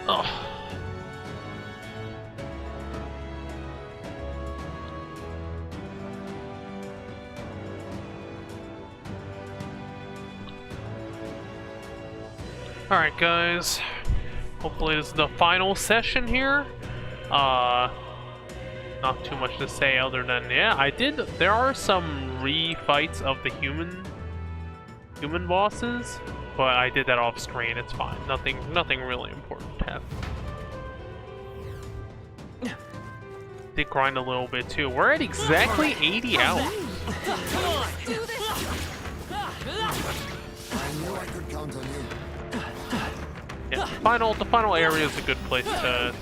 Oh. Alright guys, hopefully this is the final session here. Not too much to say other than, yeah, there are some re-fights of the human bosses, but I did that off screen, it's fine. Nothing really important happened. Did grind a little bit too. We're at exactly 80 hours. I knew I could count on you. Yeah, the final area is a good place to.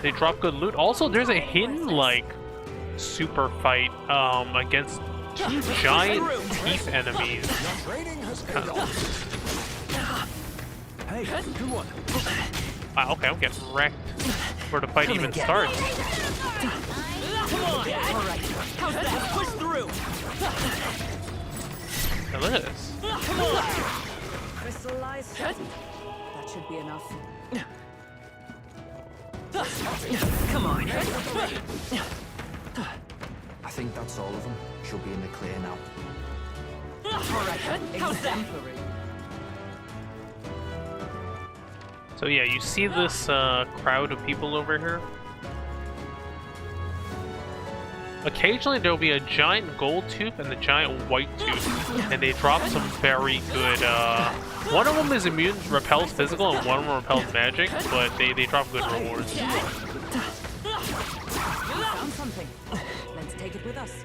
They drop good loot. Also, there's a hidden like super fight against two giant teeth enemies. Hey, good one. Wow, okay, I'm getting wrecked before the fight even starts. Come on! Alright, how's that? Push through! Now look at this. Come on! Crystallized. That should be enough. Come on! I think that's all of them. She'll be in the clear now. Alright, how's that? So yeah, you see this crowd of people over here? Occasionally there'll be a giant gold tooth and a giant white tooth, and they drop some very good, one of them is immune, repels physical, and one of them repels magic, but they drop good rewards. Found something. Let's take it with us.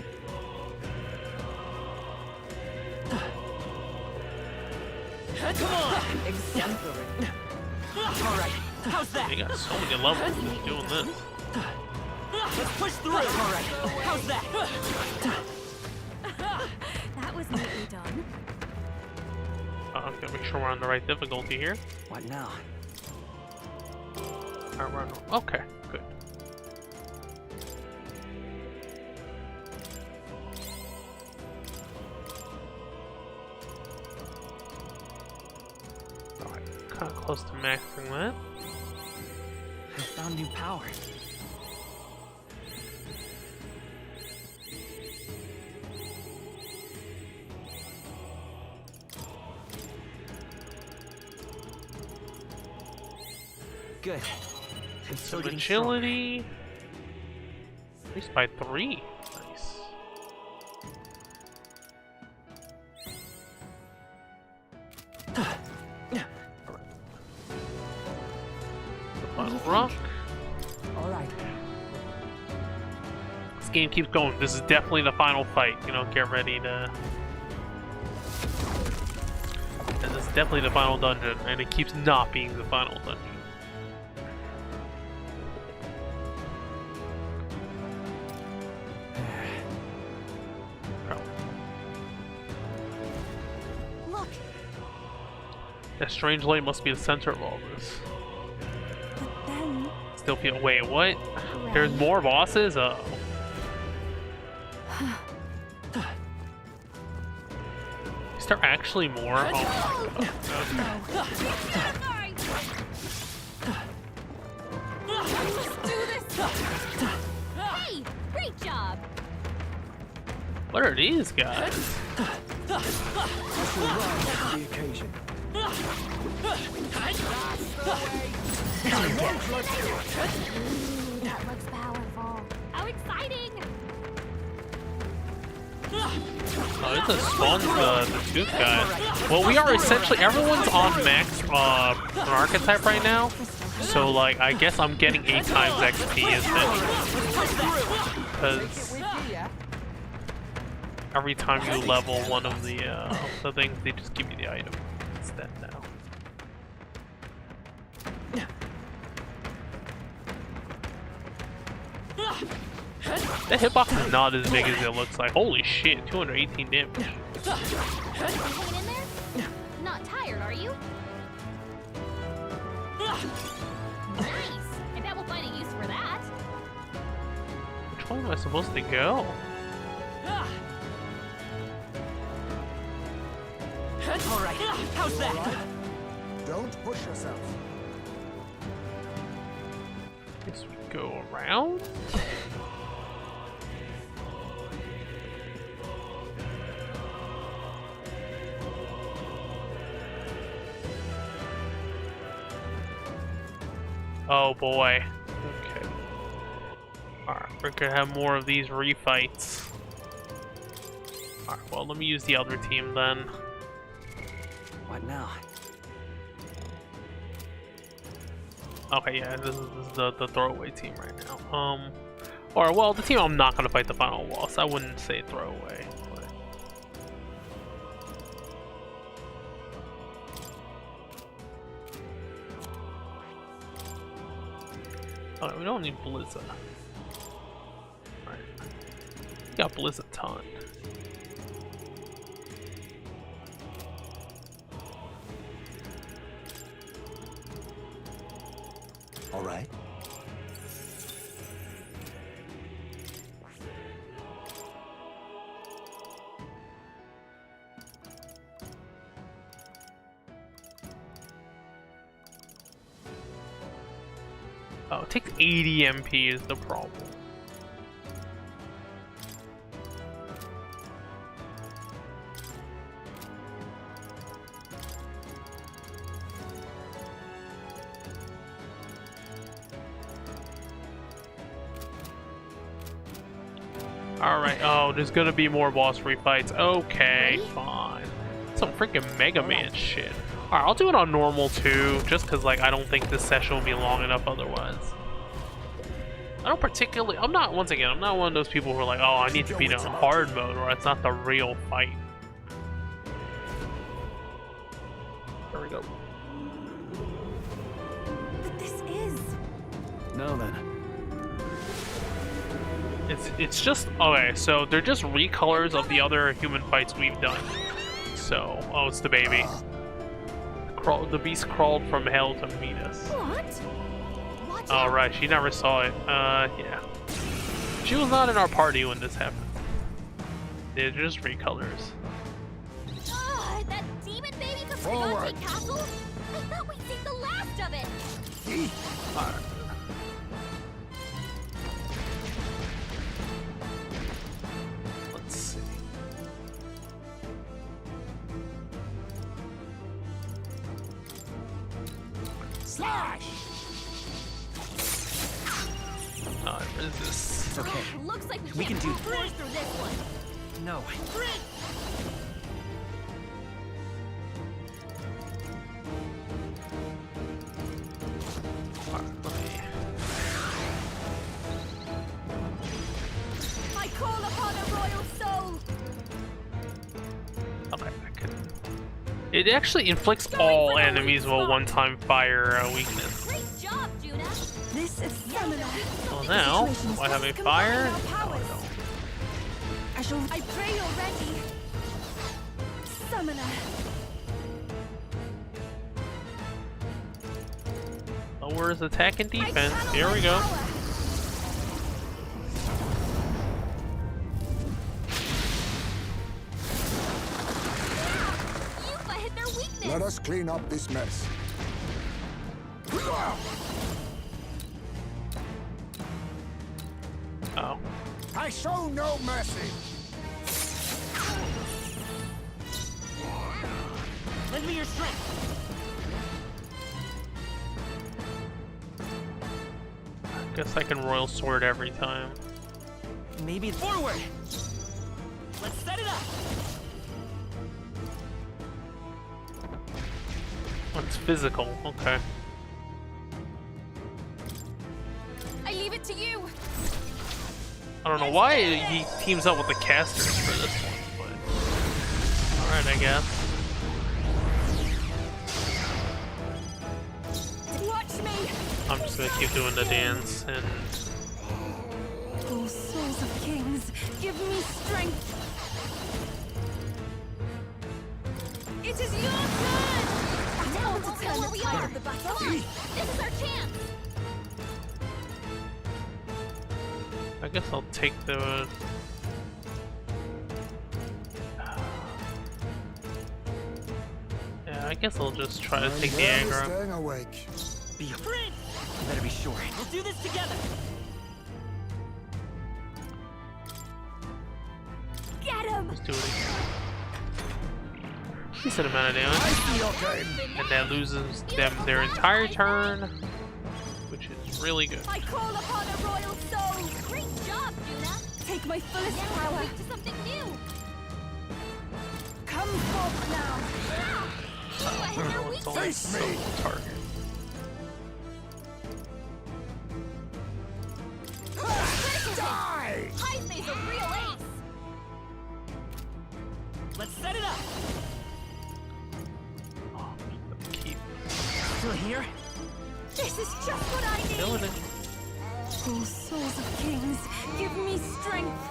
Come on! Exemplary. Alright, how's that? They got so many levels just doing this. Let's push through! Alright, how's that? That was neatly done. I'm gonna make sure we're on the right difficulty here. What now? Alright, we're on. Okay, good. Alright, kind of close to maxing that. I found new power. Good. Some agility. At least by 3. Nice. Final rock. All right. This game keeps going. This is definitely the final fight. You know, get ready to. And this is definitely the final dungeon, and it keeps not being the final dungeon. Look, That strange light must be the center of all this. but then Still feel. Wait, what? There's more bosses? Is there actually more? Oh my god. let's do this. Hey, great job. What are these guys? The occasion. That looks powerful. How exciting! Oh, it's a spawn the tooth guy. Well, we are essentially, everyone's on max archetype right now. So, like, I guess I'm getting 8 times XP instead. Because every time you level one of the things, they just give you the item instead now. That hitbox is not as big as it looks like. Holy shit, 218 damage. Hanging in there? Not tired, are you? Nice! I bet we'll find a use for that. Which one am I supposed to go? Alright, how's that? Don't push yourself. Guess we go around. Oh boy. Okay. Alright, we're gonna have more of these refights. Alright, well, let me use the other team then. What now? Okay, yeah, this is the throwaway team right now. Or, well, the team I'm not gonna fight the final boss. I wouldn't say throwaway. But... Oh, we don't need Blizzard. Alright. We got Blizzard a ton. All right. Oh, it takes 80 MP is the problem. Alright, oh, there's gonna be more boss refights. Okay, fine. Some freaking Mega Man shit. Alright, I'll do it on normal too, just cause like I don't think this session will be long enough otherwise. I don't particularly, I'm not one of those people who are like, oh, I need to beat it on hard mode or it's not the real fight. There we go. But this is. No, then. It's just, okay, so they're just recolors of the other human fights we've done. So, oh, it's the baby. The beast crawled from hell to meet us. What? Watch Oh, out. right, she never saw it. Yeah. She was not in our party when this happened. They're just recolors. Ugh, that demon baby from Forward. Brigante Castle? I thought we'd seen the last of it. Alright. Let's see. Slash! Alright, what is this? It's okay. Looks like We can can't do force through this one. No. Alright, let me... I call upon a royal soul. Okay, I can... It actually inflicts all enemies with a one-time fire weakness. Great job, Juna. This is stamina. Well now, do I have a fire? No, I don't. I pray you're ready. Summoner. Lowers attack and defense. Here we go. Yuffie hit their weakness. Let us clean up this mess. Oh. I show no mercy. Lend me your strength. Guess I can Royal Sword every time. Maybe forward. Let's set it up. It's physical, okay. I leave it to you. I don't know why he teams up with the casters for this one, but... Alright, I guess. Watch me. I'm just gonna keep doing the dance and... Oh, souls of kings, give me strength. It is your turn. Now Want we'll to know turn where the we tide are. of the battle? Come on, this is our chance. I guess I'll take the... Yeah, I guess I'll just try to I'm take the barely aggro. staying awake. Be a friend. You better be sure. We'll do this together. Get him! Let's do it again. Decent amount of damage. I see your game. And that loses them their entire turn, which is really good. I call upon a royal soul! Great job, Juna! Take my fullest Now power. we're to something new! Come forth now. Ooh, I have no It's weakness! only a Face me. single target. Die! Hype's a real ace! Let's set it up. Oh, keep Still here? This is just what I need! killing it. Oh, souls of kings, give me strength.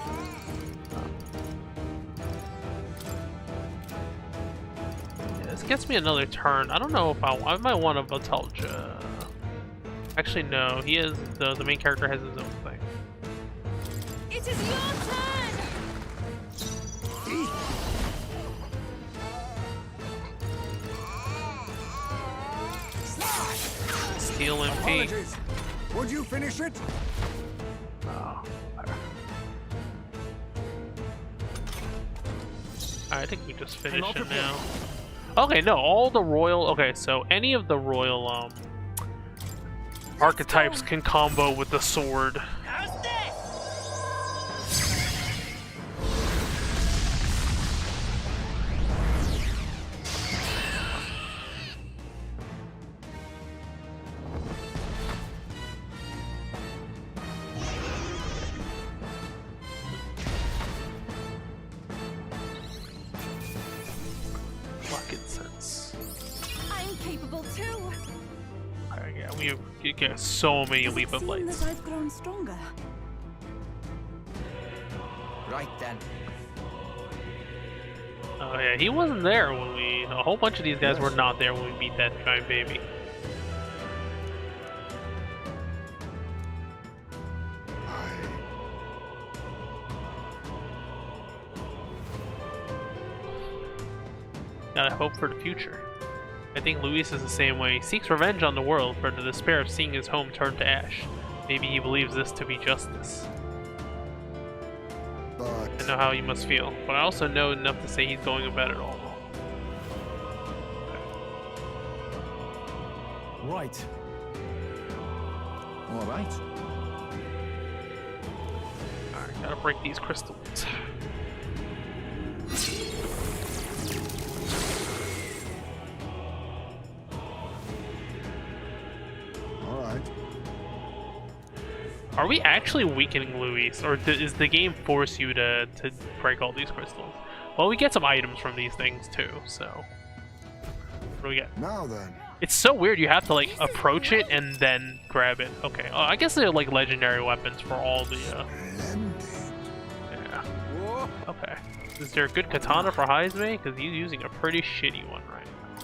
Yeah, this gets me another turn. I don't know if I might want a Batalja. Actually, no. He has the main character has his own thing. It is your turn! Steel MP. Apologies. Would you finish it? Oh. I think we just finish all it prepared. now. Okay, no, all the royal. Okay, so any of the royal archetypes can combo with the sword. How's this? Rocket sense. I'm capable too! Okay, yeah, we get so many Does leap it of seem blades. that I've grown stronger? Right then. Oh yeah, he wasn't there when we. A whole bunch of these guys were not there when we beat that giant baby. Gotta hope for the future. I think Luis is the same way. He seeks revenge on the world for the despair of seeing his home turn to ash. Maybe he believes this to be justice. I But know how he must feel, but I also know enough to say he's going about it all. right. All right. Alright, gotta break these crystals. All right. Are we actually weakening Luis, or does the game force you to break all these crystals? Well, we get some items from these things too, so... What do we get? Now then. It's so weird, you have to like approach it and then grab it. Okay, I guess they're like legendary weapons for all the, Splendid. yeah. Okay. Is there a good katana for Heisme? Because he's using a pretty shitty one right now.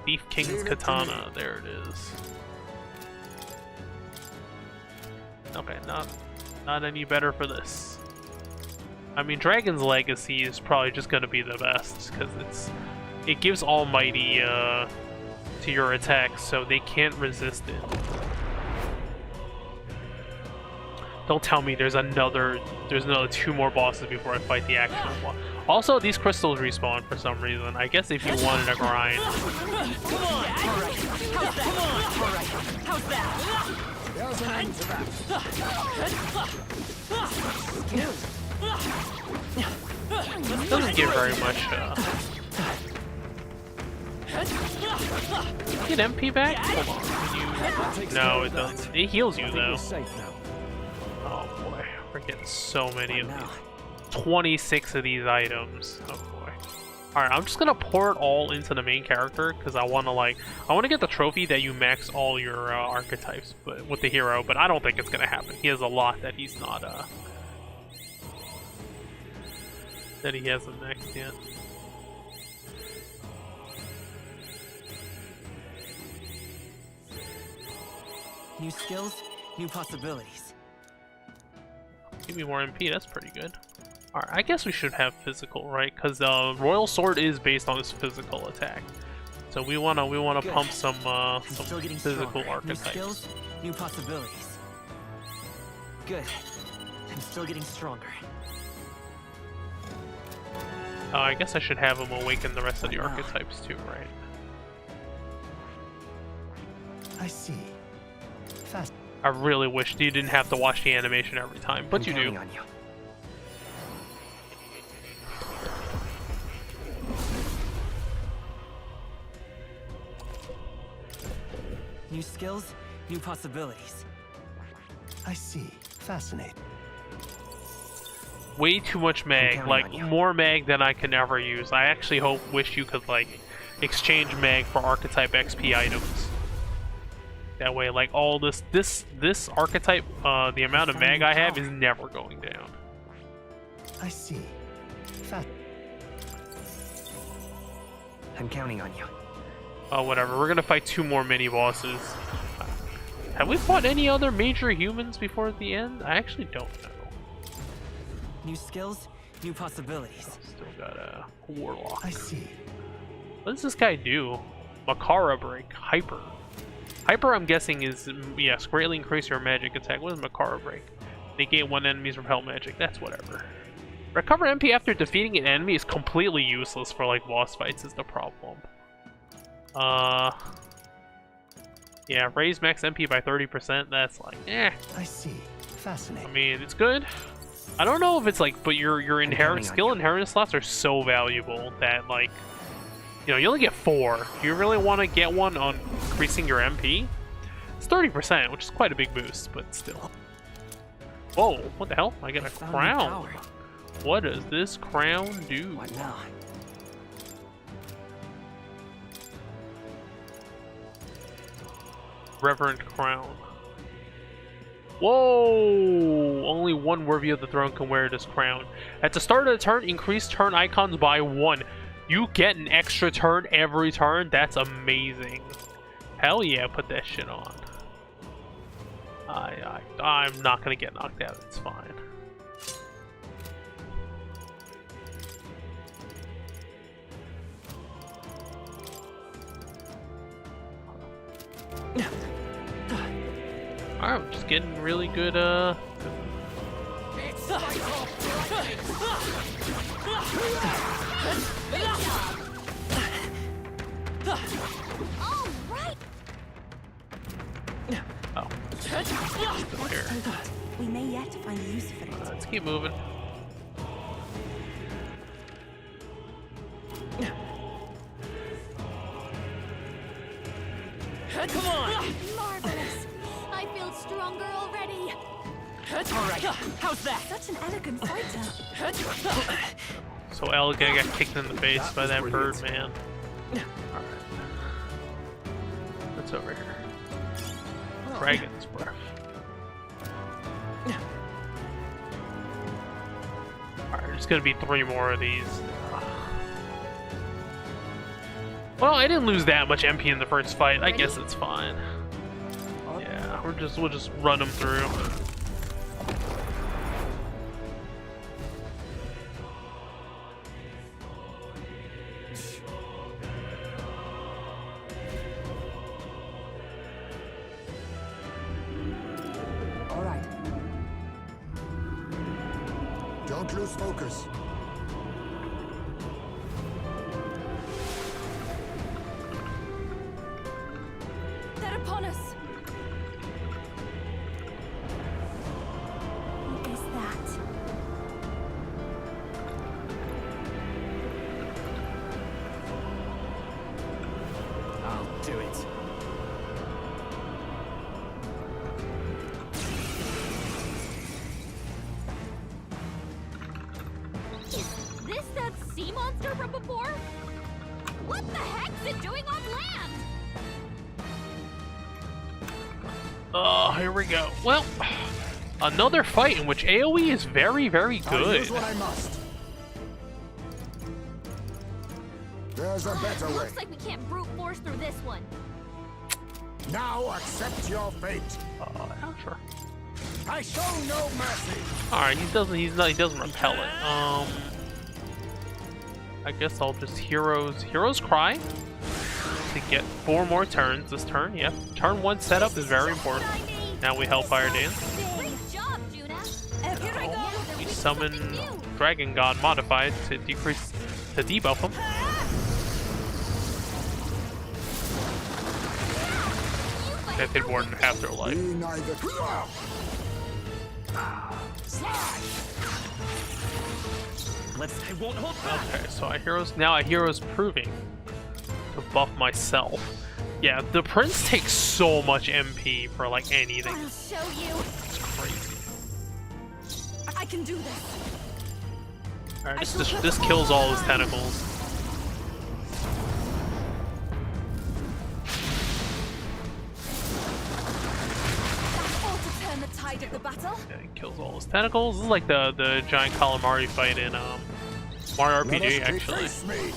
Thief King's Leave it to katana, me. there it is. Okay, not any better for this. I mean, Dragon's Legacy is probably just gonna be the best because it gives Almighty to your attacks, so they can't resist it. Don't tell me there's another 2 more bosses before I fight the actual one. Also, these crystals respawn for some reason. I guess if you wanted to grind. Come on! Alright. How's that? Come on! Alright. How's that? There's an end to that. Doesn't give very much. Get MP back? Hold on. Can you... No, it doesn't. It heals you though. Oh boy, we're getting so many of these. 26 of these items. Oh boy. Alright, I'm just gonna pour it all into the main character because I wanna get the trophy that you max all your archetypes but with the hero, but I don't think it's gonna happen. He has a lot that he's not that he hasn't maxed yet. New skills, new possibilities. Give me more MP, that's pretty good. Alright, I guess we should have physical, right? Because Royal Sword is based on his physical attack. So we wanna Good. pump some I'm still getting physical stronger. New archetypes. skills, new possibilities. Good. I'm still getting stronger. I guess I should have him awaken the rest of the Wow. archetypes too, right? I see. Fast. I really wish you didn't have to watch the animation every time, but I'm you counting do. on you. New skills, new possibilities. I see. Fascinating. Way too much mag, counting like on you. more mag than I can ever use. I actually wish you could like exchange mag for archetype XP items. That way, like all this archetype, the amount of mag I have is never going down. I see. Fast. I'm counting on you. Oh, whatever. We're gonna fight 2 more mini bosses. Have we fought any other major humans before the end? I actually don't know. New skills, new possibilities. Still got a warlock. I see. What does this guy do? Makara break. Hyper. Hyper, I'm guessing, is, yes, greatly increase your magic attack. What is Makara break? Negate one enemy's repel magic. That's whatever. Recover MP after defeating an enemy is completely useless for like boss fights is the problem. Yeah, raise max MP by 30%. That's like, I see. I Fascinating. mean, it's good. I don't know if it's like, but your inherent counting on skill you. inheritance slots are so valuable that like, you know, you only get 4. Do you really want to get one on increasing your MP? It's 30%, which is quite a big boost, but still. Whoa, what the hell? I get a found new crown. power. What does this crown do? What now? Reverend crown. Whoa! Only one worthy of the throne can wear this crown. At the start of the turn, increase turn icons by 1. You get an extra turn every turn. That's amazing. Hell yeah, put that shit on. I'm not gonna get knocked out. It's fine. Alright, we're just getting really good, All right. oh. Still here. We may yet find use for it. Let's keep moving. Come on! Marvelous. I feel stronger already. Alright, how's that? Such an elegant fighter. So elegant, I got kicked in the face by that bird man. Alright. What's over here? Dragon's breath. Alright, there's gonna be 3 more of these. Well, I didn't lose that much MP in the first fight. I guess it's fine. Yeah, we'll just run them through. All right. Don't lose focus. They're upon us. Who is that? I'll do it. Is this that sea monster from before? What the heck's it doing on land? Here we go. Well, another fight in which AoE is very, very I'll good. use what I must. There's a better way. Looks like we can't brute force through this one. Now accept your fate. Yeah, sure. I show no mercy. Alright, he doesn't repel it. I guess I'll just Hero's Cry. to get 4 more turns this turn. Yep. Turn 1 setup is very important. Now we Hellfire Dance. Great job, Juna. Here I go. We summon Dragon God modified to debuff him. That did more than half their life. Be neither. I won't hold back. Okay, so now a hero's proving to buff myself. Yeah, the Prince takes so much MP for like anything. I'll show you. It's crazy. I can do this. Alright, this kills all his tentacles. That ought to turn the tide of the battle. Yeah, he kills all his tentacles. This is like the giant calamari fight in Mario Let us RPG, actually. face me.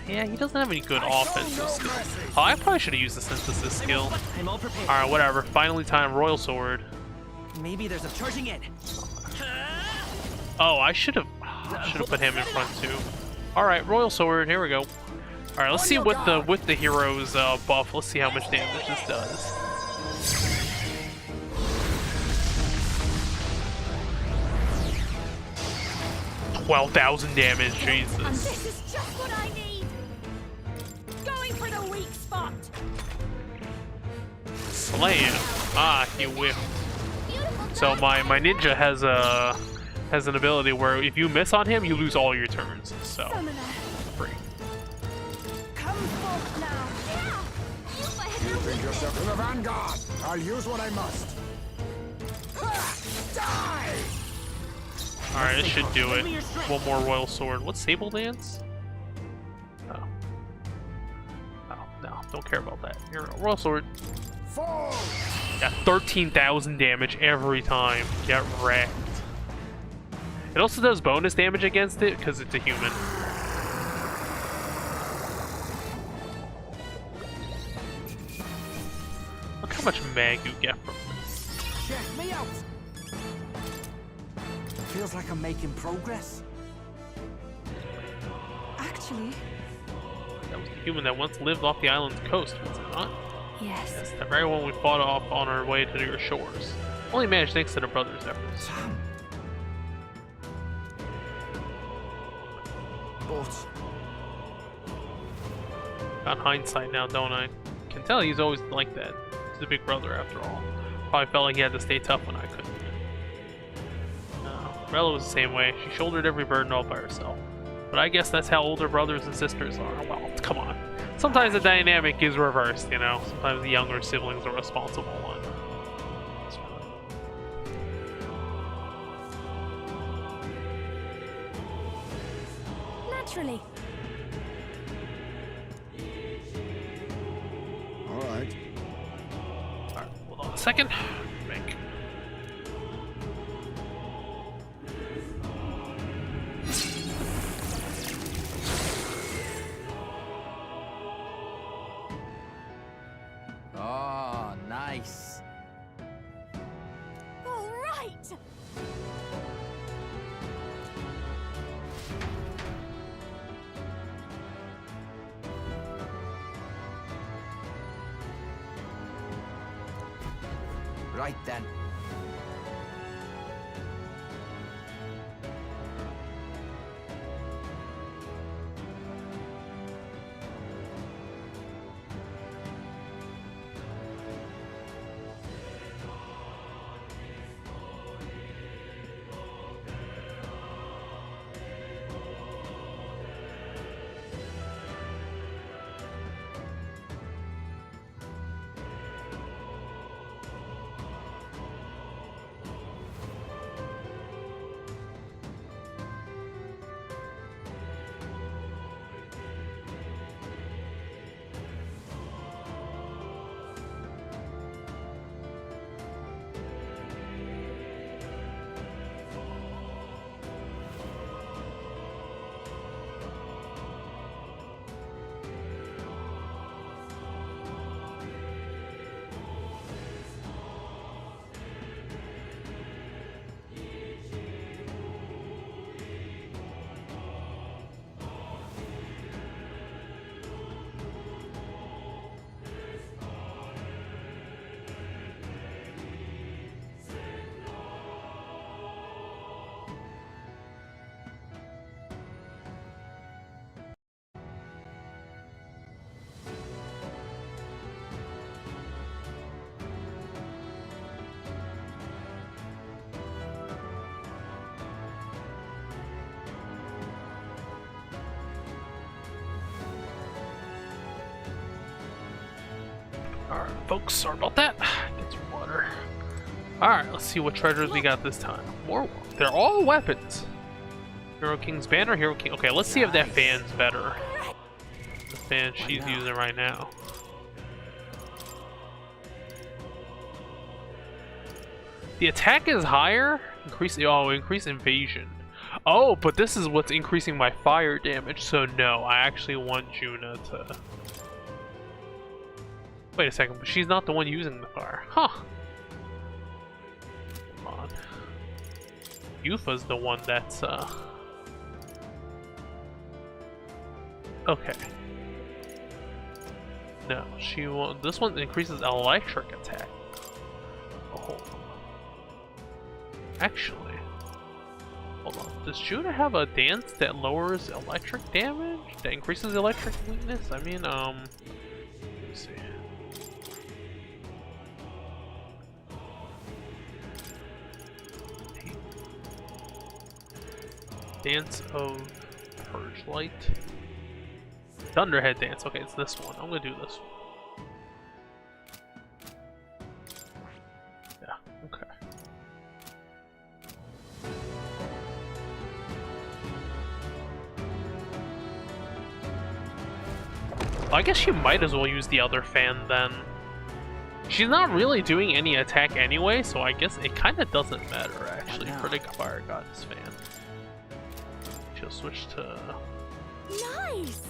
Yeah, he doesn't have any good I show offensive no skills. mercy. Oh, I probably should have used the synthesis skill. I'm all prepared. Alright, whatever. Finally time Royal Sword. Maybe there's a charging in. Oh, I should have put him in front too. Alright, Royal Sword, here we go. Alright, let's see what the hero's buff. Let's see how much damage this does. $12,000 damage, And Jesus. this is just what I need. Going for the weak spot. Slay him. Ah, he whiffed. Beautiful. So my ninja has an ability where if you miss on him, you lose all your turns. So Summoner, free. come forth now. Yeah. Use my You head. think yourself to the vanguard. I'll use what I must. Ha! Die! Alright, it should do it. One more Royal Sword. What's Sable Dance? Oh. Oh, no. Don't care about that. Here we go. Royal Sword. Fall! Yeah, 13,000 damage every time. Get wrecked. It also does bonus damage against it because it's a human. Look how much mag you get from this. Check me out. Feels like I'm making progress. Actually, That was the human that once lived off the island's coast, was it not? yes. Yes, the very one we fought off on our way to your shores. Only managed thanks to the brothers' efforts. But Got hindsight now, don't I? Can tell he's always like that. He's a big brother after all. Probably felt like he had to stay tough when I couldn't. Rella was the same way. She shouldered every burden all by herself. But I guess that's how older brothers and sisters are. Well, come on. Sometimes the dynamic is reversed, you know? Sometimes the younger siblings are responsible one. Naturally. all right. Alright, hold on a second. Make. Oh, nice. All right. Right then. Alright, folks, sorry about that. Get some water. Alright, let's see what treasures we got this time. More. They're all weapons. Hero King's banner, Hero King. Okay, let's see if that fan's better. The fan she's using right now. The attack is higher. Increase invasion. Oh, but this is what's increasing my fire damage. So no, I actually want Juna to. Wait a second, but she's not the one using the fire. Huh. Hold on. Yufa's the one that's okay. No, she won't. This one increases electric attack. Oh, hold on. Actually, hold on. Does Juna have a dance that lowers electric damage? That increases electric weakness? I mean, let me see. Dance of Purge Light. Thunderhead Dance. Okay, it's this one. I'm gonna do this one. Yeah, okay. I guess she might as well use the other fan then. She's not really doing any attack anyway, so I guess it kind of doesn't matter actually for the Fire Goddess fan. She'll switch to... Nice!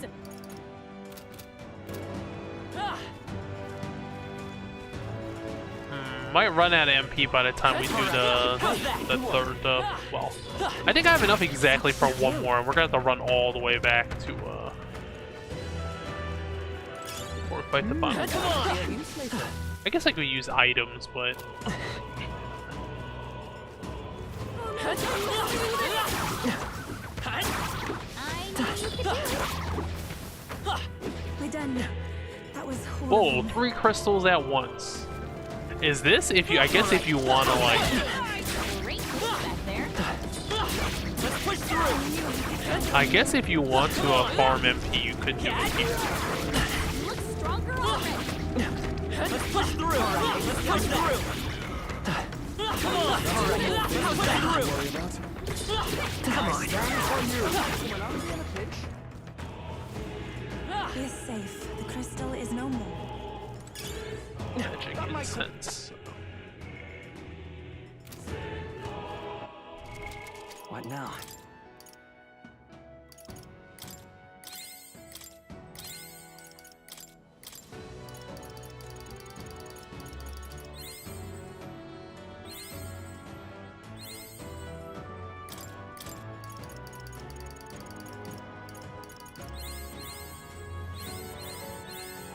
Might run out of MP by the time we do the third, well, I think I have enough exactly for one more, and we're gonna have to run all the way back to, before we fight the final boss. I guess I could use items, but... We're done. That was horrible. Whoa, 3 crystals at once. Is this if you, I guess if you want to like... I guess if you want to farm MP, you could do it here. You look stronger already. Let's push through. Let's push through. Come on. Come on. We're safe. The crystal is no more. Magic incense. What now?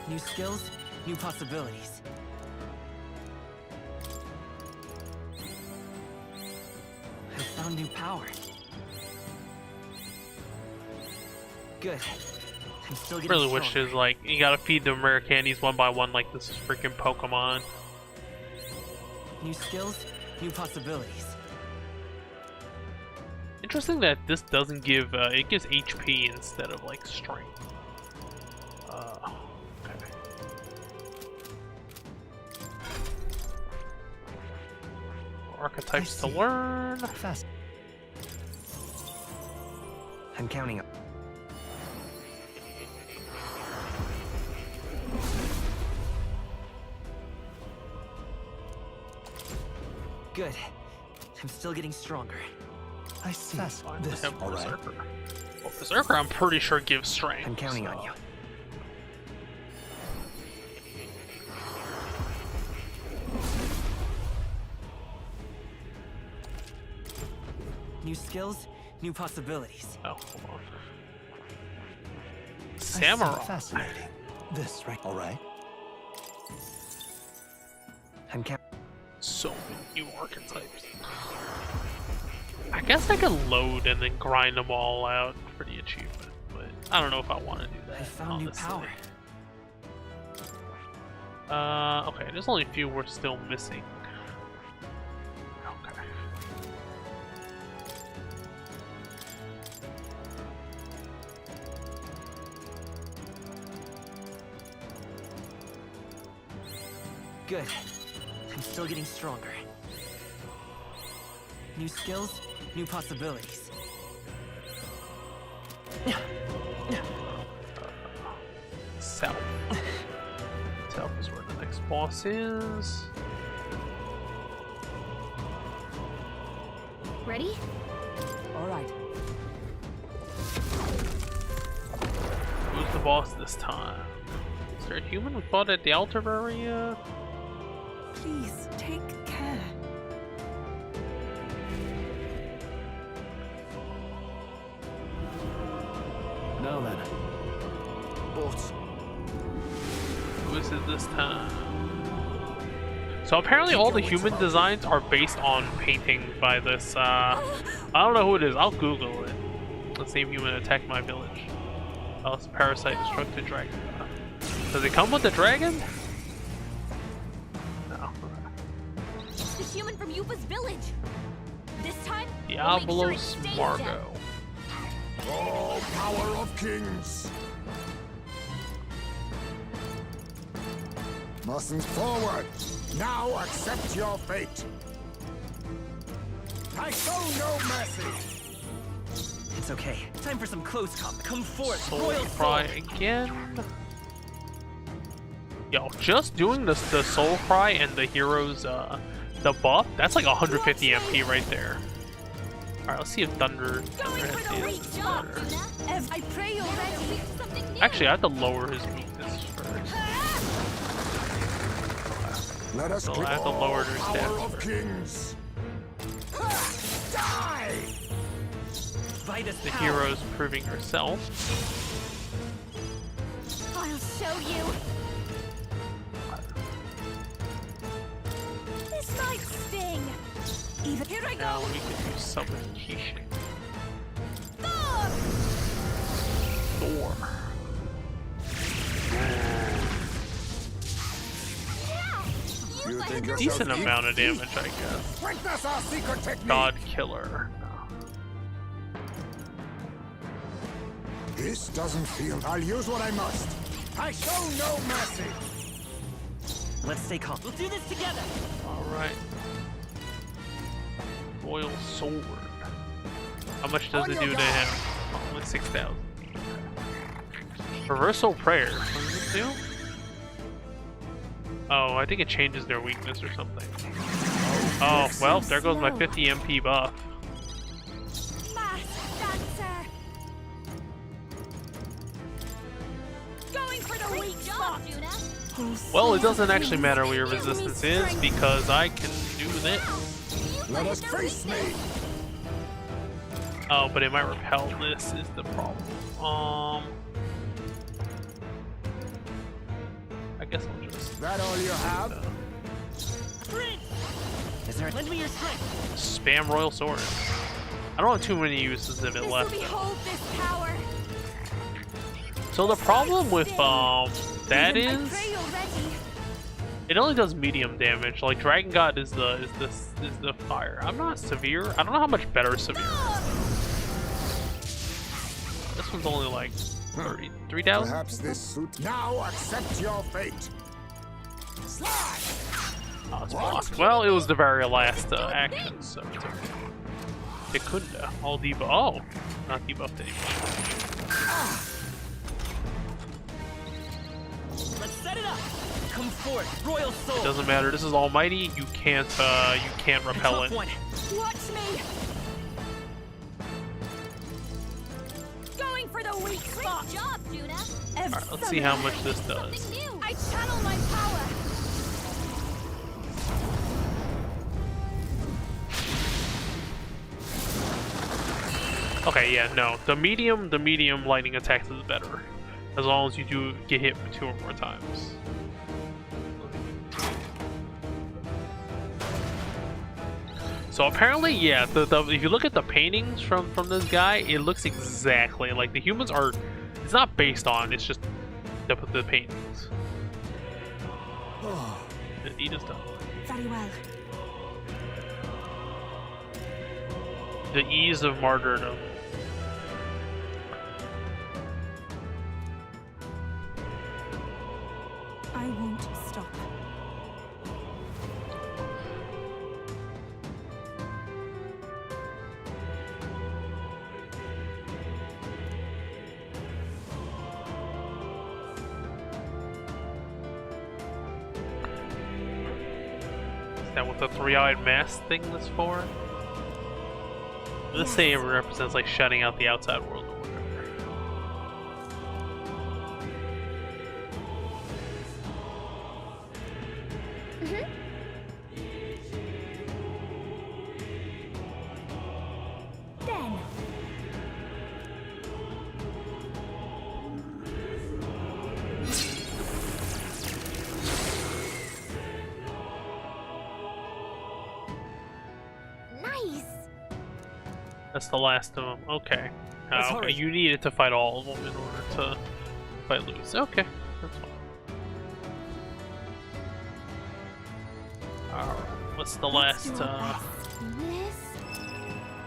New skills, new possibilities. I found new power. Good. I'm still getting Really wish stronger. there's like, you gotta feed them rare candies one by one like this is freaking Pokemon. New skills, new possibilities. Interesting that this doesn't give, it gives HP instead of like strength. Okay. Archetypes to learn. Fast. I'm counting up. Good. I'm still getting stronger. I see. Fine, This, I have all right. Berserker. Well, Berserker I'm pretty sure gives strength. I'm counting so. on you. New skills, new possibilities. Oh, hold on. Samurai. Fascinating. This, right? All right. I'm counting. So many new archetypes. I guess I could load and then grind them all out for the achievement, but I don't know if I want to do that. I found new honestly. power. Okay, there's only a few we're still missing. Okay. Good. I'm still getting stronger. New skills, new possibilities. South. South is where the next boss is. Ready? All right. Who's the boss this time? Is there a human we fought at the altar area? Please take care. Now then. Boats. Who is it this time? So apparently all the human designs are based on painting by this, I don't know who it is, I'll Google it. The same human attacked my village. Oh, it's a parasite struck the dragon. Does it come with the dragon? No. It's the human from Yupa's village. This time, Diablos we'll Margot. Oh, power of kings! Mustn't forward! Now accept your fate! I show no mercy! It's okay. Time for some close combat. Come forth, Soul Royal Cry again. Yo, just doing the Soul Cry and the heroes, the buff, that's like 150 MP right there. Alright, let's see if Thunder Going for the weak is job, better. Tuna. I pray already. Something new. Actually, I have to lower his weakness first. Let us So click I have to lower their power stats of first. kings! Die! Vitus The power. hero's proving herself. I'll show you. This might sting. Even here I Now go. we can do summoning. Thor! Thor. You think yourself Decent deep? amount of damage, I guess. Witness our secret technique! God Killer. This doesn't feel... I'll use what I must. I show no mercy! Let's stay calm. We'll do this together. Alright. Royal Sword. How much does On it your do to guard. him? Oh, only 6,000. Reversal Prayer. What does it do? Oh, I think it changes their weakness or something. Oh, well, there goes my 50 MP buff. Masked dancer. Going for the weak spot. Tuna. Well, it doesn't actually matter what your resistance is because I can do this. Let us face me! Oh, but it might repel. This is the problem. I guess I'll just That all you have? Prince! Is there? Lend me your strength. spam Royal Sword. I don't have too many uses of it This will left. behold this power. So the problem with that Even I is pray already. it only does medium damage. Like Dragon God is the fire. I'm not severe. I don't know how much better severe is. This one's only like 33,000. Perhaps this suit... Now accept your fate! Slide! Oh, it's What? blocked. Well, it was the very last action, so it's okay. Secunda. All debuff. Oh, not debuffed anymore. Let's set it up. Come forth, Royal Soul. It doesn't matter. This is Almighty. You can't repel it. Tough one. Watch me. Going for the weak spot. Great job, Tuna. Alright, let's see how much this does. Something new. I channel my power. Okay, yeah, no. The medium lightning attacks is better. As long as you do get hit 2 or more times. So apparently, yeah, if you look at the paintings from this guy, it looks exactly like the humans are. It's not based on. It's just the paintings. He just does. Very well. The ease of martyrdom. I won't stop. that what the three-eyed mask thing is for? Let's say it represents like shutting out the outside world or whatever. Then. Nice. That's the last of them. Okay. Let's Okay. hurry. You needed to fight all of them in order to fight Lewis. Okay. That's fine. Alright. What's the last? This.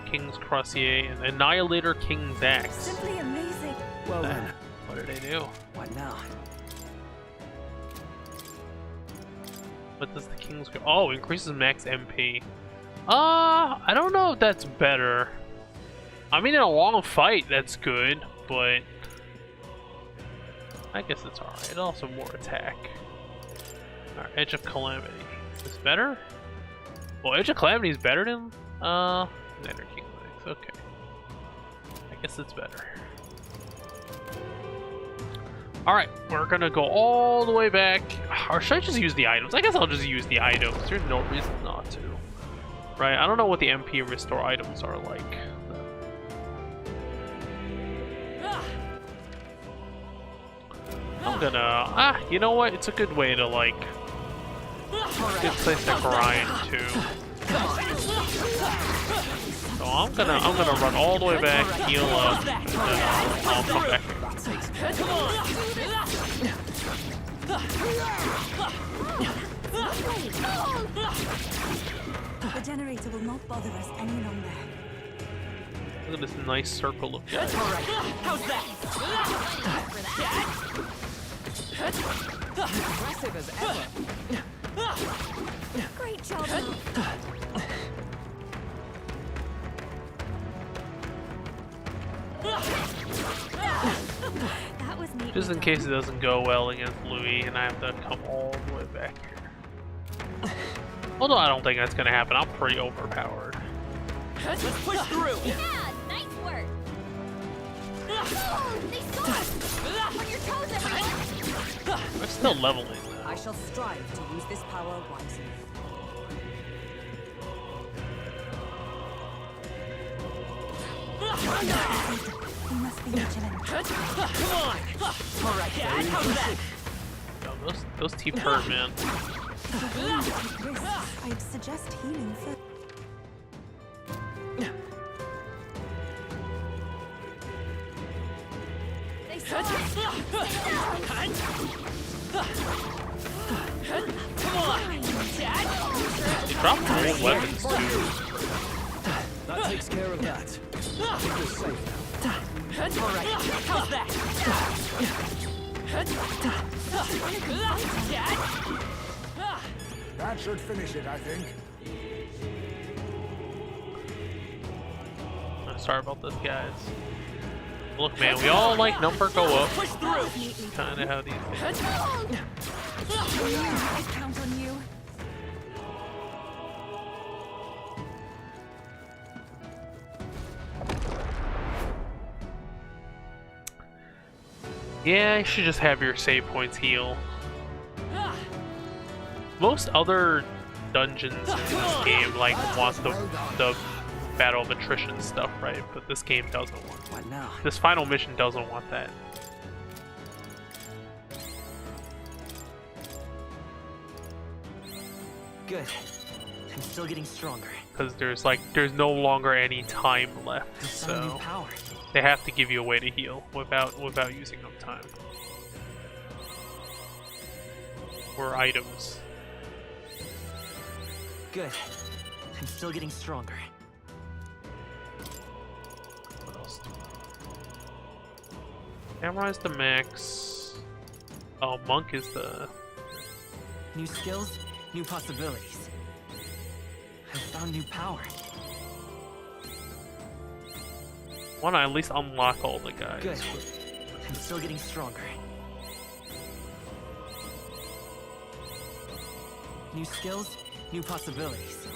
King's Crossier and Annihilator King's Axe. Simply amazing. Well then, What did they do? what now? What does the King's go? Oh, increases max MP. I don't know if that's better. I mean, in a long fight, that's good, but I guess it's alright. It's also more attack. Alright, Edge of Calamity. Is this better? Well, Edge of Calamity is better than Nether King Legs. Okay. I guess it's better. Alright, we're gonna go all the way back. Or should I just use the items? I guess I'll just use the items. There's no reason not to. Right? I don't know what the MP restore items are like. I'm gonna... you know what? It's a good way to, like... Good place to grind, too. So I'm gonna run all the way back, heal up, and then I'll come back here. The generator will not bother us any longer. Look at this nice circle of guys. How's that? Impressive as ever. Great job. That was neat. Just in case it doesn't go well against Louis and I have to come all the way back here. Although I don't think that's gonna happen. I'm pretty overpowered. Let's push through. Yeah, nice work. Oh, they saw us. On your toes, everyone. We're still leveling though. I shall strive to use this power wisely. We must be vigilant. Come on. All right, Dad. How's that? Yo, those teeth hurt, man. If you're going to take risks, I'd suggest healing first. They saw us. Come on, Dad. They dropped more weapons too. That takes care of that. I think we're safe now. All right, how's that? Dad. That should finish it, I think. Sorry about this, guys. Look, man, we all like number go up. Push through. Kind of how these things. I count on you. Yeah, you should just have your save points heal. Most other dungeons in this game like want the battle of attrition stuff, right? But this game doesn't want. What now? This final mission doesn't want that. Good. I'm still getting stronger. Because there's no longer any time left, I found a new so power. they have to give you a way to heal without using up time. Or items. Good. I'm still getting stronger. What else do we Memorize the max. Oh, Monk is the... New skills, new possibilities. I found new power. Want to at least unlock all the guys. Good. I'm still getting stronger. New skills, New possibilities.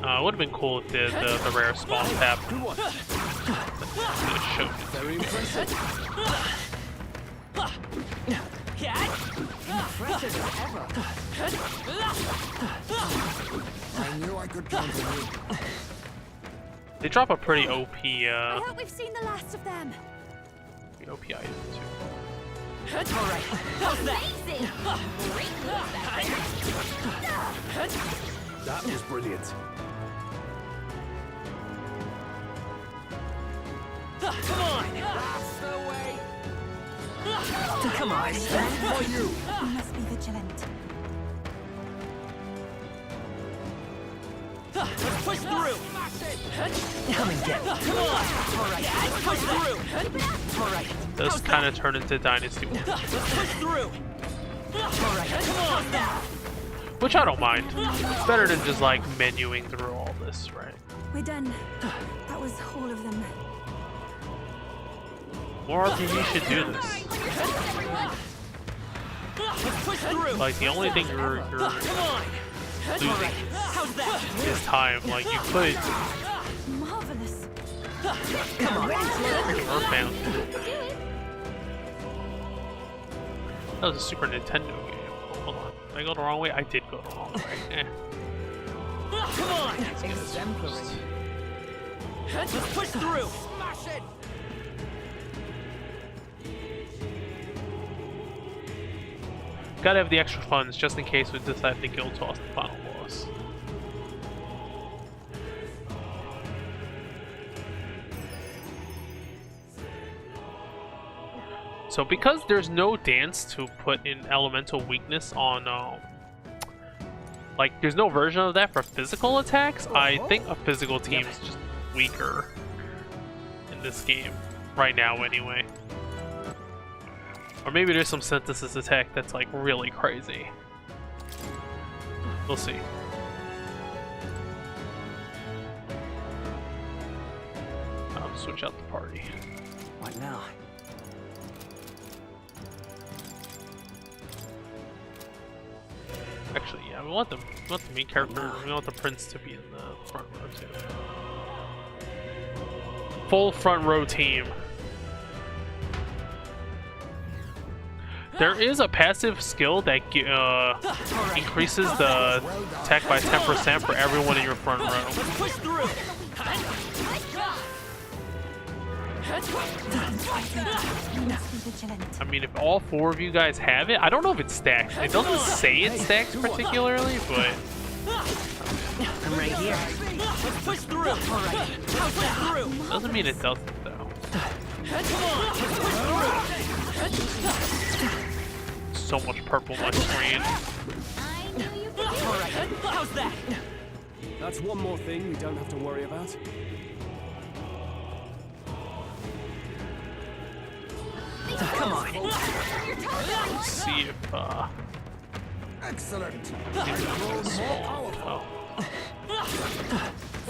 It would have been cool if the rare spawn tap. Very impressive. Impressive as ever. I knew I could count on you. They drop a pretty OP, I hope we've seen the last of them. OP item too. Alright, how's that? Amazing! Great move, that That was brilliant. Come on! That's the way. Come on! For you. We must be vigilant. Let's push through! Come and get it! Come on! Alright, let's push through! Alright, Does kind of turn into Dynasty War, let's push through! Alright, come on now! which I don't mind. It's better than just like menuing through all this, right? We're done. That was all of them. More RPG should do this. Let's push through! Like the only thing you're Come on! losing How's that? is time. Like you could Marvelous. Come on! Earthbound did it. That was a Super Nintendo game. Oh, hold on. Did I go the wrong way? I did go the wrong way. Eh. Come on! Exemplary. Let's push through! Smash it! Gotta have the extra funds just in case we decide to guild toss the final boss. So because there's no dance to put in elemental weakness on, like there's no version of that for physical attacks, I think a physical team is just weaker in this game, right now anyway. Or maybe there's some synthesis attack that's like really crazy. We'll see. I'll switch out the party. What now? Actually, yeah, we want the main character. We want the prince to be in the front row too. Full front row team. There is a passive skill that increases the attack by 10% for everyone in your front row. Let's push through! We must be vigilant. I mean, if all four of you guys have it, I don't know if it stacks. It doesn't say it stacks particularly, but I'm right here. Let's push through! Alright, how's that through? doesn't mean it doesn't though. Come on! Let's push through! So much purple on my screen. I knew you could do it. Alright, how's that? That's one more thing we don't have to worry about. Come on! Let's see if Excellent. oh,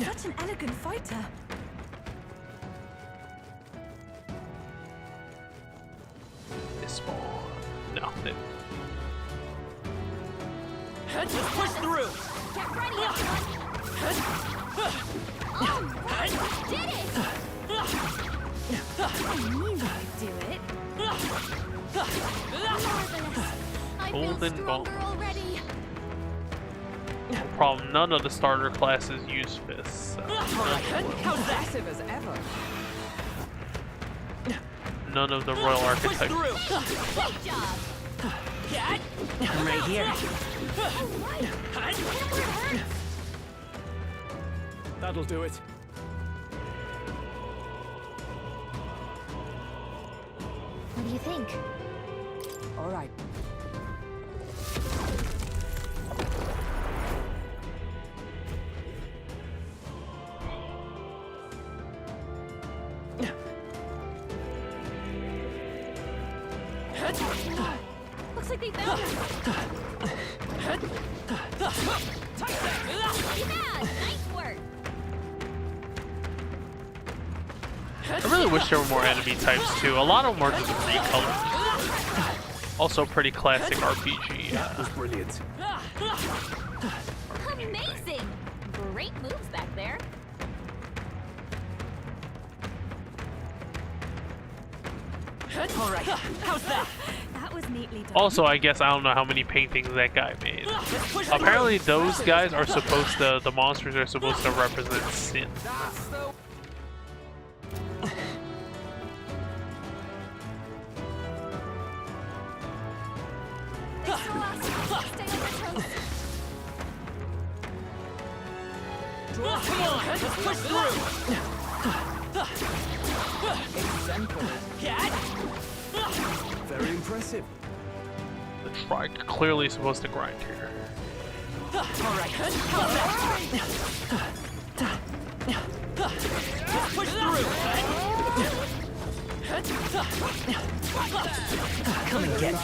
Such an elegant fighter. this spawn. No, they, Let's push through! Get ready, everyone. Did it! I knew you could do it. Marvelous. I feel Golden stronger ball. already. no problem. None of the starter classes use fists. So Impressive as ever. none of the royal Push archetypes. through! Great job. I'm right here. All right. Hammer hurts. That'll do it. What do you think? All right. Looks like they found her. Yeah, nice work. I really really wish there were more enemy types too. A lot of them are just recolors. Also pretty classic RPG. That was brilliant. Amazing! Great moves back there. All right, how's that? That was neatly done. Also, I guess I don't know how many paintings that guy made. Apparently those guys are supposed to, the monsters are supposed to represent sin. Come on, let's push through. Exemplary. Cat. Very impressive. The trike clearly supposed to grind here. All right, how's that? Let's push through. Come and get me.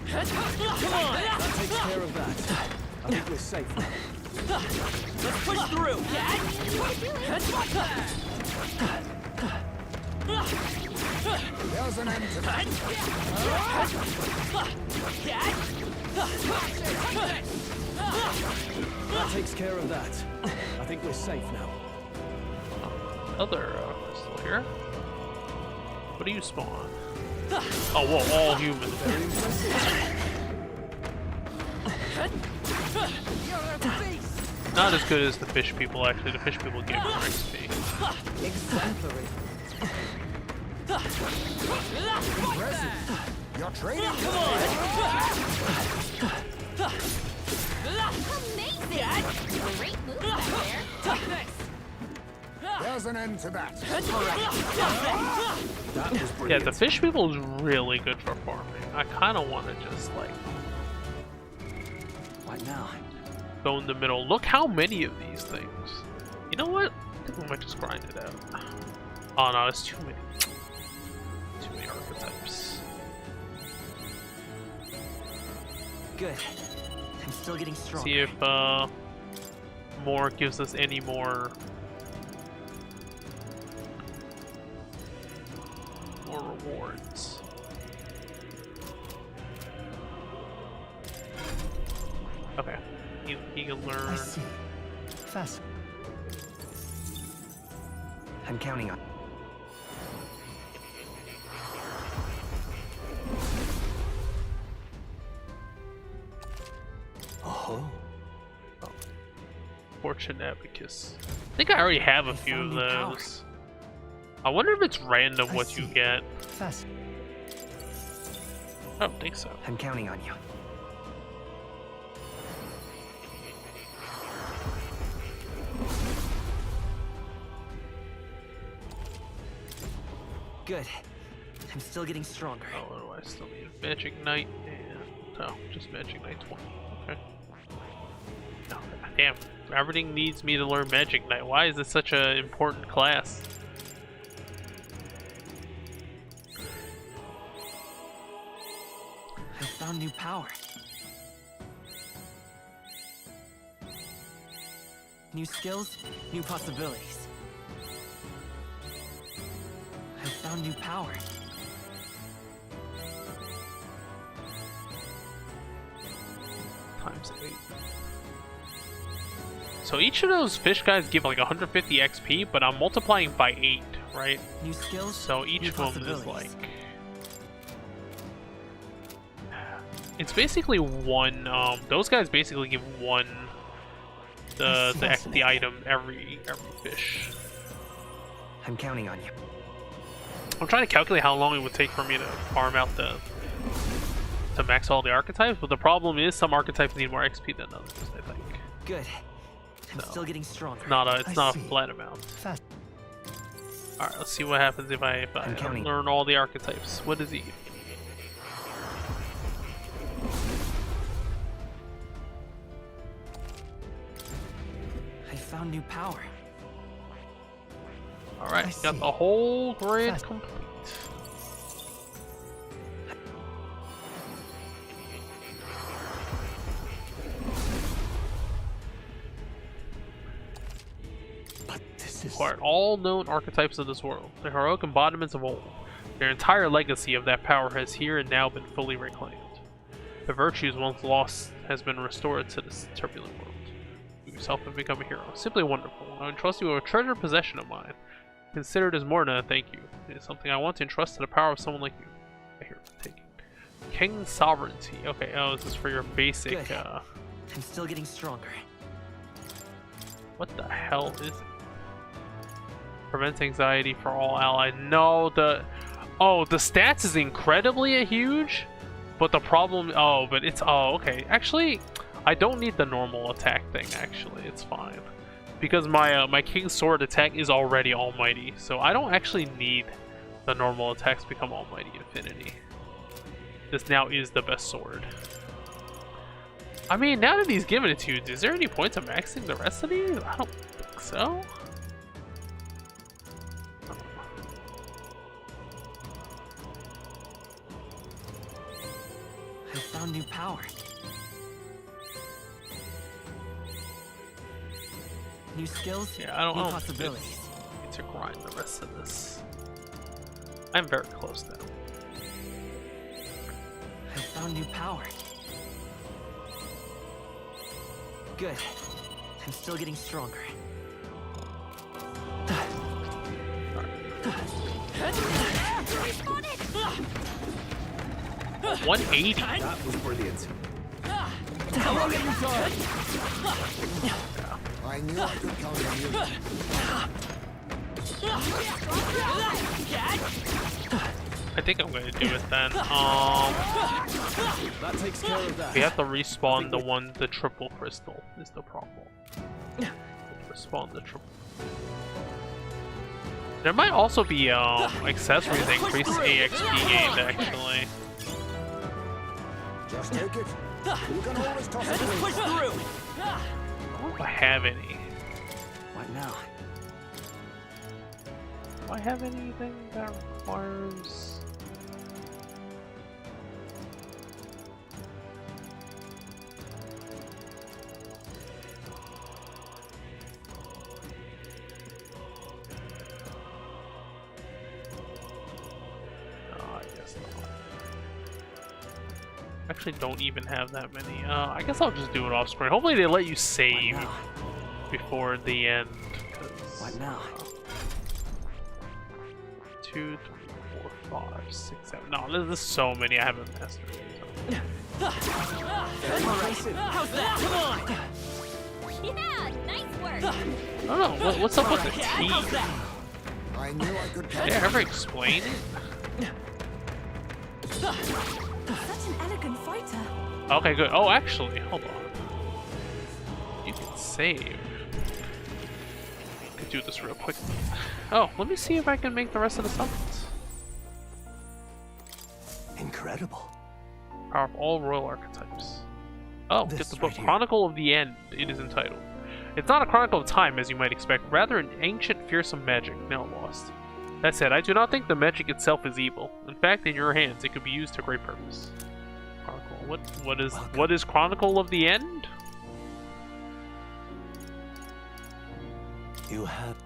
Come on. That takes care of that. I think we're safe now. Let's push through. Cat. There's an end to that. That takes care of that. I think we're safe now. Other crystal here. What do you spawn? Oh, well, all humans. Very impressive. Not as good as the fish people, actually. The fish people give more XP. Exemplary. Impressive. You're trading. Amazing! Great moves back there. There's an end to that. That was Yeah, brilliant. the fish people is really good for farming. I kind of want to just, like, What now? go in the middle. Look how many of these things. You know what? I think we might just grind it out. Oh no, it's too many. Too many archetypes. Good. I'm still getting stronger. See if more gives us any more rewards. Okay, he can learn. I see. Fast. I'm counting on. Oh. Fortune Abacus. I think I already have a few of found new power. those. I wonder if it's random I what you see. get. Fast. I don't think so. I'm counting on you. Good. I'm still getting stronger. Oh, what do I still need? Magic Knight and... Oh, just Magic Knight 20. Okay. Oh, damn. Everything needs me to learn Magic Knight. Why is this such an important class? I found new power. New skills, new possibilities. I found new power. Times 8. So each of those fish guys give like 150 XP, but I'm multiplying by 8, right? New skills, So each new of them is possibilities. like... It's basically one, those guys basically give one the item every fish. I'm counting on you. I'm trying to calculate how long it would take for me to farm out to max all the archetypes, but the problem is some archetypes need more XP than others, I think. Good. I'm No. still getting stronger. It's not a flat amount. Fast. Alright, let's see what happens if I I'm counting. learn all the archetypes. What is he? I found new power. I Alright, got see. the whole grid Fast. complete. But this is acquired all known archetypes of this world, the heroic embodiments of old. Their entire legacy of that power has here and now been fully reclaimed. The virtues once lost has been restored to this turbulent world. You yourself have become a hero. Simply wonderful. I entrust you with a treasured possession of mine. Consider it as more than a thank you. It is something I want to entrust to the power of someone like you. Here, take it. King Sovereignty. Okay, oh, this is for your basic, I'm still getting stronger. What the hell is it? Prevents anxiety for all allies. No, the stats is incredibly huge, but the problem, but it's, okay. Actually, I don't need the normal attack thing, actually. It's fine. Because my King's Sword attack is already almighty, so I don't actually need the normal attacks become almighty infinity. This now is the best sword. I mean, now that he's given it to you, is there any point to maxing the rest of these? I don't think so. I found new power. New skills, Yeah, I don't new know. possibilities. Need to grind the rest of this. I'm very close now. I found new power. Good. I'm still getting stronger. 180. That was brilliant. I knew I could count on you. I think I'm going to do it then. That takes care of that. We have to respawn the triple crystal is the problem. Respawn the triple. There might also be accessories that increase AXP gained actually. Just take it. You can always toss it Just push away. through! I don't know if I have any. What now? Do I have anything that requires? Actually don't even have that many. I guess I'll just do it off screen. Hopefully they let you save before the end. What now? 2, 3, 4, 5, 6, 7. No, there's so many I haven't mastered. How's that? Come on! Yeah, nice work. I don't know. What's up with the T? How's that? I knew I could count Did I on ever explain it? Such an elegant fighter. Okay, good. Oh, actually, hold on. You can save. Could do this real quick. Oh, let me see if I can make the rest of the summons. Incredible. Power of all royal archetypes. Oh, This get the book. right here. Chronicle of the End, it is entitled. It's not a chronicle of time, as you might expect, rather an ancient, fearsome magic, now lost. That said, I do not think the magic itself is evil. In fact, in your hands, it could be used to great purpose. Chronicle. What is Chronicle of the End? You have...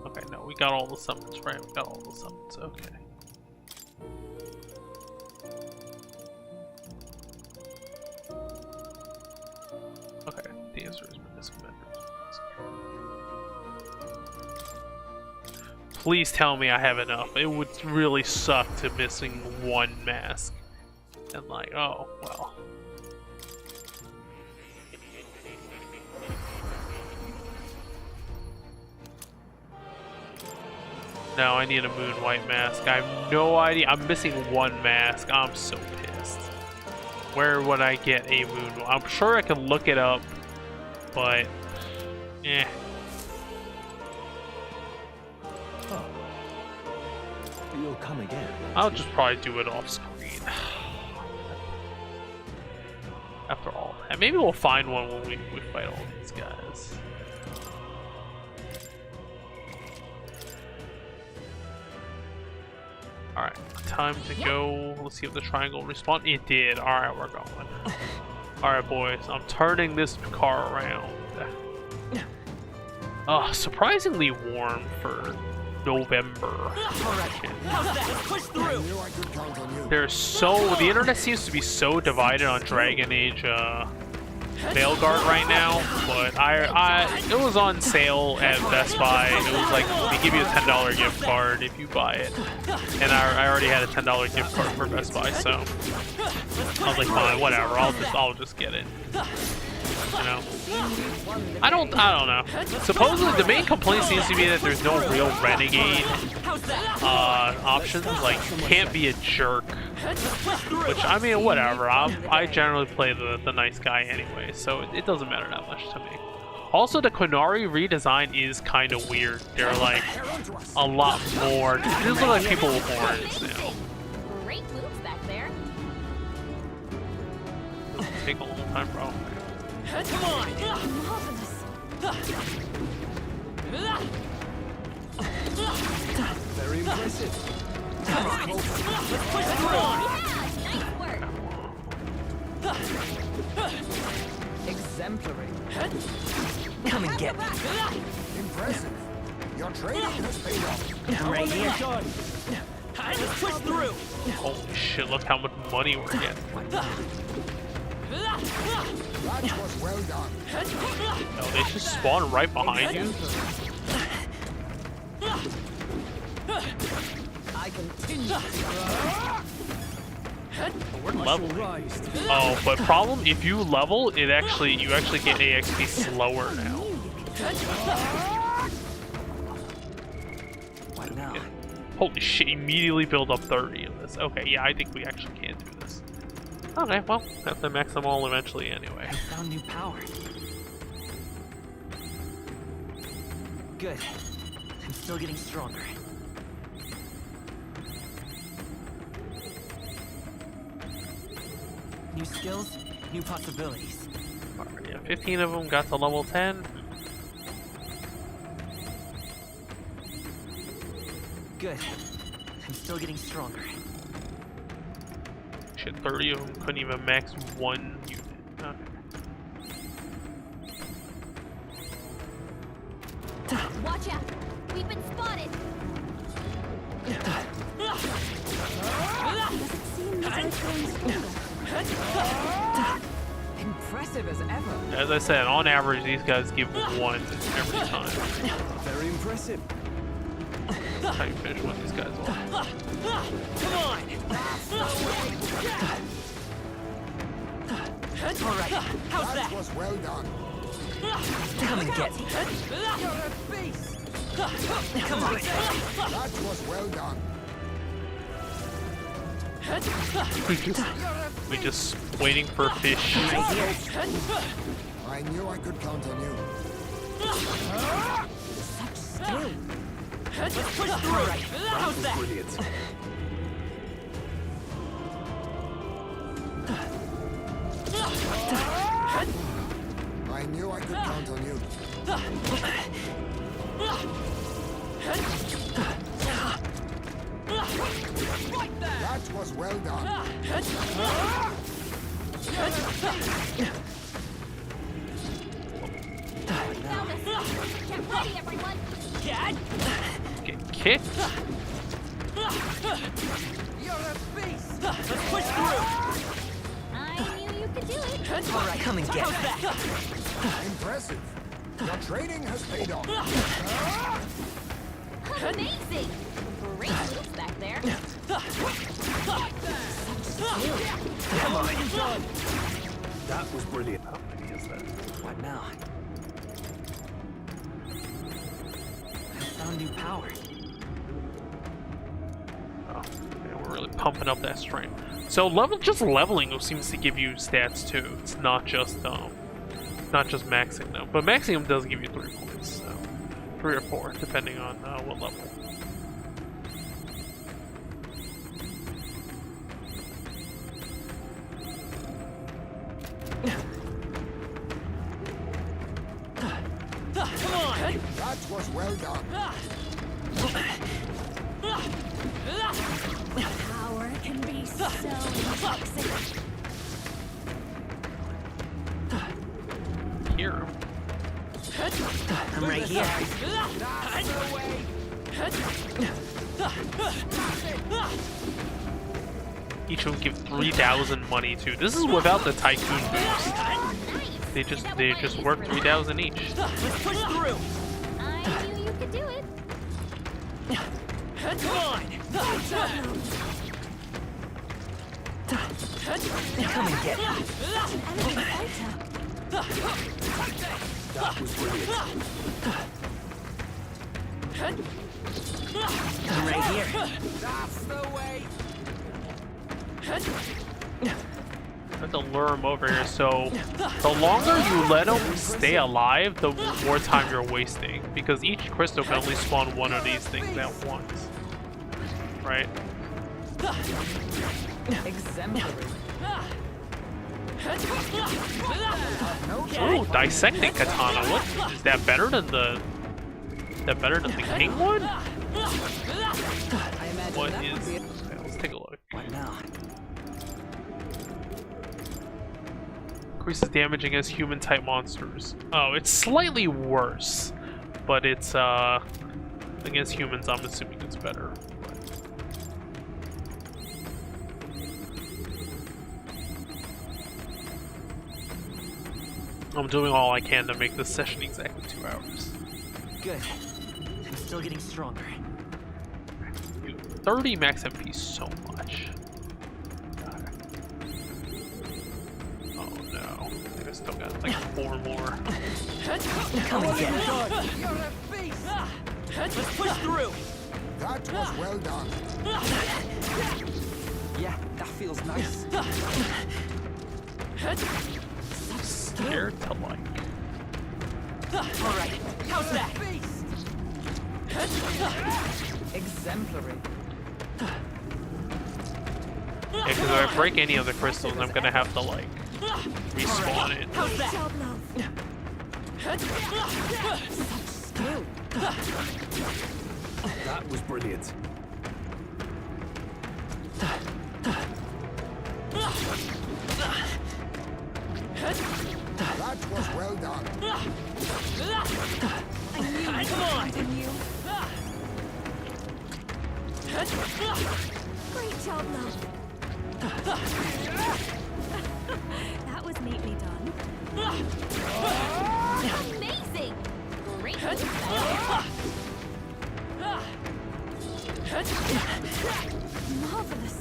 Okay, no, we got all the summons, right? We got all the summons, okay. Okay, the answer is Mystic Vendors. Please tell me I have enough. It would really suck to missing one mask. And like, oh, well. No, I need a moon white mask. I have no idea. I'm missing one mask. I'm so pissed. Where would I get a moon? I'm sure I can look it up, but eh. You'll come again. I'll just probably do it off screen. After all that. Maybe we'll find one when we fight all these guys. Alright, time to go. Let's see if the triangle respawn. It did. Alright, we're going. Alright, boys, I'm turning this car around. Surprisingly warm for November. How's that? Push I through. knew I could count on you. The internet seems to be so divided on Dragon Age Veilguard right now, but it was on sale at Best Buy. It was like, they give you a $10 gift card if you buy it. And I already had a $10 gift card for Best Buy, so I was like, fine, whatever, I'll just get it. You know? I don't know. Supposedly the main complaint seems to be that there's no real renegade options, like you can't be a jerk. Which, I mean, whatever. I generally play the nice guy anyway, so it doesn't matter that much to me. Also, the Qunari redesign is kind of weird. They're like a lot more. These look like people with horns now. Great moves back there. Take a long time, bro. Come on. Very impressive. Let's push through. Nice work. Exemplary. Come and get me. Impressive. Your training has paid off. I'm right here. Let's push through. Holy shit, look how much money we're getting. That was well done. No, they just spawn right behind you. I continue. We're leveling. Oh, but problem, if you level, you actually get AXP slower now. What now? Holy shit, immediately build up 30 of this. Okay, yeah, I think we actually can do this. Okay, well, have to max them all eventually anyway. I found new power. Good. I'm still getting stronger. New skills, new possibilities. Alright, yeah, 15 of them got to level 10. Good. I'm still getting stronger. Shit, 30 of them couldn't even max one unit. Okay. Watch out. We've been spotted. Impressive as ever. As I said, on average, these guys give one every time. Very impressive. That's how you finish one of these guys off. Come on! Alright, how's That that? was well done. Come and get me. You're a beast. Come on. That was well done. We just waiting for fish. I knew I could count on you. Skill. Let's push through. How's that? Brilliant. I knew I could count on you. That was well done. Found us. Get ready, everyone. Cat? Get kicked? You're a beast. Let's push through. I knew you could do it. Alright, come and get me. Impressive. Your training has paid off. Amazing. Great moves back there. Come on. That was brilliant. How many is that? What now? I found new power. Oh, yeah, we're really pumping up that strength. So leveling seems to give you stats too. It's not just maxing them, but maxing them does give you 3 points, so 3 or 4 depending on what level. Come on. That was well done. Power can be so toxic. I'm right here. That's the way. Each of them give 3,000 money too. This is without the tycoon boost. They just work 3,000 each. Let's push through. I knew you could do it. Come on. Come and get me. That was brilliant. I'm right here. That's the way. I have to lure him over here, so the longer you let him stay alive, the more time you're wasting. Because each crystal can only spawn one of these things at once. Right? Exemplary. Ooh, dissecting katana. What is that better than the king one? I imagine What that would is be okay, let's take a look. What now? Increases damage against human type monsters. Oh, it's slightly worse. But it's against humans I'm assuming it's better. I'm doing all I can to make this session exactly 2 hours. Good. I'm still getting stronger. 30 max MP so much. Oh no. I think I still got like 4 more. Come and get me. You're a beast. Let's push through. That was well done. Yeah, that feels nice. Scared to like. All right. How's that? Beast. Exemplary. Yeah, because if I break any of the crystals, I'm gonna have to like respawn it. How's that? Job, love. Skill. That was brilliant. That was well done. I knew you Come on. could continue. Great job, love. That was neatly done. Amazing. Great. Marvelous.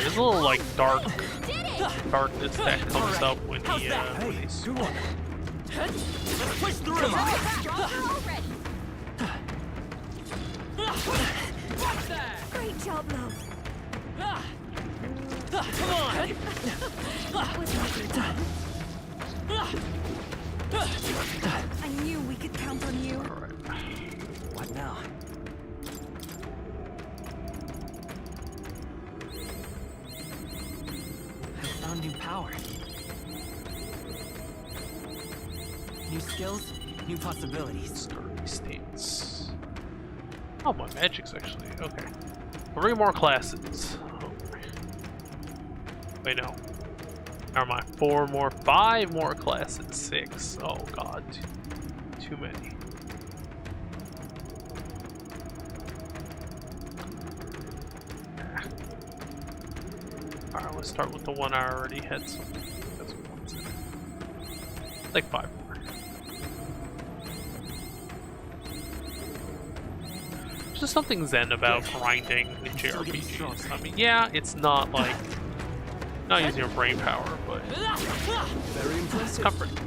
There's a little like darkness that comes Alright, up when how's he that? when he swings. Let's push through. Stronger already. Great job, love. Come on. That was neatly done. I knew we could count on you. Alright. What now? I found new power. New skills, new possibilities. Sturdy states. Oh, my magic's actually okay. 3 more classes. Okay. Wait, no. Never mind. 4 more. 5 more classes. 6. Oh god. Too many. Alright, let's start with the one I already had. So that's what one's in. Like 5 more. There's just something zen about grinding in JRPGs. I mean, yeah, it's not like not using your brain power, but Very it's impressive. comforting.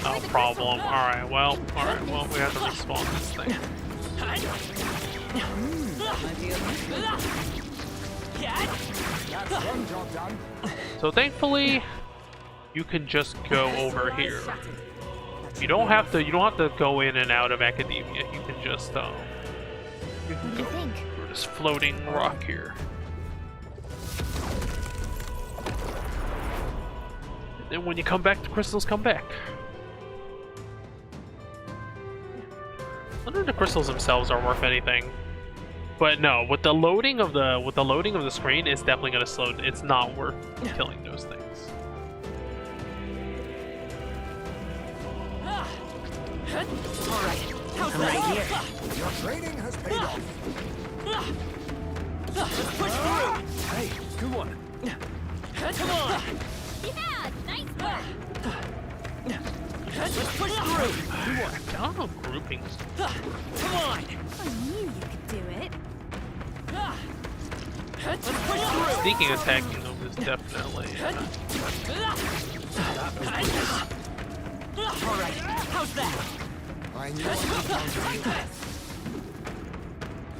No problem. Alright, well, we have to respawn this thing. That's one job done. So thankfully, you can just go over here. You don't have to go in and out of academia. You can just you can go through this floating rock here. And then when you come back, the crystals come back. I wonder if the crystals themselves are worth anything. But no, with the loading of the screen, it's definitely gonna slow. It's not worth killing those things. Alright, how's that? Right here. Your training has paid off. Let's push through! Hey, good one. Come on! Yeah, nice work. Let's push through! I don't know groupings. Come on! I knew you could do it. Let's push through! Sneaking attacking them is definitely. Alright, how's that? I knew I could count on you.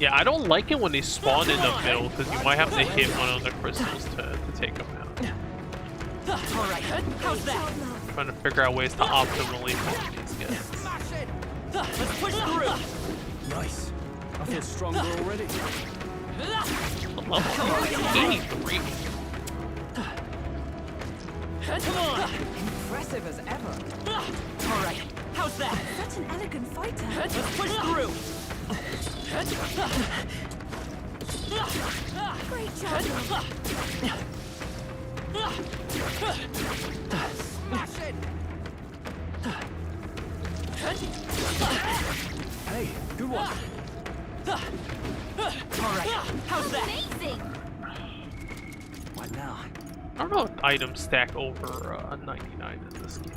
Yeah, I don't like it when they spawn in the middle because you might have to hit one of the crystals to take them out. Alright, how's that? Trying to figure out ways to optimally farm these guys. Smash it! Let's push through! Nice. I feel stronger already. Level 83. Come on! Impressive as ever. Alright, how's that? Such an elegant fighter. Let's push through! Great job. Smash it! Hey, good one. Alright, how's that? Amazing. What now? I don't know if items stack over a 99 in this game.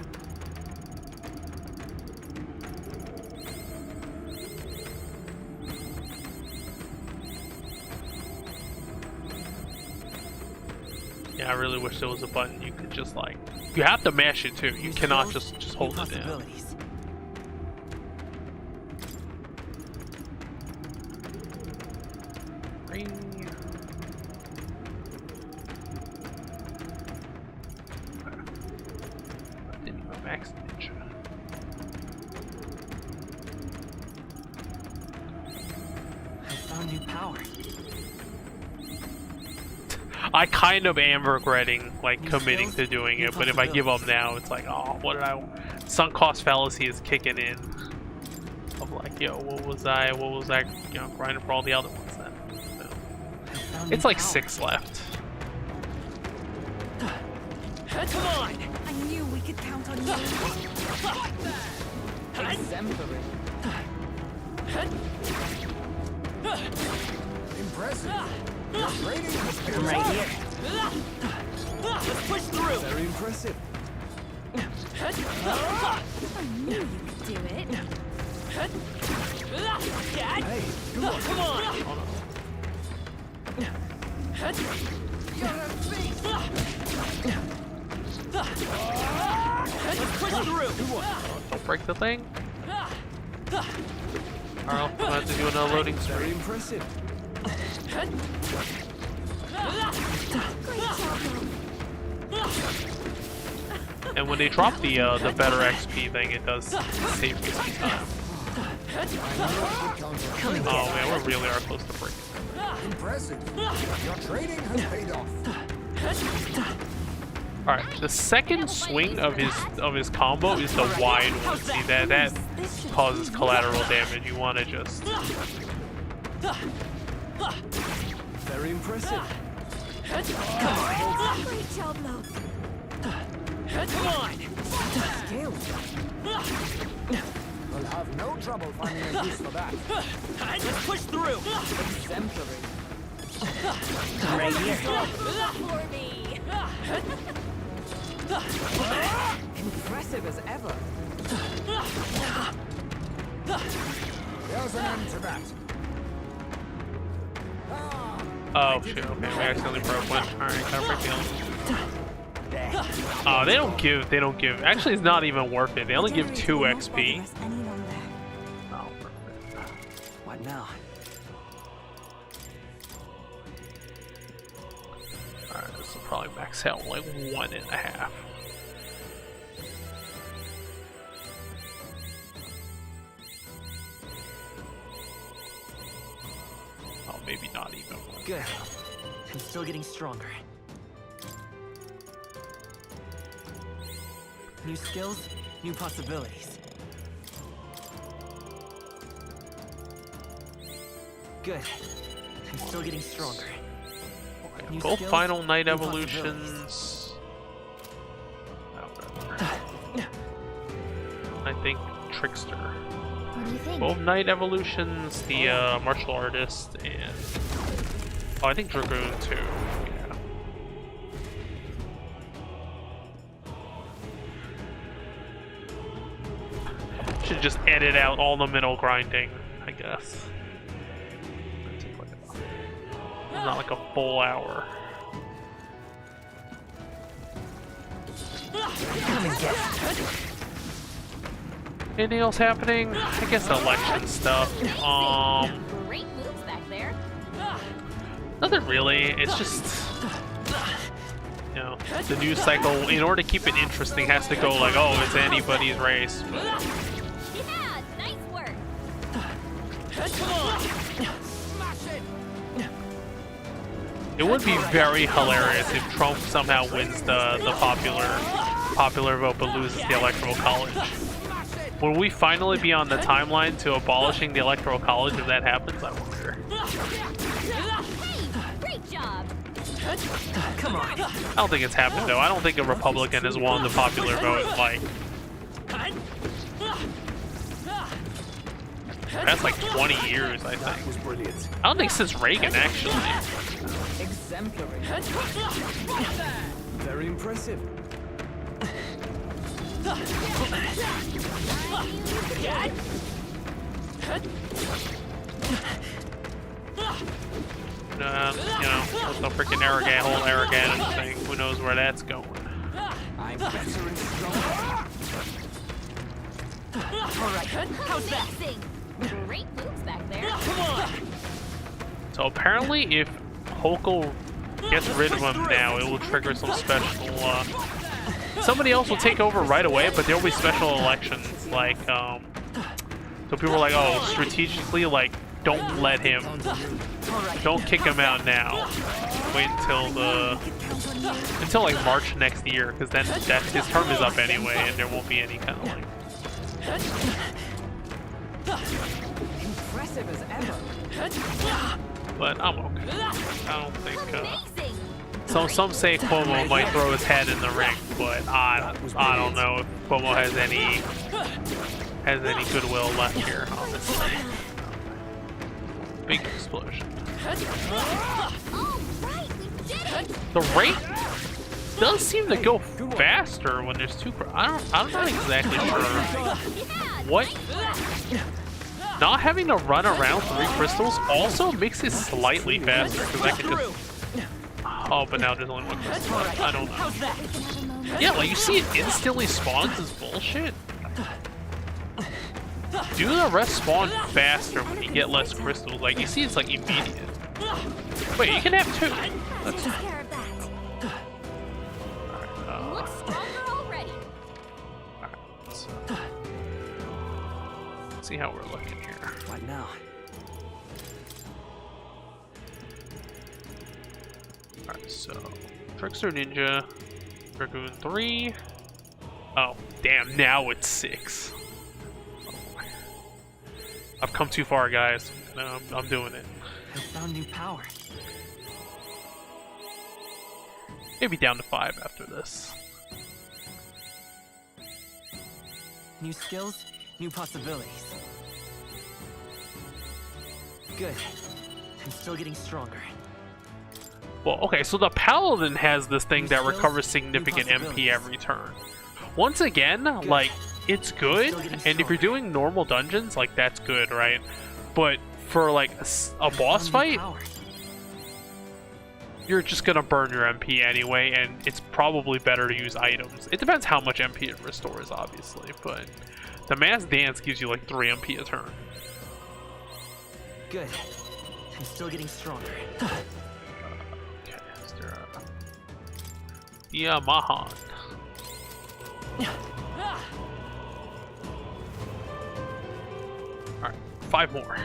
Yeah, I really wish there was a button you could just like. You have to mash it too. You cannot just hold it down. Possibilities. Didn't even max ninja. I found new power. I kind of am regretting like committing to doing it, but if I give up now, it's like, oh, what did I? Sunk cost fallacy is kicking in. Of like, yo, what was I, you know, grinding for all the other ones then? So, it's like 6 left. Come on! I knew we could count on you. Exemplary. Impressive. Your training has paid off. Right here. Let's push through! Very impressive. I knew you could do it. Dad? Hey, good one. Come on! Let's push through! Don't break the thing. Alright, I'll have to do another loading Very screen. impressive. Great job, Mom. And when they drop the better XP thing, it does save me some time. I knew I could count on you. Oh man, we really are close to breaking. Impressive. Your training has paid off. All right, the second swing of his combo is the wide one. See that causes collateral damage. You want to just Very impressive. Great job, Mom. Come on! Skills. We'll have no trouble finding a use for that. Let's push through! Exemplary. Right here. For me. Impressive as ever. There's an end to that. oh shit. Okay, we accidentally broke one. All right, gotta break the other one. Oh, they don't give. Actually, it's not even worth it. They only give 2 XP. Oh, perfect. What now? Alright, this will probably max out like 1.5. Oh, maybe not even. Good. I'm still getting stronger. New skills, new possibilities. Good. I'm still getting stronger. Okay, New both skills, final night new evolutions. I think Trickster. What do you think? Both Knight evolutions, the martial artist, and oh, I think Dragoon too. Yeah. Should just edit out all the middle grinding, I guess. Not like a full hour. Anything else happening? I guess election stuff. Great moves back there. Nothing really. It's just, you know, the news cycle. In order to keep it interesting, has to go like, oh, it's anybody's race. But Yeah, nice work. it would be very hilarious if Trump somehow wins the popular vote but loses the electoral college. Will we finally be on the timeline to abolishing the electoral college if that happens? I wonder. Hey, great job. Come on. I don't think it's happened though. I don't think a Republican has won the popular vote like that's like 20 years, I That think. was brilliant. I don't think since Reagan actually. Exemplary. Very impressive. You know, with the freaking whole arrogant thing. Who knows where that's going? I'm better and stronger. Alright, how's that? Amazing. Great moves back there. Come on! So apparently, if Hokel gets rid of him now, it will trigger some special. Somebody else will take over right away, but there will be special elections. Like, so people are like, oh, strategically, like, don't let him, don't kick him out now. Wait until like March next year, because then his term is up anyway, and there won't be any kind of like. Impressive as ever. But I'm okay. I don't think. Amazing. So some say Cuomo might throw his head in the ring, but I don't know if Cuomo has any goodwill left here, honestly. Big explosion. All right, we did it. The rate does seem to go faster when there's two. I'm not exactly sure. Yeah, What? Not having to run around 3 crystals also makes it slightly faster because I can just. Oh, but now there's only 1 crystal left. I don't know. How's that? we can have a moment. Yeah, like you see it instantly spawns is bullshit. Do the rest spawn faster when you get less crystals? Like you see, it's like immediate. Wait, you can have 2. That's Take care of that. You look stronger already. let's see how we're looking here. What now? Alright, so Trickster Ninja, Dragoon 3. Oh, damn, now it's 6. I've come too far, guys. No, I'm doing it. I found new power. Maybe down to 5 after this. New skills, new possibilities. Good. I'm still getting stronger. Well, okay, so the Paladin has this thing that recovers significant MP every turn. Once again, like, it's good, and if you're doing normal dungeons, like, that's good, right? But for, like, a boss fight, you're just gonna burn your MP anyway, and it's probably better to use items. It depends how much MP it restores, obviously, but the Mass Dance gives you, like, 3 MP a turn. Good. I'm still getting stronger. Okay, is there a... Yeah, Mahan. Alright, 5 more.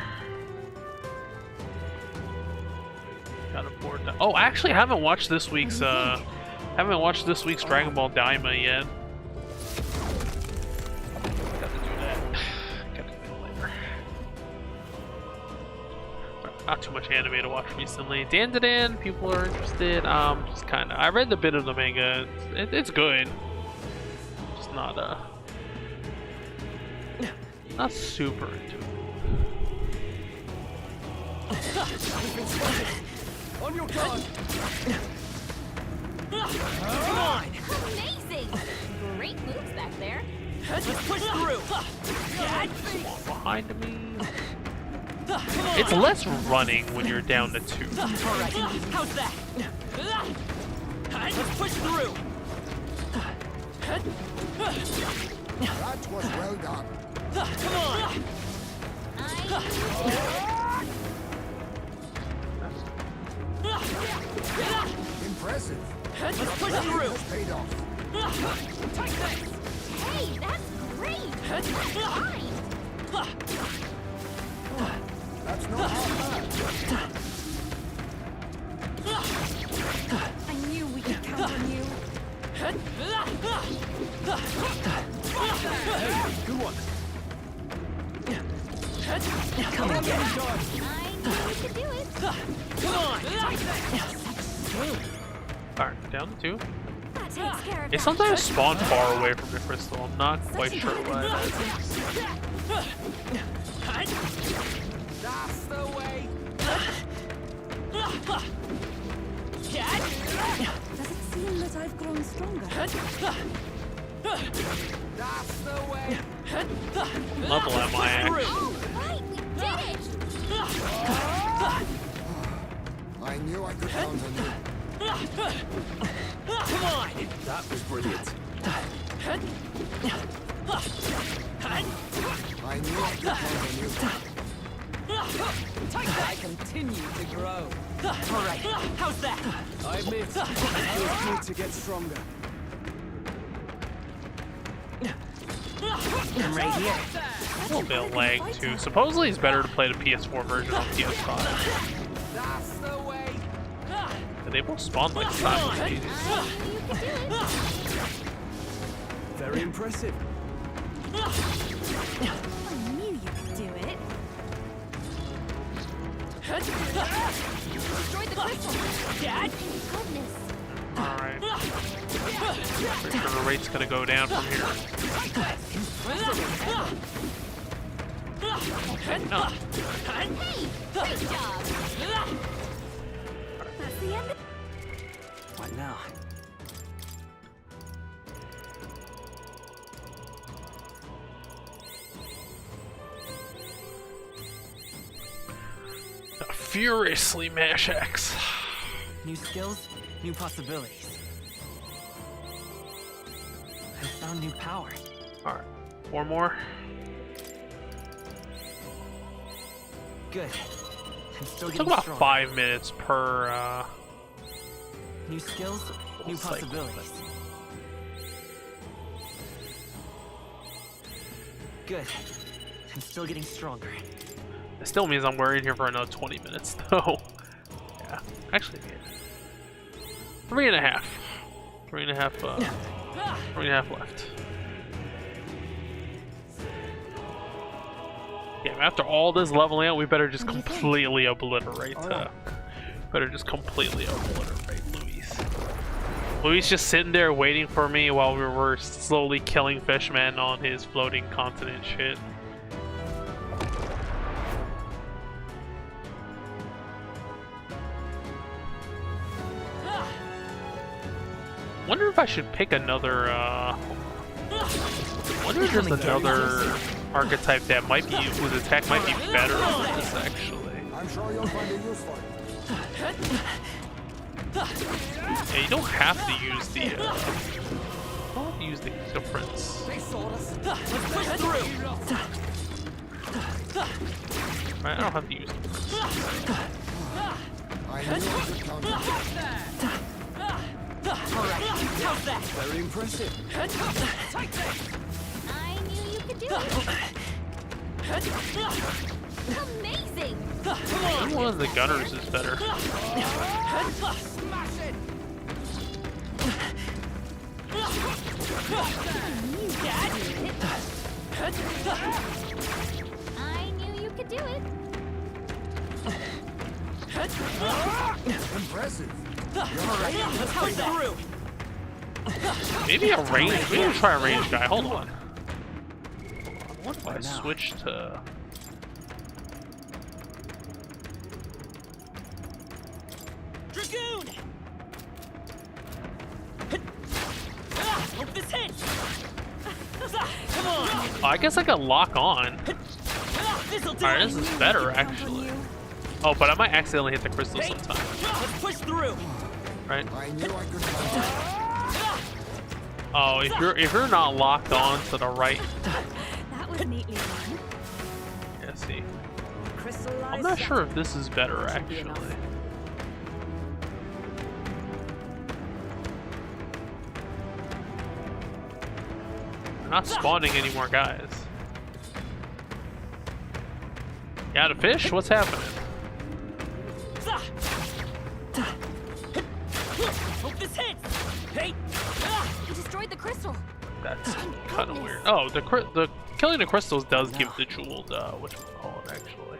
Gotta board that. Oh, actually, I haven't watched this week's Dragon Ball Daima yet. Gotta do that. Gotta do it later. Not too much anime to watch recently. Dan, people are interested. Just kind of. I read the bit of the manga. It's good. Just not Not super into it. On your guard. Come on! Amazing! Great moves back there. Let's push through. Behind me. It's less running when you're down to 2. All right. How's that? Let's push through. That was well done. Come on. Impressive. Let's push through. Has paid off. Hey, that's great! That's fine! That's not half bad. I knew we could count on you. Good one. Come and get it. I knew we could do it! Come on. Alright, down to 2. That takes care of They that. sometimes spawn far away from the crystal. I'm not quite sure why that is. That's the way. Does it seem that I've grown stronger? That's the way. Level at my axe. Oh, right! We did it! I knew I could count on you. Come on. That was brilliant. I knew I could count on you. I continue to grow. All right. How's that? I admit, it feels good to get stronger. I'm right here. A little bit of lag too. Supposedly it's better to play the PS4 version on PS5. That's the way. But they both spawn like simultaneously. I knew you could do it! Very impressive. I knew you could do it. Destroyed the crystal! Dad? Thank goodness! Alright. Pretty sure the rate's gonna go down from here. No. Hey! Great job! That's the end. What now? Furiously mash X. New skills, new possibilities. I found new power. Alright. 4 more. Good. I'm still Took getting about stronger. 5 minutes per New skills, new cycle. possibilities. Good. I'm still getting stronger. It still means we're in here for another 20 minutes though. Yeah. Actually, yeah. 3.5. 3.5 3.5 left. Yeah, after all this leveling out, we better just completely obliterate Luis. Luis just sitting there waiting for me while we were slowly killing Fishman on his floating continent shit. Wonder if I should pick another, wonder if there's another archetype that might be, whose attack might be better than this, actually. I'm sure you'll find a use for it. Yeah, you don't have to use the, you don't have to use the difference. They saw us. Let's push through. Right, I don't have to use it. I knew I could count on you. All right. How's that? Very impressive. I knew you could do it! Amazing! Which one of the gunners is better? Smash it. I knew you could do it! Impressive. All right. Let's push through. Maybe a range, maybe I'll try a range guy, hold on. What if I switch to... Dragoon! Hope this hits! Come on! Oh, I guess I could lock on. This'll do Alright, it! this is better actually. Oh, but I might accidentally hit the crystal sometime. Let's push through! Right? I knew I could. Oh, if you're not locked on to the right. That was neatly done. Yeah, see. Crystallized I'm not sure if shatter. this is better That should be actually. enough. We're not spawning any more guys. Got a fish? What's happening? Hope this hits! Hey! You destroyed the crystal. That's kind of weird. Oh, the killing the crystals does give the jeweled what you call it actually.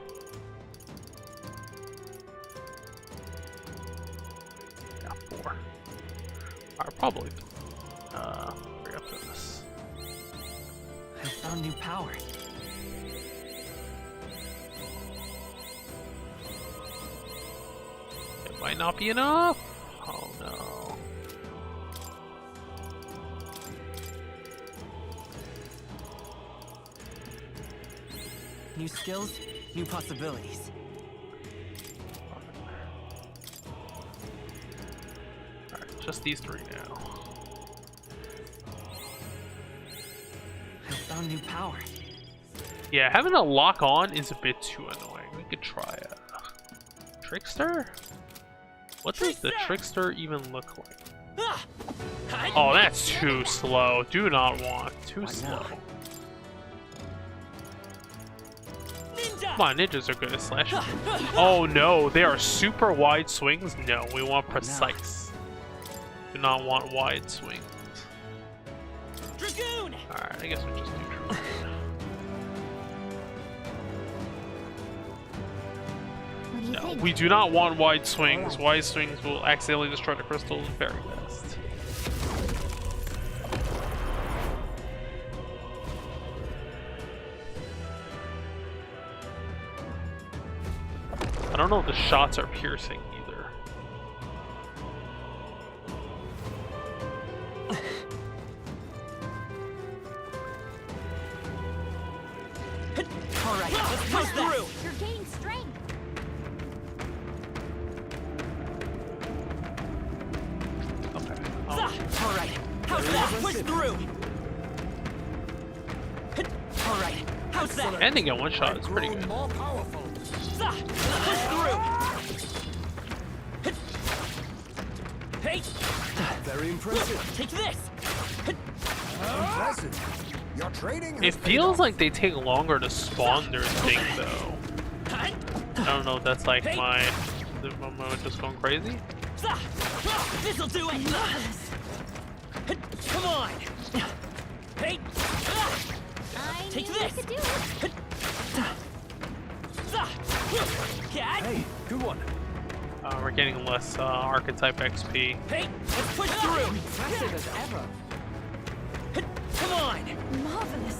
Yeah, 4. Alright, probably. Hurry up to this. I found new power. It might not be enough. Oh no. New skills, new possibilities. Alright, just these 3 now. I found new power. Yeah, having a lock on is a bit too annoying. We could try a trickster? What does the trickster even look like? Oh, that's too slow. Do not want. Too slow. Come on, ninjas are good at slashing. Oh no, they are super wide swings? No, we want precise. Do not want wide swings. Dragoon! Alright, I guess we just do Dragoon. What do you No, think? we do not want wide swings. Wide swings will accidentally destroy the crystals very fast. I don't know if the shots are piercing either. Alright, let's push through! You're gaining strength. Okay. Alright, how's that? Push through! Alright, how's that? Ending at one shot is pretty Grown good. more powerful. Push through! Hey! Very impressive. Take this! Impressive. Your trading has It paid feels off. like they take longer to spawn their thing though. I don't know if that's like my just going crazy. This'll do it! Come on! Hey! I Take knew this. we could do it. Catch! Hey, good one. We're getting less archetype XP. Hey! Let's push through! Impressive as ever. Come on! Marvelous.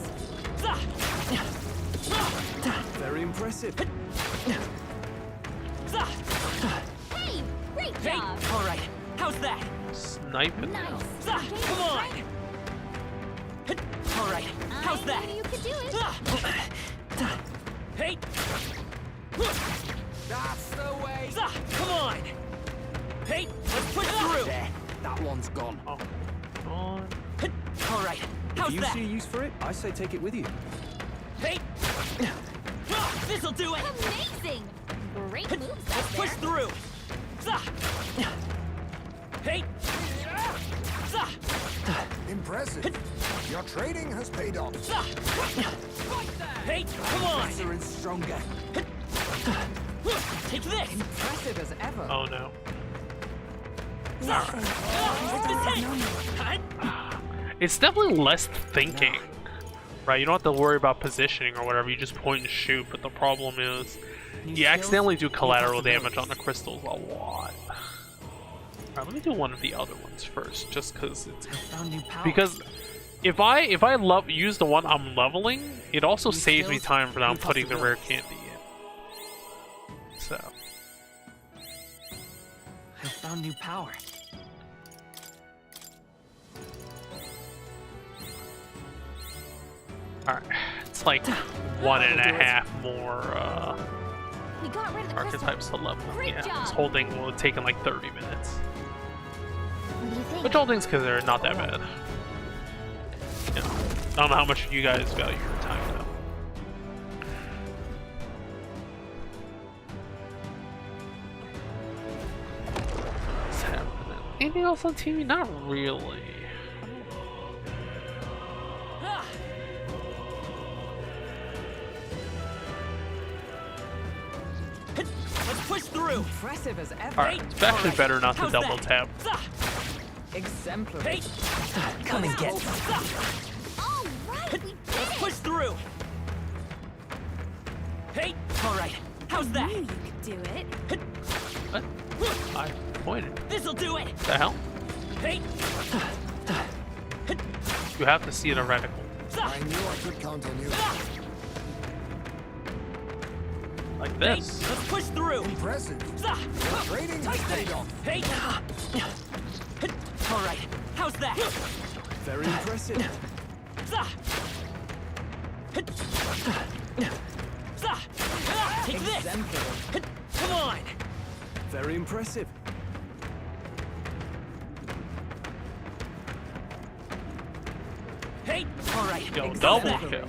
Very impressive. Hey, great Hey! job. Alright, how's that? Sniping now. Nice. Come on! Alright, how's I that? knew you could do it. Hey! That's the way. Come on! Hey! Let's push through! There, that one's gone. Oh, come on. Alright, how's You that? see a use for it? I say take it with you. Hey! This'll do it! Amazing. Great moves out Let's push there. through! Hey! Impressive. Your trading has paid off. Hey! Come on! Better and stronger. Take this! Impressive as ever. Oh no. It's definitely less thinking. Right, you don't have to worry about positioning or whatever, you just point and shoot, but the problem is you accidentally do collateral damage on the crystals a lot. Alright, let me do one of the other ones first, just because it's... I found new power. Because If I use the one I'm leveling, it also saves me time for now putting the rare candy in. So. I found new power. Alright, it's like 1.5 more We got rid of the crystal. archetypes to level. Great Yeah, job. this whole thing will have taken like 30 minutes. What do you think? Which all things considered not that bad. You know, I don't know how much you guys value your time though. What's happening? Anything else on TV? Not really. Let's push through. Impressive as ever. Alright, it's actually better not to double tap. Exemplary. Come and get me. All right, we did Let's it. push through. Hey, all right. How's I that? knew you could do it. What? I pointed. This'll do it. The hell? Hey, You have to see it a reticle. I knew I could count on you. Like hey, this. let's push through. Impressive. Your training has paid off. Hey. All right. How's that? Very impressive. Take this. Come on. Very impressive. Hey. All right. Yo, double kill.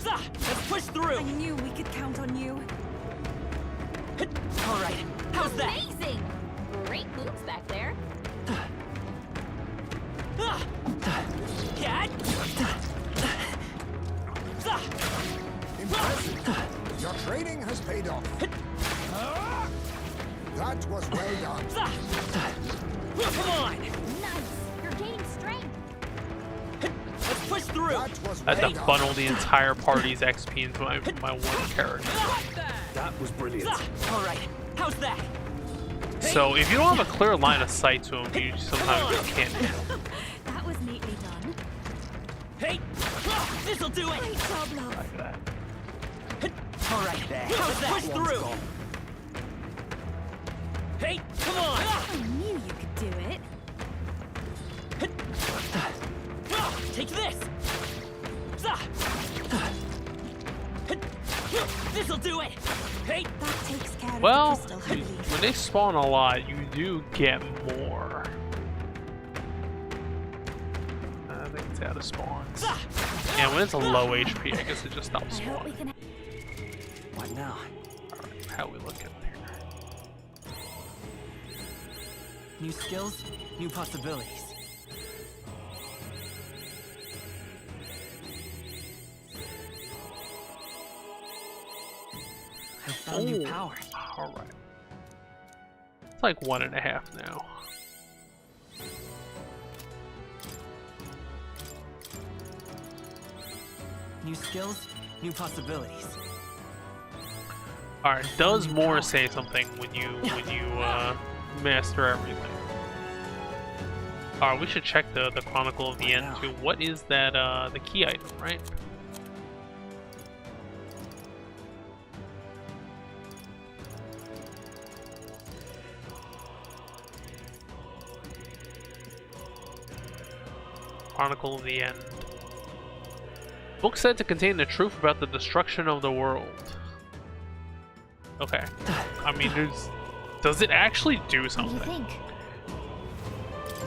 Let's push I through. knew we could count on you. All right. How's that? Amazing. Great moves back there. Cat. Impressive. Your training has paid off. That was well done. Come on. Nice. You're gaining strength. Let's push through. That was I well had to done. funnel the entire party's XP into my one character. That was brilliant. All right. How's that? So if you don't have a clear line of sight to him, you sometimes just can't. That was neatly done. Hey. This'll do it. Great job, love. Like that. All right. How's that? Push through. Hey. Come on. I knew you could do it. Take this. This'll do it. Hey. That takes care of Well, the crystal, I believe. when they spawn a lot, you do get more. I think it's out of spawns. Yeah, when it's a low HP, I guess it just stops I hope we spawning. can. What now? Alright, how we looking here? New skills, new possibilities. I found new Ooh. power. Alright. It's like 1.5 now. New skills, new possibilities. Alright, does more say something when you master everything? Alright, we should check the Chronicle of the End too. What is that the key item, right? Chronicle of the End. Book said to contain the truth about the destruction of the world. Okay. I mean, does it actually do What do you something? think?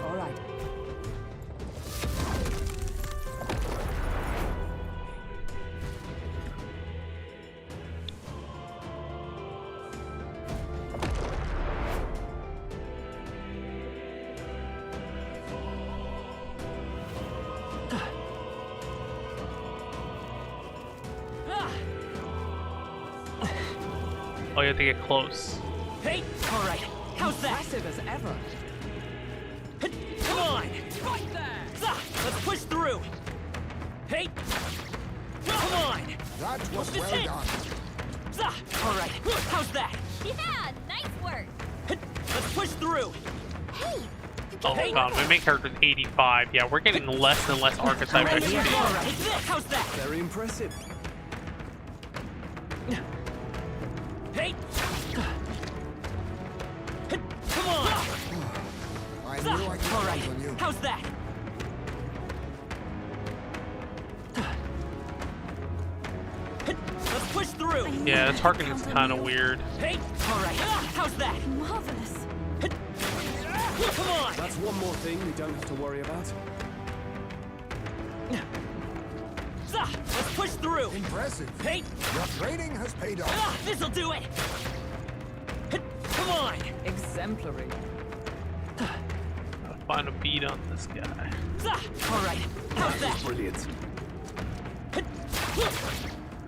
All right. Oh, you have to get close. Hey. All right. How's that? Impressive as ever. Come on. Right there. Let's push through. Hey. Come on. That was This well hit. done. All right. How's that? Yeah, nice work. Let's push through. Hey, you Oh my god, my main character's 85. Yeah, we're getting less and less archetype All XP. right, how's that? Very impressive. Hey! Come on! I knew I could All count right, on you. how's that? Let's push through. Yeah, this Harkonnen's kind of weird. Hey! All right, how's that? Marvelous. Come on! That's one more thing we don't have to worry about. Let's push through. Impressive. Hey! Your training has paid off. This'll do it. Come on! Exemplary. Gotta find a beat on this guy. All right, how's that? Brilliant.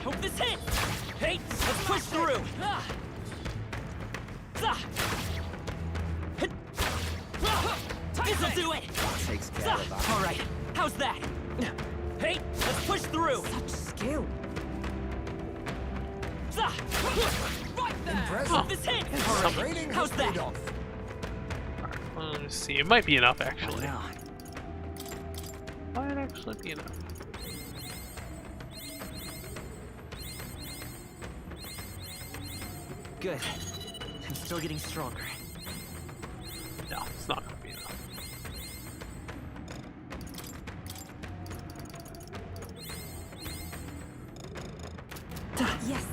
Hope this hits. Hey, let's push through. This'll do it. Takes care of that. All right, how's that? Hey, let's push through. Such skill. Right there. Impressive. Hope this hits. All Your right, training has how's paid that? off. Let me see. It might be enough, actually. Now, Might actually be enough. good. I'm still getting stronger. No, it's not gonna be enough. Yes,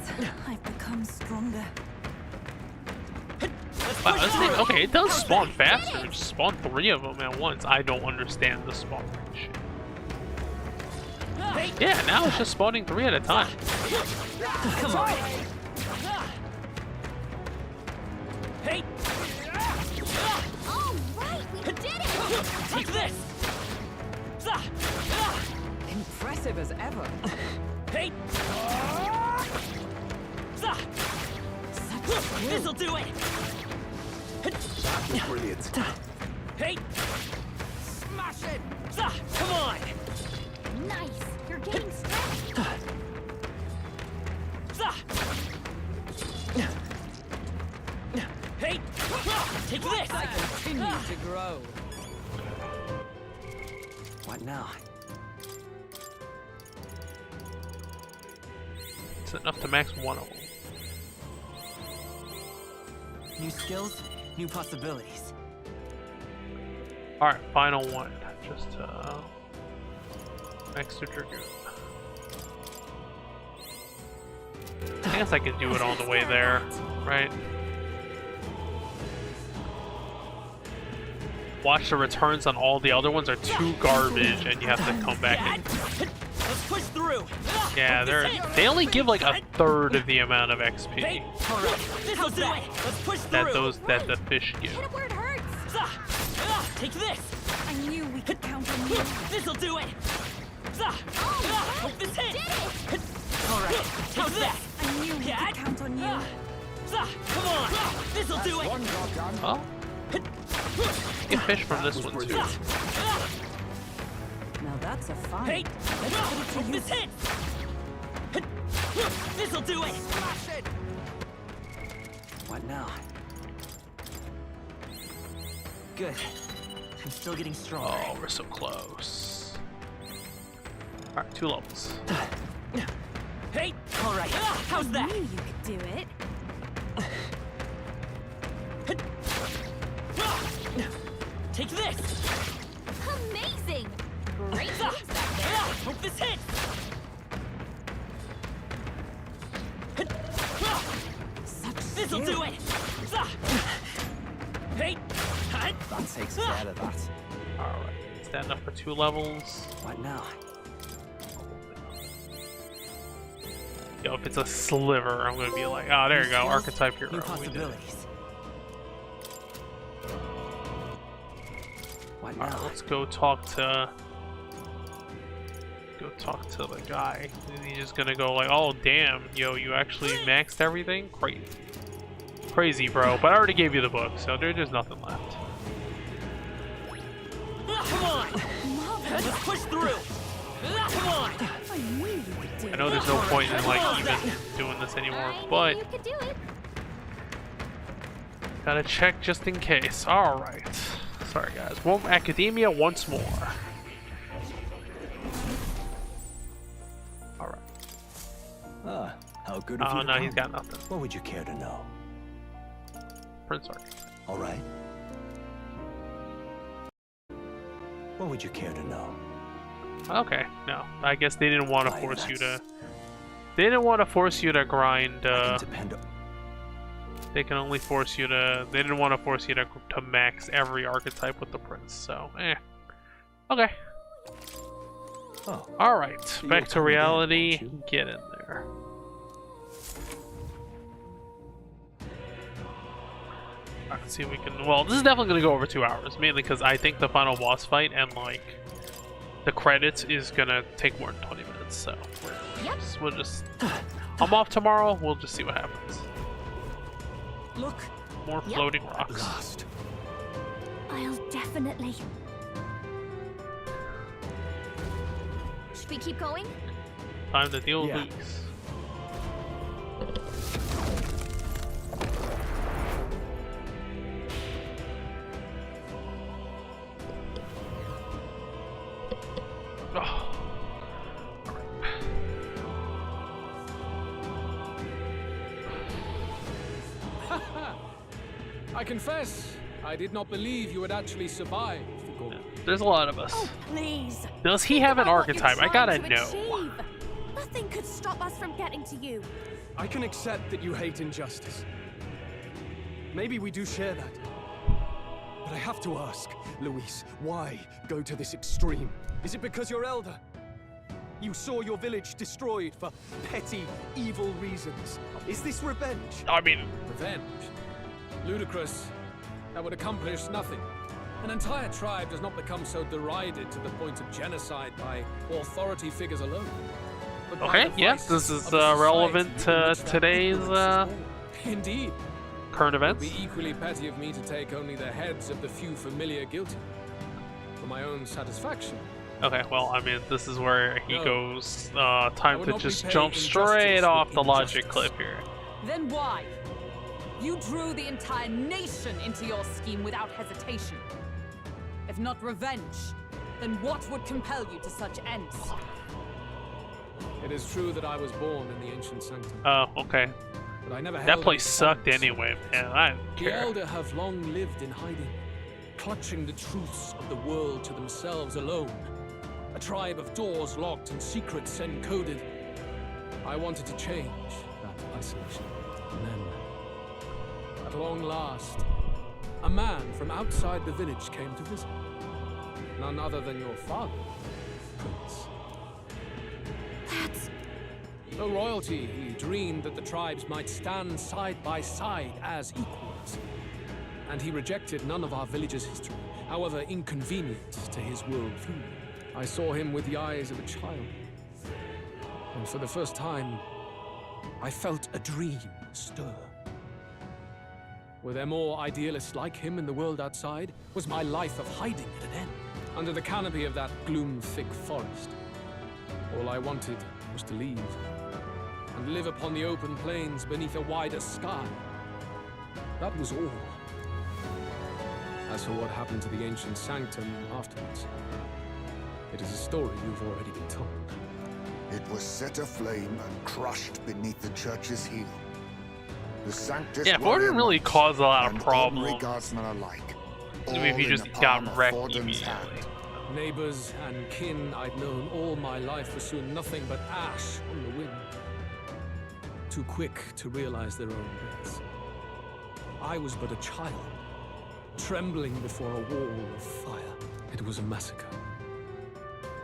I've become stronger. Let's Wow, push this through. thing, okay, it does spawn faster. Just spawn 3 of them at once. I don't understand the spawn rate shit. Hey, Yeah, now it's just spawning 3 at a time. come on. Hey, All right, we did it! take this. Impressive as ever. Hey. This'll do it. Brilliant. Hey. Smash it. Come on. Nice! You're getting strength! Hey. Take this. Continue to grow. What now? It's enough to max 1 of them. New skills, new possibilities. Alright, final one. Just extra Dragoon. I guess I could do it all the way there, right? Watch the returns on all the other ones are too garbage and you have to come back and Let's push through. yeah, they only give like a third of the amount of Hey. XP All right. This'll do it. Let's push through. that the fish give. Hit it where it hurts! Take this. I knew we could count on you. This'll do it. Hope this hits. All right. How's that? I knew we could count on you. Come on. This'll do it. One job done. Oh, get fish from this one too. Now that's a find. Hey. Hope this hits. This'll do it. Smash it. What now? Good. I'm still getting stronger. Oh, we're so close. Alright, 2 levels. Hey. All right. How's I that? knew you could do it. Take this. Amazing! Great moves back there! Hope this hits. Such This'll skill. do it. Hey. That takes care of that. Alright, is that enough for 2 levels? What now? Yo, if it's a sliver, I'm gonna be like, oh, there you go, archetype hero. New We did it. possibilities. What Alright, now? let's go talk to the guy. And he's just gonna go like, oh damn, yo, you actually maxed everything? Crazy, bro. But I already gave you the book, so there's nothing left. Come on. Let's push through. Come on. I knew you could do I it. know there's no point in like even doing this anymore, I knew but you could do it! gotta check just in case. Alright. Sorry, guys. Rome Academia once more. Alright. Ah, how good of Oh, you to no, he's come. got nothing. What would you care to know? Prince Arc. All right. What would you care to know? Okay, no. I guess they didn't want to Why, force you to... that's- They didn't want to force you to grind, I can depend they can only force you to... They didn't want to force you to max every archetype with the prince, so, eh. Okay. Oh, Alright, you'll back to come again, reality. won't you? Get in there. Alright, let's see if we can... Well, this is definitely going to go over 2 hours, mainly because I think the final boss fight and, like, the credits is going to take more than 20 minutes, so... Yep. We'll just... I'm off tomorrow, we'll just see what happens. Look, More Yep. floating rocks. lost. I'll definitely. Should we keep going? Time to deal Yeah. with these. Oh. I confess, I did not believe you would actually survive the Gauntlet. There's a lot of us. Oh, please. Does he have an About what you're archetype? I gotta trying to know. achieve. Nothing could stop us from getting to you. I can accept that you hate injustice. Maybe we do share that. But I have to ask, Luis, why go to this extreme? Is it because you're elder? You saw your village destroyed for petty, evil reasons. Is this revenge? I mean, Revenge? Ludicrous. That would accomplish nothing. An entire tribe does not become so derided to the point of genocide by authority figures alone. But by okay, the yes, vice this is of the society relevant in to which that today's ignorance is born. Indeed. current It would events. be equally petty of me to take only the heads of the few familiar guilty. For my own satisfaction. Okay, well, I mean, this is where he No. goes. I Time will to not just repay jump injustice straight with off the logic injustice. cliff here. Then why? You drew the entire nation into your scheme without hesitation. If not revenge, then what would compel you to such ends? It is true that I was born in the ancient sanctum, Oh, okay. but I never That held place any sucked funds. anyway, man. I don't The care. elder have long lived in hiding, clutching the truths of the world to themselves alone. A tribe of doors locked and secrets encoded. I wanted to change that isolation. And then, at long last, a man from outside the village came to visit. None other than your father, Prince. That's... Though royalty, he dreamed that the tribes might stand side by side as equals. And he rejected none of our village's history, however inconvenient to his worldview. I saw him with the eyes of a child. And for the first time, I felt a dream stir. Were there more idealists like him in the world outside? Was my life of hiding at an end? Under the canopy of that gloom-thick forest, all I wanted was to leave and live upon the open plains beneath a wider sky. That was all. As for what happened to the ancient sanctum afterwards, it is a story you've already been told. It was set aflame and crushed beneath the church's heel. The Sanctus Yeah, Ford warrior didn't really monks cause a lot of and problems. ordinary guardsmen alike. I mean, if all you in just the got palm of wrecked Forden's immediately. hand. Neighbors and kin I'd known all my life were soon nothing but ash on the wind. Too quick to realize their own deaths. I was but a child, trembling before a wall of fire. It was a massacre.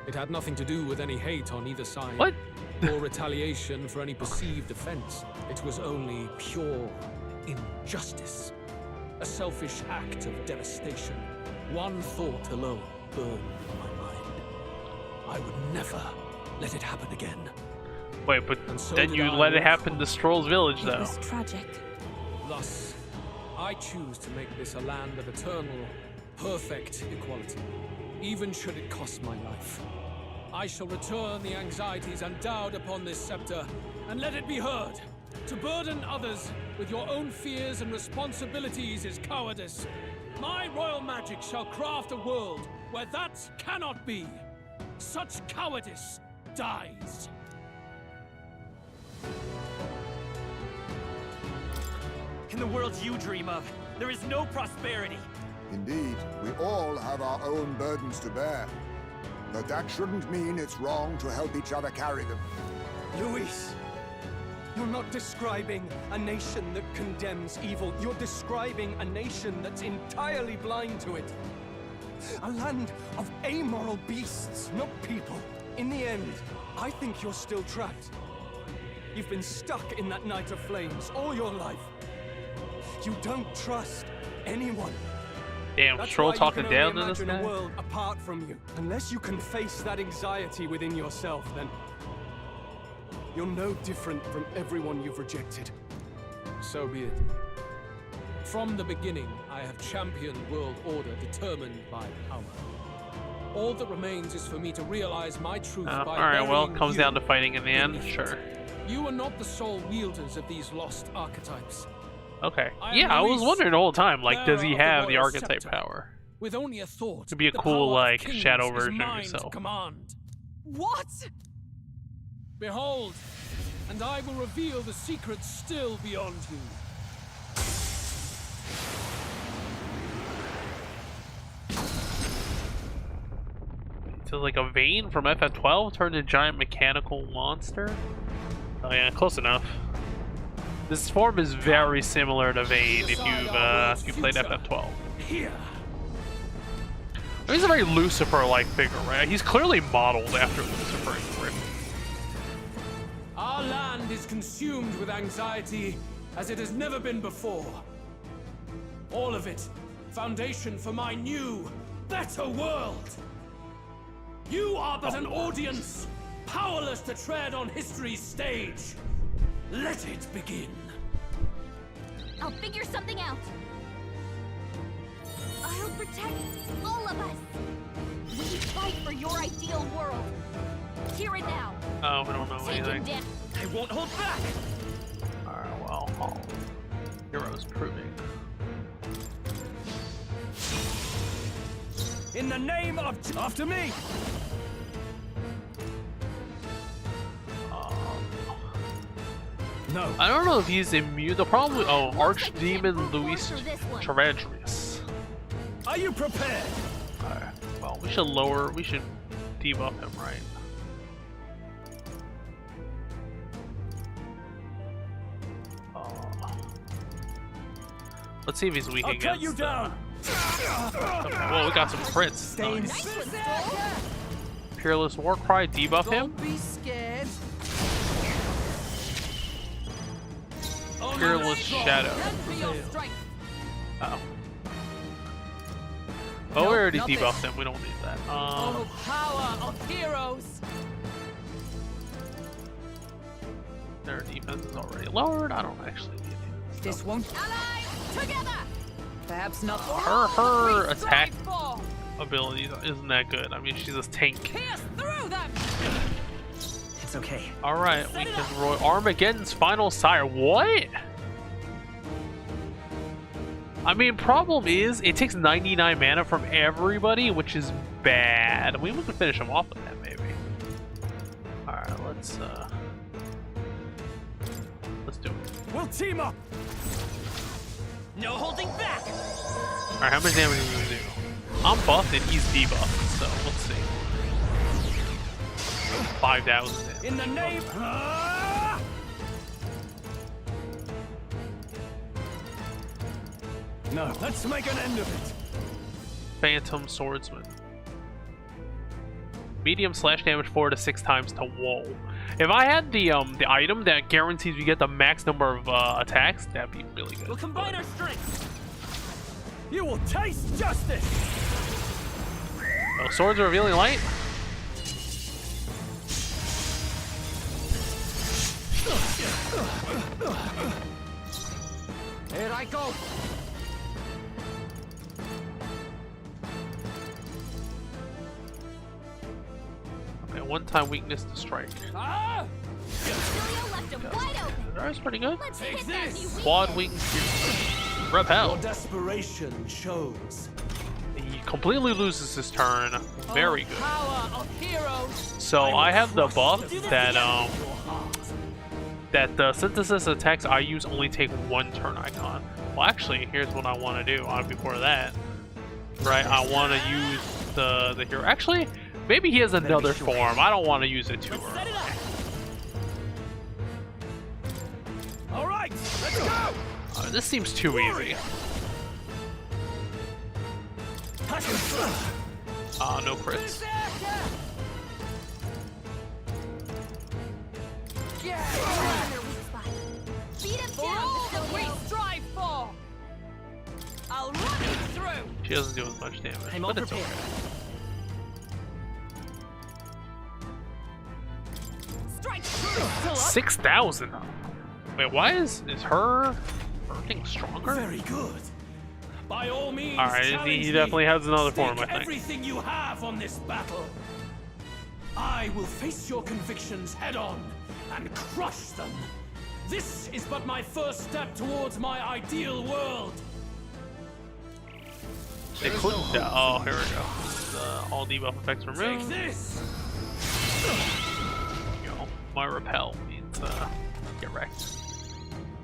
It had nothing to do with any hate on either side. What? Or retaliation for any perceived offense. It was only pure injustice. A selfish act of devastation. One thought alone burned in my mind. I would never let it happen again. Wait, but And so then did you I let it walk happen on. to Stroll's village, It though. was tragic. Thus, I choose to make this a land of eternal, perfect equality, even should it cost my life. I shall return the anxieties endowed upon this scepter, and let it be heard, to burden others with your own fears and responsibilities is cowardice. My royal magic shall craft a world where that cannot be. Such cowardice dies. In the world you dream of, there is no prosperity. Indeed, we all have our own burdens to bear. But that shouldn't mean it's wrong to help each other carry them. Luis, you're not describing a nation that condemns evil. You're describing a nation that's entirely blind to it. A land of amoral beasts, not people. In the end, I think you're still trapped. You've been stuck in that night of flames all your life. You don't trust anyone. Damn, Stroll talking down to this guy. A world apart from you. Unless you can face that anxiety within yourself, then you're no different from everyone you've rejected. So be it. From the beginning, I have championed world order determined by power. All that remains is for me to realize my truth by alright, well, it comes you down to fighting in the end, sure. You are not the sole wielders of these lost archetypes. Okay. Yeah, I was wondering the whole time, like, does he have the archetype power? With only a thought, It'd be a cool, like, shadow version of yourself. Command. What? Behold, and I will reveal the secrets still beyond you. So like a vein from FF12 turned a giant mechanical monster? Oh yeah, close enough. This form is very similar to Vayne if you've played FF12. Here. He's a very Lucifer-like figure, right? He's clearly modeled after Lucifer in Griffin. Our land is consumed with anxiety as it has never been before. All of it, foundation for my new, better world. You are but an audience, powerless to tread on history's stage. Let it begin. I'll figure something out. I'll protect all of us. We fight for your ideal world. Here and now. Oh, we don't know Take him anything. down. I won't hold back. Alright, well, heroes proving. In the name of... After me! No. I don't know if he's immune. The problem with Archdemon Luis For this one. Trevadrius. Are you prepared? Alright, well, we should debuff him, right? Let's see if he's weak I'll against. cut you down. Well, we got some crits. Nice. Nice one, Stroll. Peerless Warcry, debuff him. Don't be scared. Peerless Shadow. Lend me your strength. Uh-oh. Oh, we already debuffed him. We don't need that. Oh, power of heroes. Their defense is already lowered. I don't actually need it. This won't. Allies together. Perhaps not. Her We attack strive for. ability isn't that good. I mean, she's a tank. Pierce through them. It's okay. Alright, we can roll Armageddon's final sire. What? I mean, problem is, it takes 99 mana from everybody, which is bad. We can finish him off with that, maybe. Alright, let's do it. We'll team up! No holding back. Alright, how much damage are we gonna do? I'm buffed and he's debuffed, so let's see. 5,000 damage. In the name... No, let's make an end of it. Phantom Swordsman. Medium slash damage 4 to 6 times to wall. If I had the item that guarantees we get the max number of attacks, that'd be really good. We'll combine our strengths. You will taste justice! Oh, swords are revealing light. Here I go. Okay, one-time weakness to strike. Ah! Julio left him wide open. That's pretty good. Let's hit that new Quad wing repel. Desperation shows. He completely loses his turn. Very good. Power of heroes. So I have the buff that that the synthesis attacks I use only take one turn icon. Well, actually, here's what I want to do. Before that, right? I want to use the hero. Actually, maybe he has another form. I don't want to use it too early. Set it up. All right, let's go. This seems too easy. No crits. beat him For down, all that we Julio. strive for. I'll run you through. She doesn't do as much damage, I'm all but it's okay. Strike through. 6,000. Wait, why is her thing stronger? Very good. By all means, All right, challenge he definitely me. has another form, I Stake think. everything you have on this battle. I will face your convictions head on and crush them. This is but my first step towards my ideal world. They couldn't. Oh, here we go. All debuff effects Take removed. this. You know, my repel means get wrecked.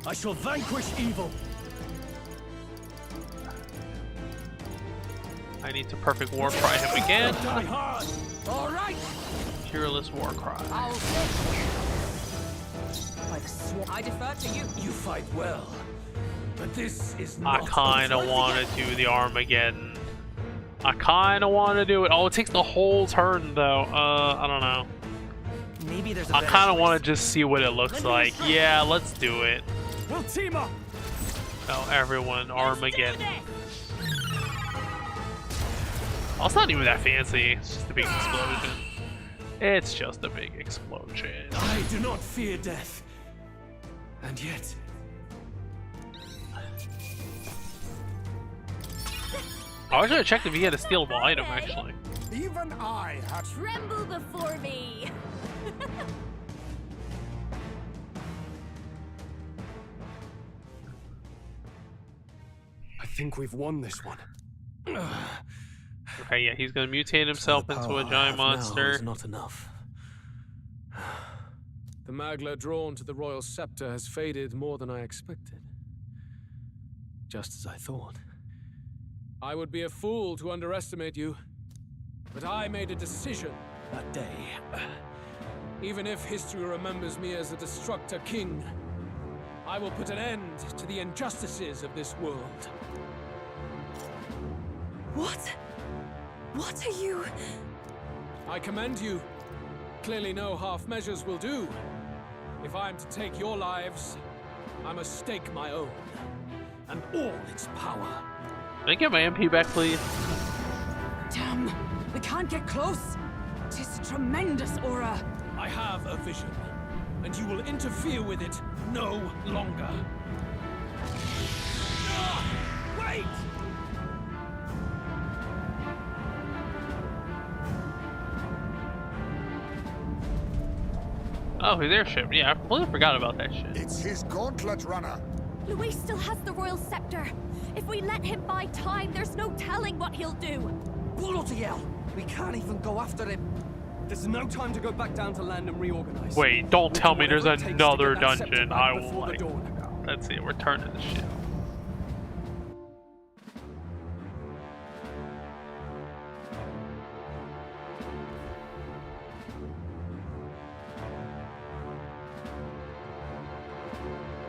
I shall vanquish evil. I need to perfect war cry him again. Die hard. All right. Tearless war cry. I'll by the sword. I defer to you. You fight well, but this is I not. kind of want to do the Armageddon. I kind of want to do it. Oh, it takes the whole turn though. I don't know. Maybe there's a I better kind of choice. want to just see what it looks like. Yeah, let's do it. We'll team up. Oh, everyone, Armageddon. Let's do Oh, it's not even that fancy. It's just a big explosion. It's just a big explosion. I do not fear death, and yet I should have checked if he had a stealable item, actually. Even I had... Tremble before me. I think we've won this one. Okay, yeah, he's gonna mutate himself into a giant monster. Is not enough. The Magla drawn to the royal scepter has faded more than I expected. Just as I thought. I would be a fool to underestimate you, but I made a decision That day, Even if history remembers me as a destructor king, I will put an end to the injustices of this world. What? What are you? I commend you. Clearly no half measures will do. If I am to take your lives, I must stake my own, and all its power. Can I get my MP back, please? Damn, we can't get close. Tis a tremendous aura. I have a vision, and you will interfere with it no longer. wait! Oh, his airship. Yeah, I completely forgot about that shit. It's his gauntlet runner. Luis still has the royal scepter. If we let him buy time, there's no telling what he'll do. Bloody hell! We can't even go after him. There's no time to go back down to land and reorganize. Wait, don't We'll tell do me there's whatever it takes to another get that scepter dungeon. back I will before the like. dawn. Let's see, we're turning the ship.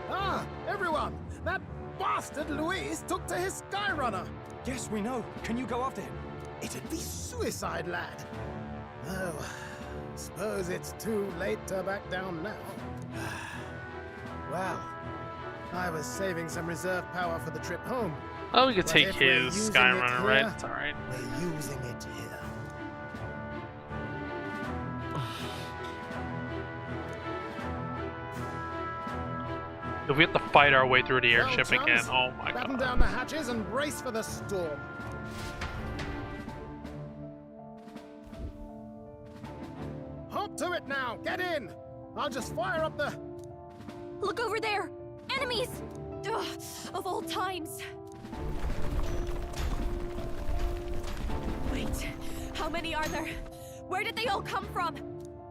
Ah, everyone! That bastard Luis took to his Skyrunner! Yes, we know. Can you go after him? It'd be suicide, lad. Oh, suppose it's too late to back down now. Well, I was saving some reserve power for the trip home. Oh, we could But take if we're his using Skyrunner, it right? here, It's alright. We're using it here. If we have to fight our way through the Well, airship chums, again, oh my batten god. down the hatches and brace for the storm. Hop to it now! Get in! I'll just fire up the... Look over there! Enemies! Ugh, of all times. Wait, how many are there? Where did they all come from?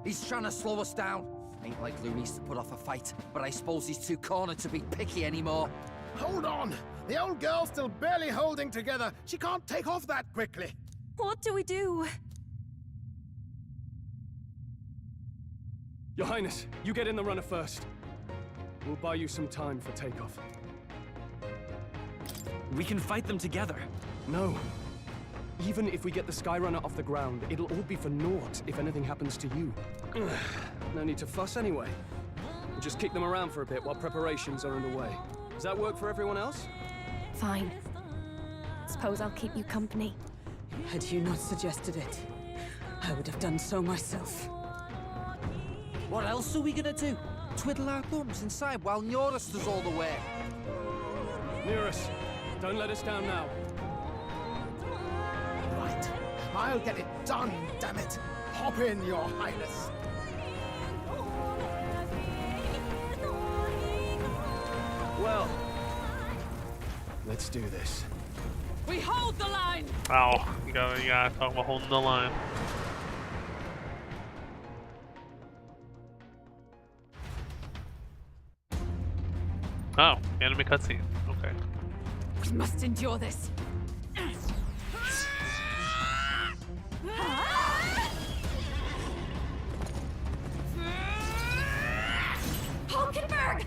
He's trying to slow us down. Ain't like Lou needs to put off a fight, but I suppose he's too cornered to be picky anymore. Hold on! The old girl's still barely holding together. She can't take off that quickly. What do we do? Your Highness, you get in the runner first. We'll buy you some time for takeoff. We can fight them together. No. Even if we get the Skyrunner off the ground, it'll all be for naught if anything happens to you. No need to fuss anyway. We'll just kick them around for a bit while preparations are underway. Does that work for everyone else? Fine. Suppose I'll keep you company. Had you not suggested it, I would have done so myself. What else are we gonna do? Twiddle our thumbs inside while Norris does all the work. Nearus, don't let us down now. Right. I'll get it done, damn it. Hop in, Your Highness. Well, let's do this. We hold the line! Oh, you gotta talk about holding the line. Oh, anime cutscene. Okay. We must endure this. Hulkenberg!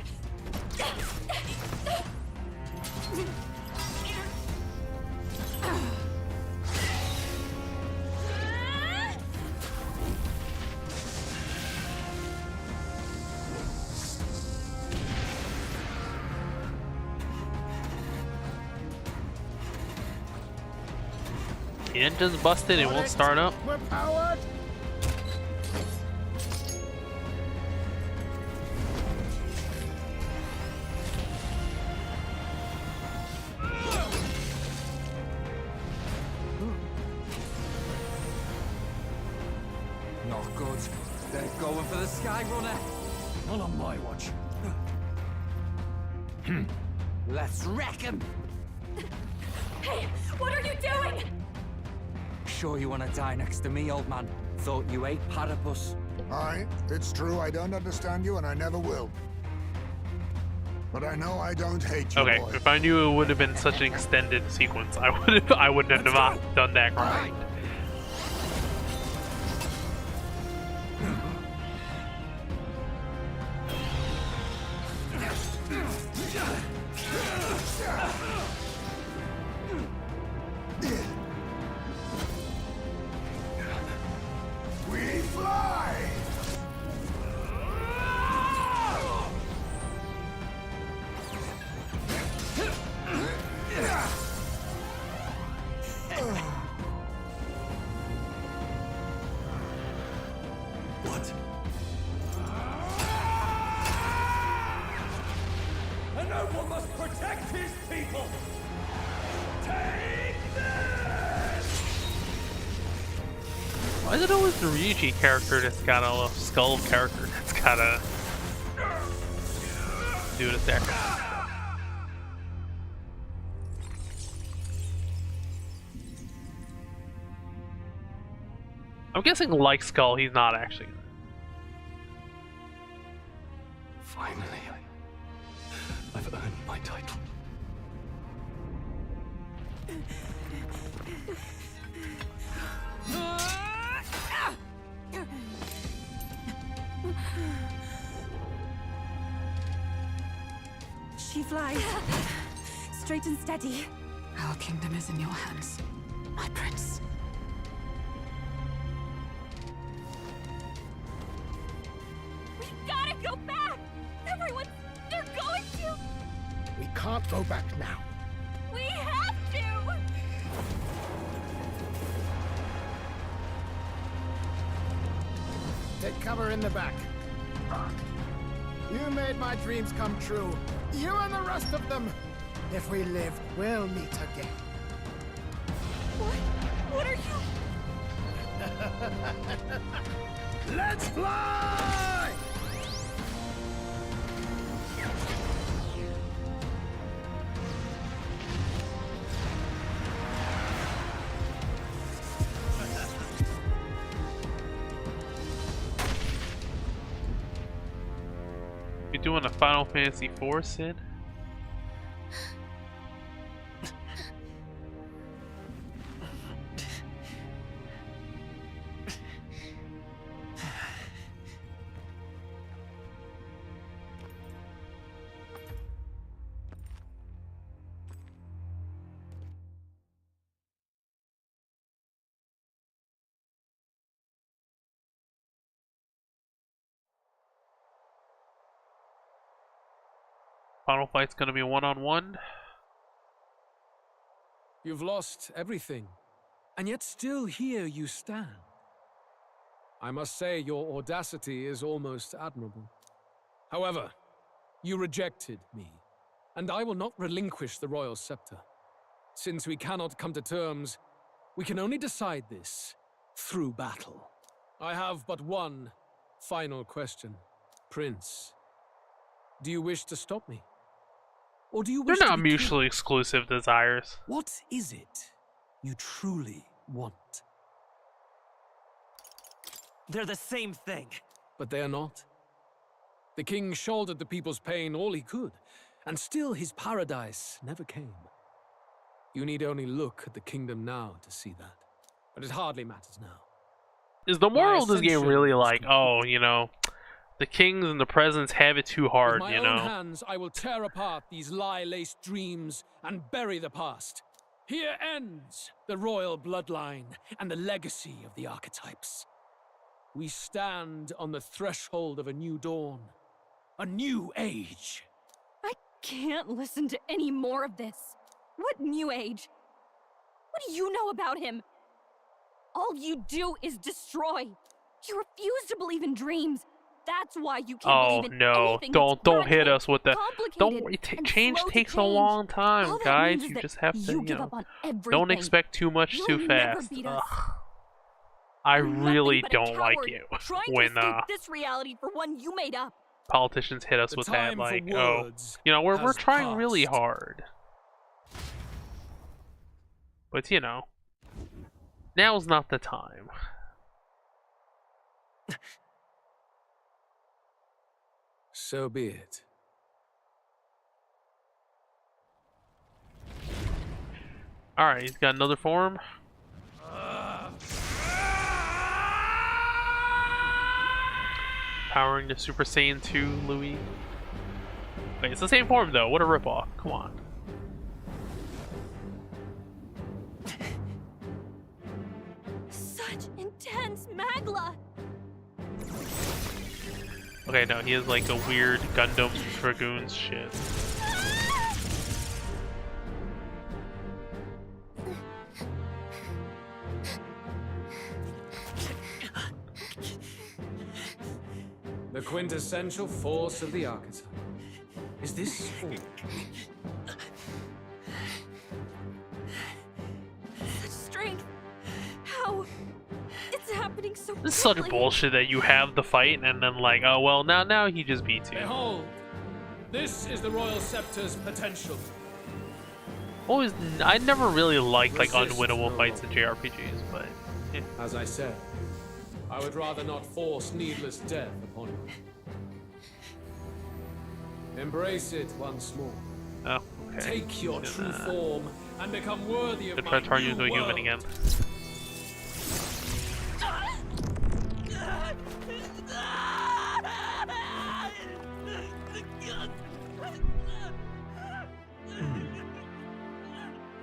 The engine's busted, it won't start up. We're powered! Not good. They're going for the Skyrunner. Not on my watch. Let's wreck him. Hey, what are you doing? Sure you want to die next to me, old man? Thought you ate platypus. Aye, it's true I don't understand you and I never will. But I know I don't hate you, Okay, boy. if I knew it would have been such an extended sequence, I wouldn't have done that grind. We fly! What? And no one must protect his people! Take this! Why is it always the Ryuji character that's got a skull character that's gotta do it there? I'm guessing like Skull, he's not actually. Finally, I've earned my title. She flies. Straight and steady. Our kingdom is in your hands, my prince. We gotta go back! Everyone, they're going to! We can't go back now. We have to! Take cover in the back. You made my dreams come true. You and the rest of them. If we live, we'll meet again. What are you? Let's fly! want a Final Fantasy IV, Sid? Final fight's gonna be one-on-one. You've lost everything, and yet still here you stand. I must say your audacity is almost admirable. However, you rejected me, and I will not relinquish the royal scepter. Since we cannot come to terms, we can only decide this through battle. I have but one final question. Prince, do you wish to stop me? Or do you wish They're not to be mutually exclusive desires. What is it you truly want? They're the same thing. But they are not. The king shouldered the people's pain all he could, and still his paradise never came. You need only look at the kingdom now to see that. But it hardly matters now. Is the moral of this game ascension really is like, oh, you know, the kings and the presidents have it too hard, With my you own know? hands, I will tear apart these lie-laced dreams and bury the past. Here ends the royal bloodline and the legacy of the archetypes. We stand on the threshold of a new dawn, a new age. I can't listen to any more of this. What new age? What do you know about him? All you do is destroy. You refuse to believe in dreams. That's why you can't believe in anything that's don't hit fragile, us with that. complicated, and Change slow to takes a change. long time, All that guys. means is You that just have to, you you give know, up on everything. don't expect too much You'll too never fast. beat us. I You're nothing really but a don't like coward you trying to when escape this reality for one you made up. politicians hit us The with that, time for like, oh, words you know, we're has trying really passed. hard. But you know, now's not the time. So be it. Alright, he's got another form. Powering the Super Saiyan 2 Louis. Wait, it's the same form though. What a ripoff. Come on. Such intense magla. Okay, no, he has like a weird Gundam Dragoons shit. The quintessential force of the archetype. Is this all? Such strength. How? It's happening so This is such quickly. bullshit that you have the fight and then like, oh well, now he just beats you. Behold, this is the royal scepter's potential. Always, I never really liked like Resist unwinnable no fights in longer. JRPGs, but yeah. As I said, I would rather not force needless death upon you. Embrace it once more. Oh, okay. Take your He's true gonna- form and become worthy of gonna my try to turn you new into a human world. again.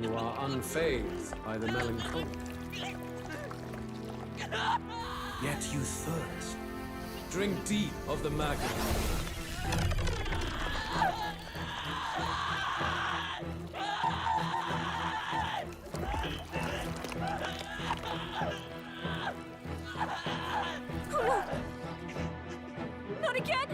You are unfazed by the melancholy. Yet you thirst. Drink deep of the magma. Oh, no. Not again.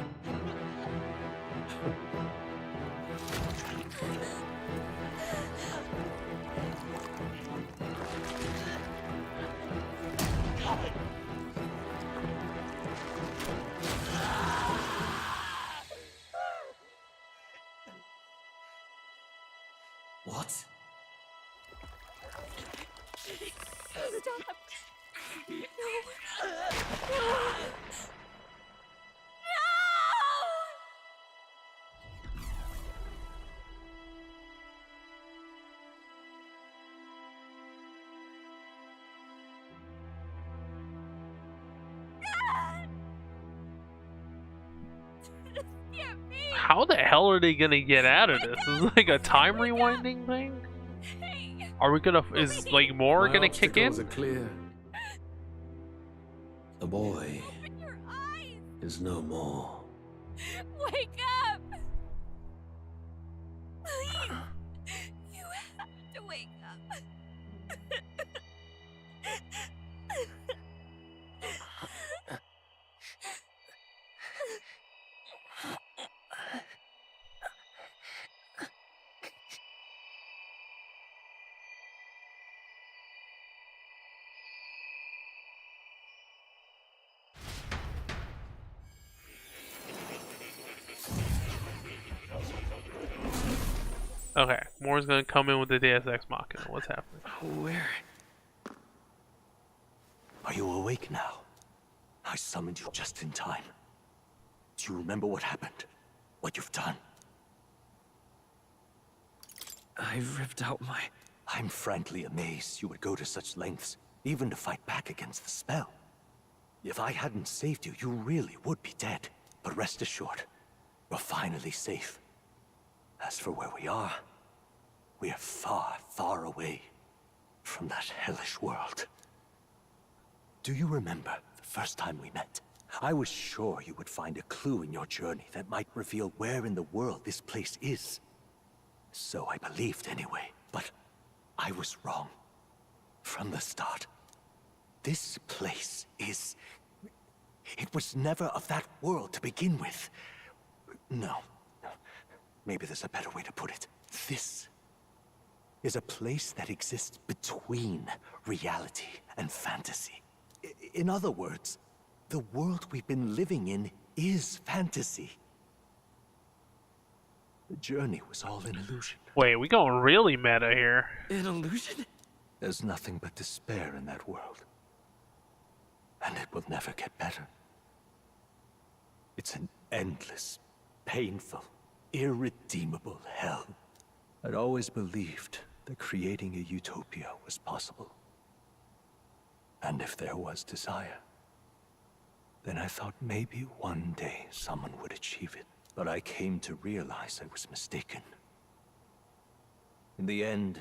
What? Stop. No. No. How the hell are they gonna get out of this? Is this like a time rewinding thing? Are we gonna? Is like more gonna kick in? Are clear. The boy is no more. Wake up! Please! You have to wake up. Okay, Moore's gonna come in with the Deus Ex Machina. What's happening? Where? Are you awake now? I summoned you just in time. Do you remember what happened? What you've done? I ripped out my... I'm frankly amazed you would go to such lengths, even to fight back against the spell. If I hadn't saved you, you really would be dead. But rest assured, you're finally safe. As for where we are far, far away from that hellish world. Do you remember the first time we met? I was sure you would find a clue in your journey that might reveal where in the world this place is. So I believed anyway, but I was wrong. From the start. This place is... It was never of that world to begin with. No. Maybe there's a better way to put it. This is a place that exists between reality and fantasy. In other words, the world we've been living in is fantasy. The journey was all an illusion. Wait, we going really meta here. An illusion? There's nothing but despair in that world. And it will never get better. It's an endless, painful, irredeemable hell. I'd always believed that creating a utopia was possible. And if there was desire, then I thought maybe one day someone would achieve it. But I came to realize I was mistaken. In the end,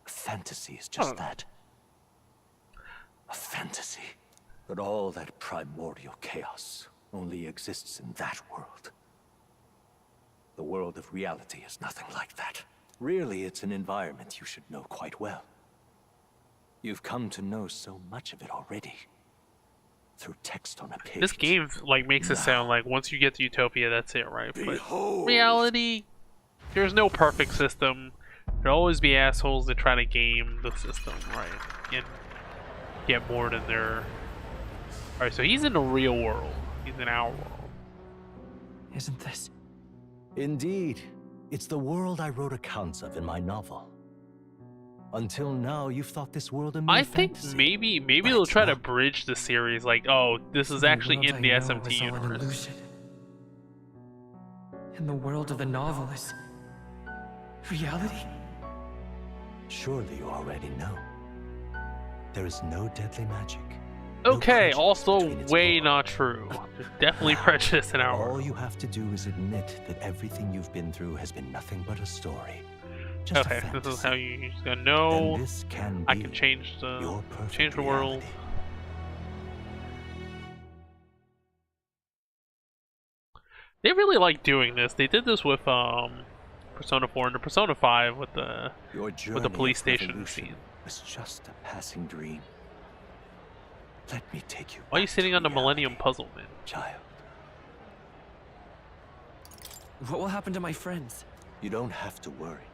fantasy is just that. A fantasy. But all that primordial chaos only exists in that world. The world of reality is nothing like that. Really, it's an environment you should know quite well. You've come to know so much of it already. Through text on a page. This game like makes it sound like once you get to Utopia, that's it, right? But reality, there's no perfect system. There'll always be assholes that try to game the system, right? And get more than their... Alright, so he's in the real world. He's in our world. Isn't this? Indeed. It's the world I wrote accounts of in my novel. Until now, you've thought this world a mere I think fantasy. maybe they'll try to bridge the series, like, oh, this is actually in the SMT universe. And the world of the novel is reality? Surely you already know. There is no deadly magic. Okay, also way not true. There's definitely prejudice in our All world. you have to do is admit that everything you've been through has been nothing but a story. Just Okay, a fantasy. this is how you just gonna know. Then this can I be can change the your perfect change the world. reality. They really like doing this. They did this with Persona 4 and Persona 5 with the police station scene. Was just a passing dream. Let me take you. Why are you sitting on the Millennium Puzzle, man? Child. What will happen to my friends? You don't have to worry.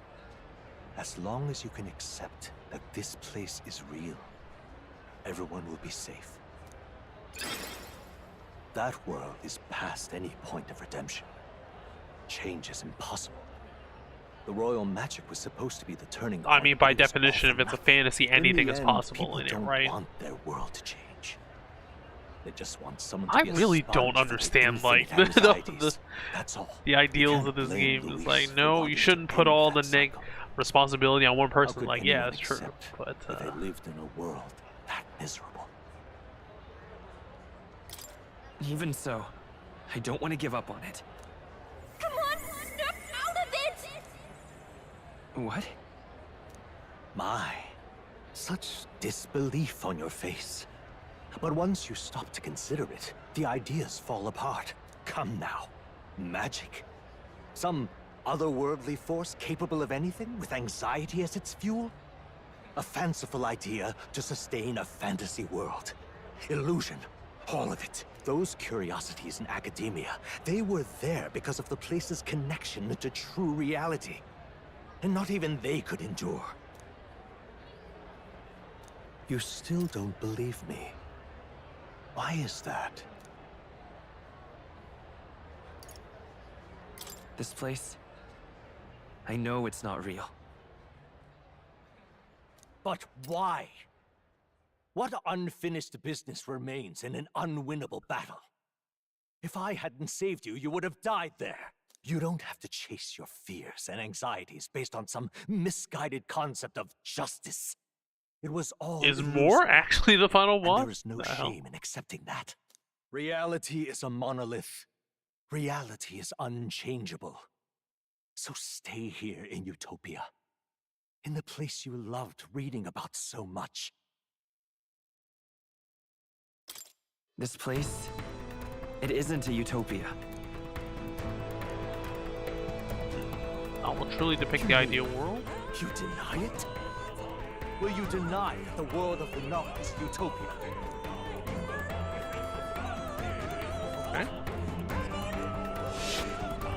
As long as you can accept that this place is real, everyone will be safe. That world is past any point of redemption. Change is impossible. The royal magic was supposed to be the turning point. I mean, by definition, if it's a fantasy, anything is possible in it, right? People don't want their world to change. They just want someone to I be a really sponge don't for their understand, like, infinite anxieties. That's all. the ideals of this game is like, no, you shouldn't put all the responsibility on one person. Like, yeah, that's true, but that they lived in a world that miserable. Even so, I don't want to give up on it. Come What? My, such disbelief on your face. But once you stop to consider it, the ideas fall apart. Come now. Magic? Some otherworldly force capable of anything, with anxiety as its fuel? A fanciful idea to sustain a fantasy world. Illusion. All of it. Those curiosities in academia, they were there because of the place's connection to true reality. And not even they could endure. You still don't believe me. Why is that? This place... I know it's not real. But why? What unfinished business remains in an unwinnable battle? If I hadn't saved you, you would have died there. You don't have to chase your fears and anxieties based on some misguided concept of justice. It was all Is illusion. more actually the final And one? there is no shame in accepting that. Reality is a monolith. Reality is unchangeable. So stay here in Utopia. In the place you loved reading about so much. This place... it isn't a utopia. I will truly depict the ideal world. You deny it? Will you deny that the world of the Knock is Utopia? Okay.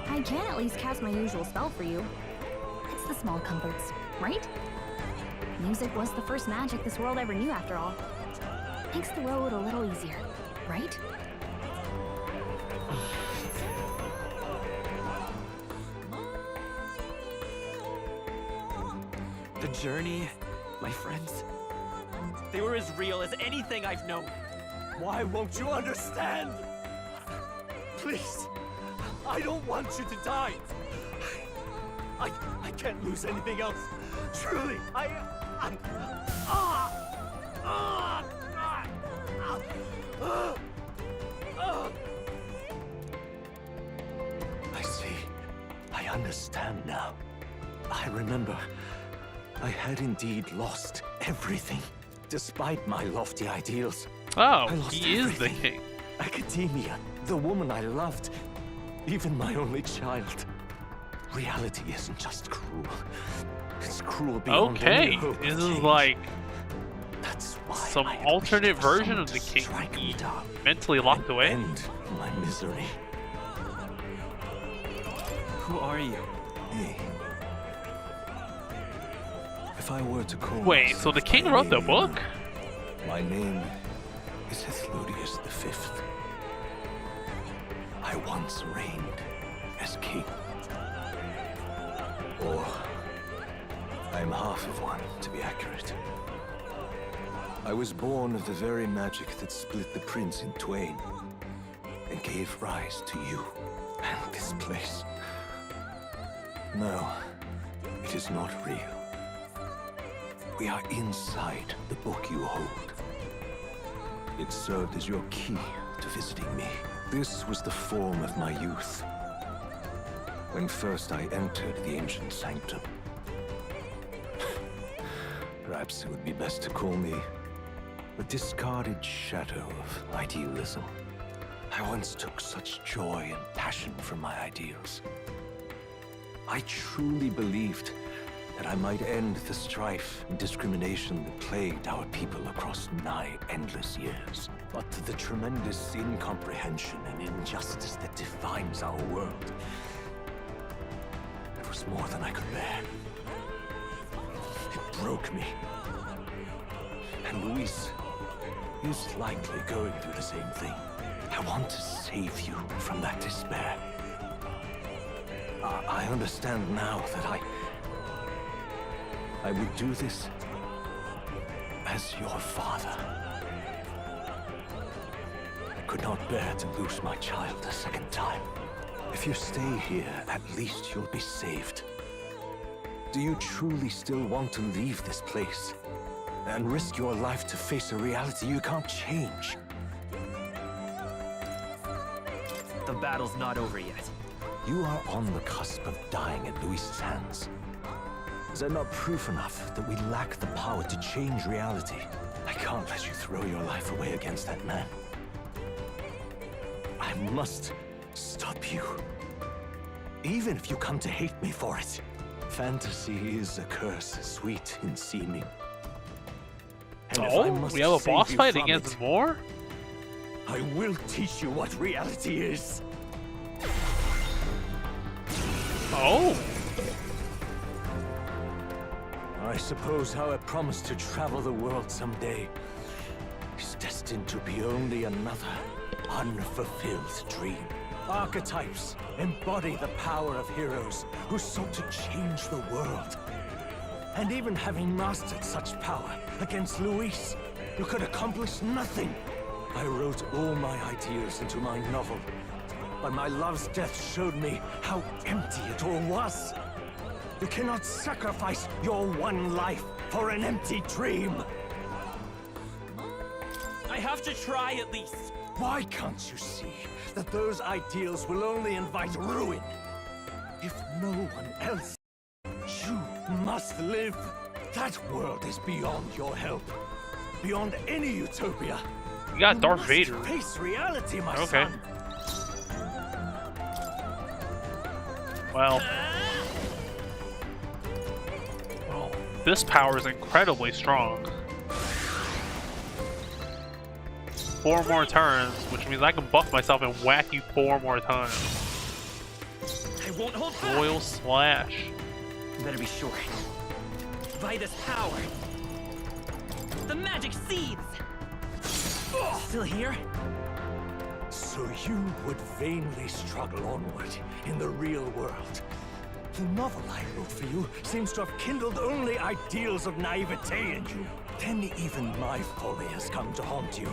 I can at least cast my usual spell for you. It's the small comforts, right? Music was the first magic this world ever knew, after all. Makes the road a little easier, right? The journey, my friends, they were as real as anything I've known. Why won't you understand? Please, I don't want you to die. I can't lose anything else. Truly, I see. I understand now. I remember. I had indeed lost everything, despite my lofty ideals. Oh, I lost he is the everything. king. Academia, the woman I loved, even my only child. Reality isn't just cruel. It's cruel beyond Okay, any hope this of is change. like That's why some I alternate wish for version someone of the to king strike me he down mentally locked away. and end my misery. Who are you? Hey. If I were to call Wait, so the myself king by wrote the name, book? My name is Atlus V. I once reigned as king. Or, I'm half of one, to be accurate. I was born of the very magic that split the prince in twain, and gave rise to you and this place. No, it is not real. We are inside the book you hold. It served as your key to visiting me. This was the form of my youth. When first I entered the ancient sanctum. Perhaps it would be best to call me a discarded shadow of idealism. I once took such joy and passion from my ideals. I truly believed that I might end the strife and discrimination that plagued our people across nigh endless years. But the tremendous incomprehension and injustice that defines our world, it was more than I could bear. It broke me. And Luis is likely going through the same thing. I want to save you from that despair. I understand now that I would do this as your father. I could not bear to lose my child a second time. If you stay here, at least you'll be saved. Do you truly still want to leave this place and risk your life to face a reality you can't change? The battle's not over yet. You are on the cusp of dying at Luis's hands. Is that not proof enough that we lack the power to change reality? I can't let you throw your life away against that man. I must stop you. Even if you come to hate me for it. Fantasy is a curse, sweet in seeming. And if I must we have a save boss you fight from against it, more? I will teach you what reality is. Oh! I suppose how I promised to travel the world someday is destined to be only another unfulfilled dream. Archetypes embody the power of heroes who sought to change the world. And even having mastered such power against Luis, you could accomplish nothing. I wrote all my ideas into my novel, but my love's death showed me how empty it all was. You cannot sacrifice your one life for an empty dream. I have to try at least. Why can't you see that those ideals will only invite ruin? If no one else, you must live. That world is beyond your help. Beyond any utopia. You got Darth Vader. Face reality, my okay. son. Well, this power is incredibly strong. 4 more turns, which means I can buff myself and whack you 4 more times. I won't hold back. Royal Slash. You better be sure. By this power, the magic seeds. Still here? So you would vainly struggle onward in the real world. The novel I wrote for you seems to have kindled only ideals of naivete in you. Then even my folly has come to haunt you.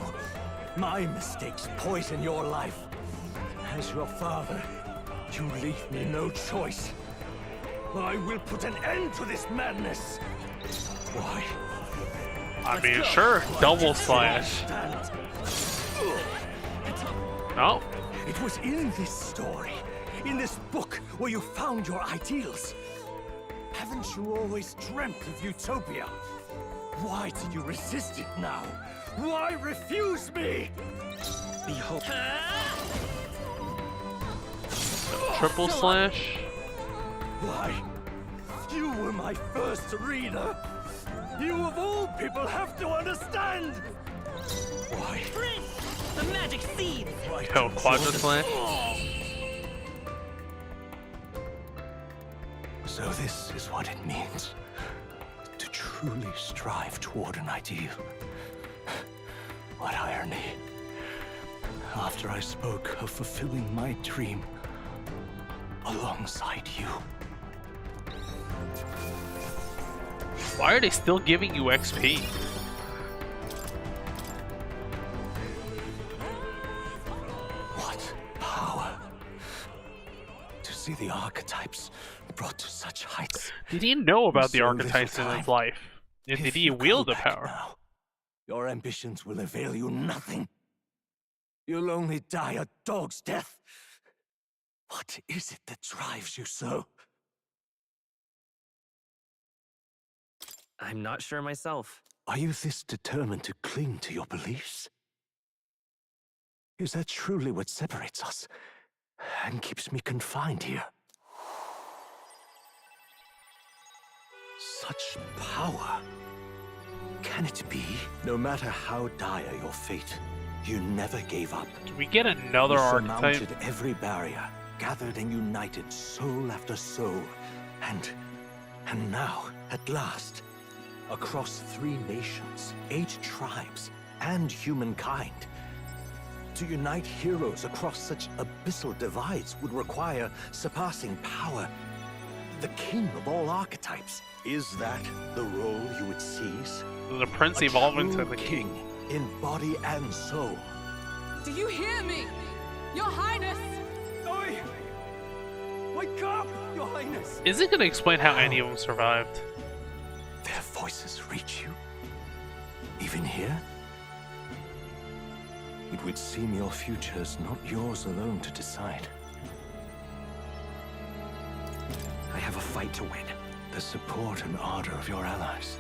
My mistakes poison your life. As your father, you leave me no choice. I will put an end to this madness. Why? I mean, sure, double slash. No. It was in this story, in this book, where you found your ideals. Haven't you always dreamt of utopia? Why do you resist it now? Why refuse me? Behold. Triple slash. Why? You were my first reader. You of all people have to understand. Why? The magic seeds. Yo, Quadra Slash. So this is what it means to truly strive toward an ideal. What irony. After I spoke of fulfilling my dream alongside you. Why are they still giving you XP? What power to see the archetypes brought to such heights. Did he know about the So archetypes in little his time. life? And If did he you wield go the back power? now, your ambitions will avail you nothing. You'll only die a dog's death. What is it that drives you so? I'm not sure myself. Are you this determined to cling to your beliefs? Is that truly what separates us and keeps me confined here? Such power. Can it be? No matter how dire your fate, you never gave up. Can we get another You archetype? surmounted every barrier, gathered and united soul after soul, and now, at last, across 3 nations, 8 tribes, and humankind. To unite heroes across such abyssal divides would require surpassing power. The king of all archetypes. Is that the role you would seize? The prince evolving to the king in body and soul. Do you hear me? Your Highness! Oi! Wake up, Your Highness! Is it gonna explain how any of them survived? Their voices reach you? Even here? It would seem your future is not yours alone to decide. I have a fight to win. the support and ardor of your allies.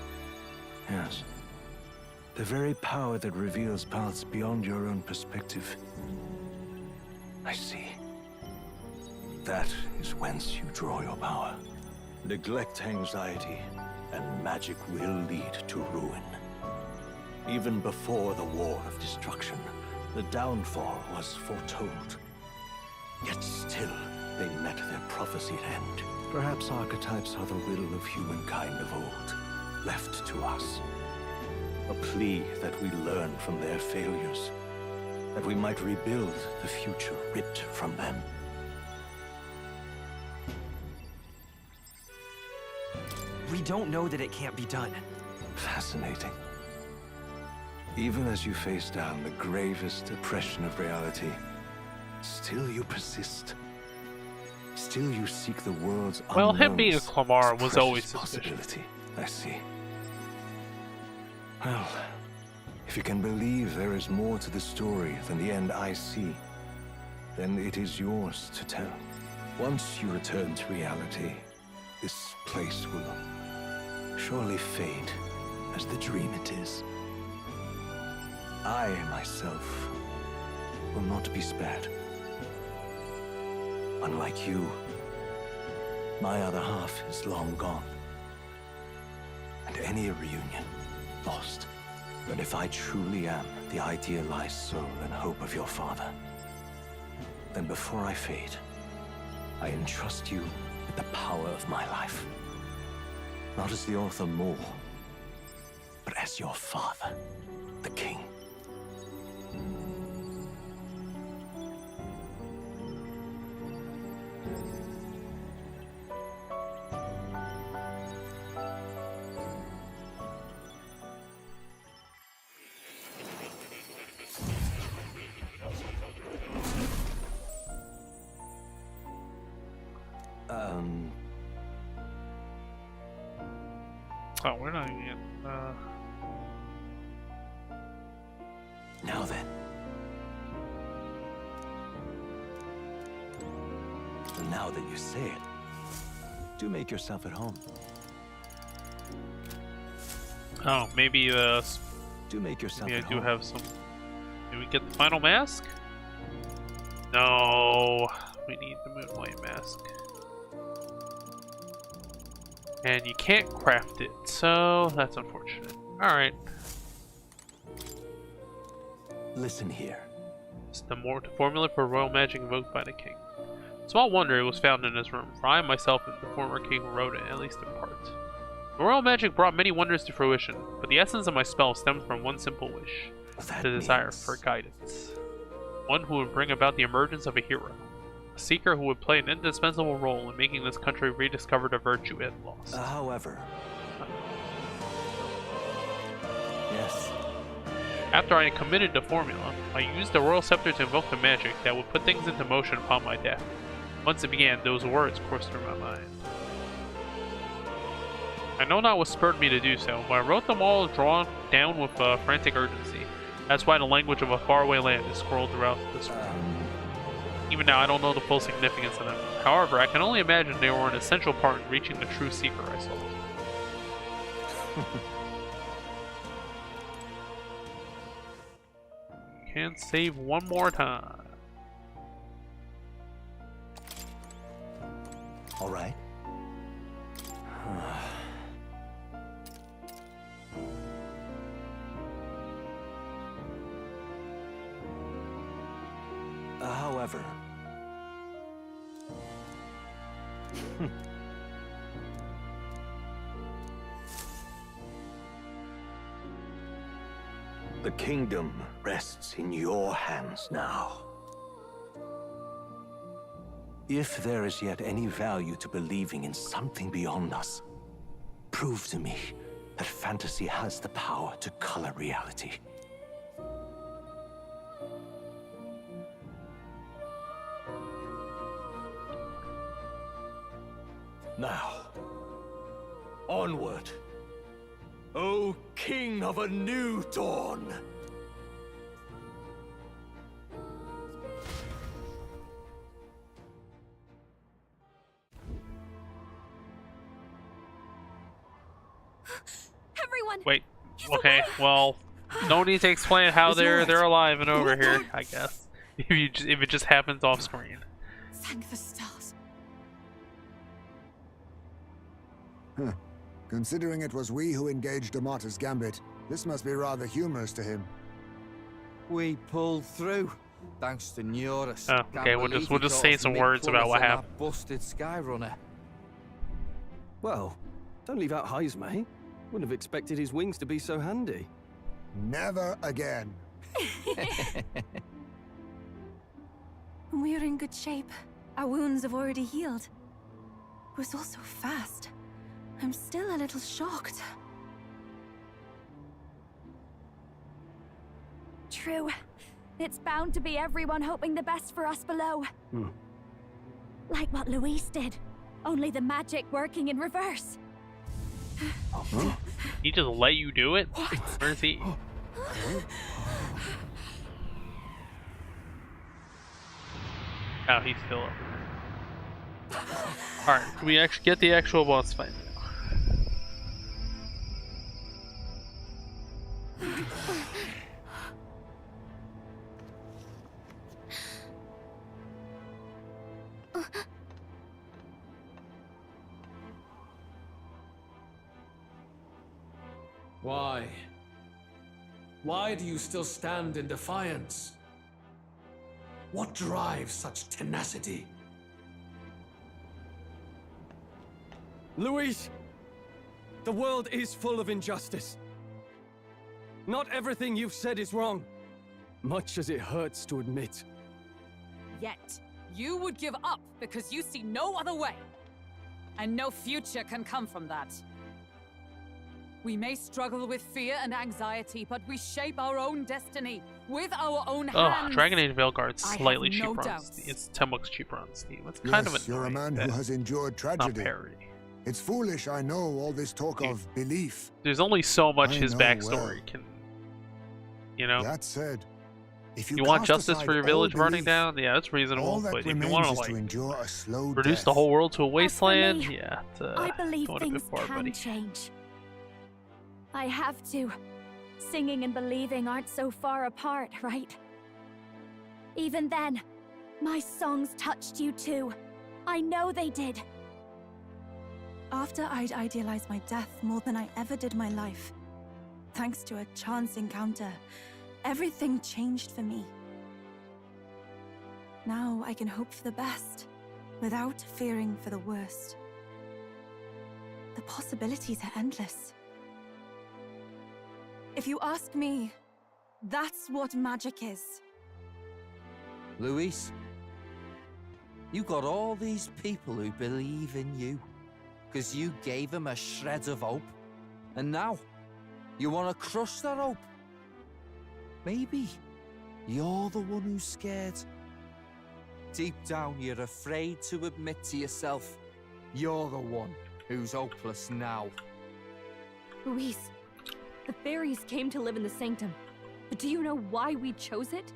Yes. The very power that reveals paths beyond your own perspective. I see. That is whence you draw your power. Neglect anxiety, and magic will lead to ruin. Even before the War of Destruction, the downfall was foretold. Yet still, they met their prophesied end. Perhaps archetypes are the will of humankind of old, left to us. A plea that we learn from their failures, that we might rebuild the future ripped from them. We don't know that it can't be done. Fascinating. Even as you face down the gravest oppression of reality, still you persist. Still you seek the world's Well, him being a unknowns Clamar as was precious always suspicious. possibility. I see. Well, if you can believe there is more to the story than the end I see, then it is yours to tell. Once you return to reality, this place will surely fade as the dream it is. I, myself, will not be spared. Unlike you, my other half is long gone. And any reunion, lost. But if I truly am the idealized soul and hope of your father, then before I fade, I entrust you with the power of my life. Not as the author Moore, but as your father, the king. Oh, we're not even. Now then. Well, now that you say it, do make yourself at home. Oh, maybe do make yourself maybe at I do home. have some. Did we get the final mask? No, we need the moon white mask. And you can't craft it, so that's unfortunate. Alright. Listen here. It's the formula for royal magic invoked by the king. Small wonder it was found in his room, for I myself am the former king who wrote it, at least in part. The royal magic brought many wonders to fruition, but the essence of my spell stemmed from one simple wish. The desire for guidance. One who would bring about the emergence of a hero. A seeker who would play an indispensable role in making this country rediscover the virtue it lost. However... Yes. After I had committed the formula, I used the royal scepter to invoke the magic that would put things into motion upon my death. Once it began, those words coursed through my mind. I know not what spurred me to do so, but I wrote them all drawn down with frantic urgency. That's why the language of a faraway land is scrolled throughout this world. Even now, I don't know the full significance of them. However, I can only imagine they were an essential part in reaching the true seeker I sought. Can save one more time. All right. However... The kingdom rests in your hands now. If there is yet any value to believing in something beyond us, prove to me that fantasy has the power to color reality. Now, onward, O King of a new dawn! Everyone! Wait. Okay, well, no need to explain how they're alive and over here, I guess. If it just happens off screen. Thank the stars. Huh. Considering it was we who engaged Amata's gambit, this must be rather humorous to him. We pulled through, thanks to Neurus. Oh, okay, we'll just say some words about what happened. Busted Skyrunner. Well, don't leave out Heis, mate. Wouldn't have expected his wings to be so handy. Never again. We're in good shape. Our wounds have already healed. It was all so fast. I'm still a little shocked. True. It's bound to be everyone hoping the best for us below. Like what Luis did. Only the magic working in reverse. He just let you do it? Where is he? Oh, he's still up. Alright, we actually get the actual boss fight now. Why? Why do you still stand in defiance? What drives such tenacity? Luis! The world is full of injustice. Not everything you've said is wrong, much as it hurts to admit. Yet, you would give up because you see no other way. And no future can come from that. We may struggle with fear and anxiety, but we shape our own destiny with our own hands. Oh, Dragon Age Veilguard's slightly no cheaper on doubts. Steam. It's 10 bucks cheaper on Steam. It's kind of You're a man who has endured tragedy. parody. It's foolish, I know, all this talk of belief. There's only so much I his know backstory well. can, you know. That said, if you want cast justice aside for your all village burning belief, down, yeah, that's reasonable. all that But if you remains want to is like to endure a slow reduce death. the whole world to a wasteland, me, yeah, I believe going a bit things far, can buddy. change. I have to. Singing and believing aren't so far apart, right? Even then, my songs touched you too. I know they did. After I'd idealized my death more than I ever did my life, thanks to a chance encounter, everything changed for me. Now I can hope for the best, without fearing for the worst. The possibilities are endless. If you ask me, that's what magic is. Luis, you got all these people who believe in you, because you gave them a shred of hope, and now you want to crush that hope. Maybe you're the one who's scared. Deep down, you're afraid to admit to yourself you're the one who's hopeless now. Luis, the fairies came to live in the Sanctum. But do you know why we chose it?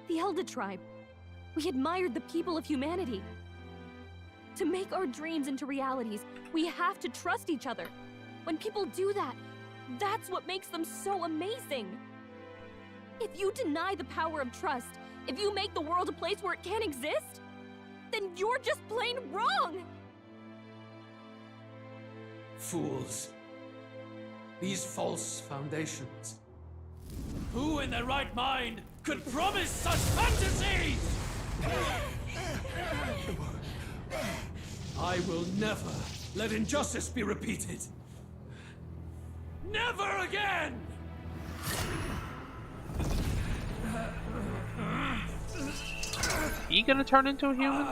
The Elder Tribe. We admired the people of humanity. To make our dreams into realities, we have to trust each other. When people do that, that's what makes them so amazing. If you deny the power of trust, if you make the world a place where it can't exist, then you're just plain wrong! Fools. These false foundations. Who in their right mind could promise such fantasies? I will never let injustice be repeated. Never again! He gonna turn into a human?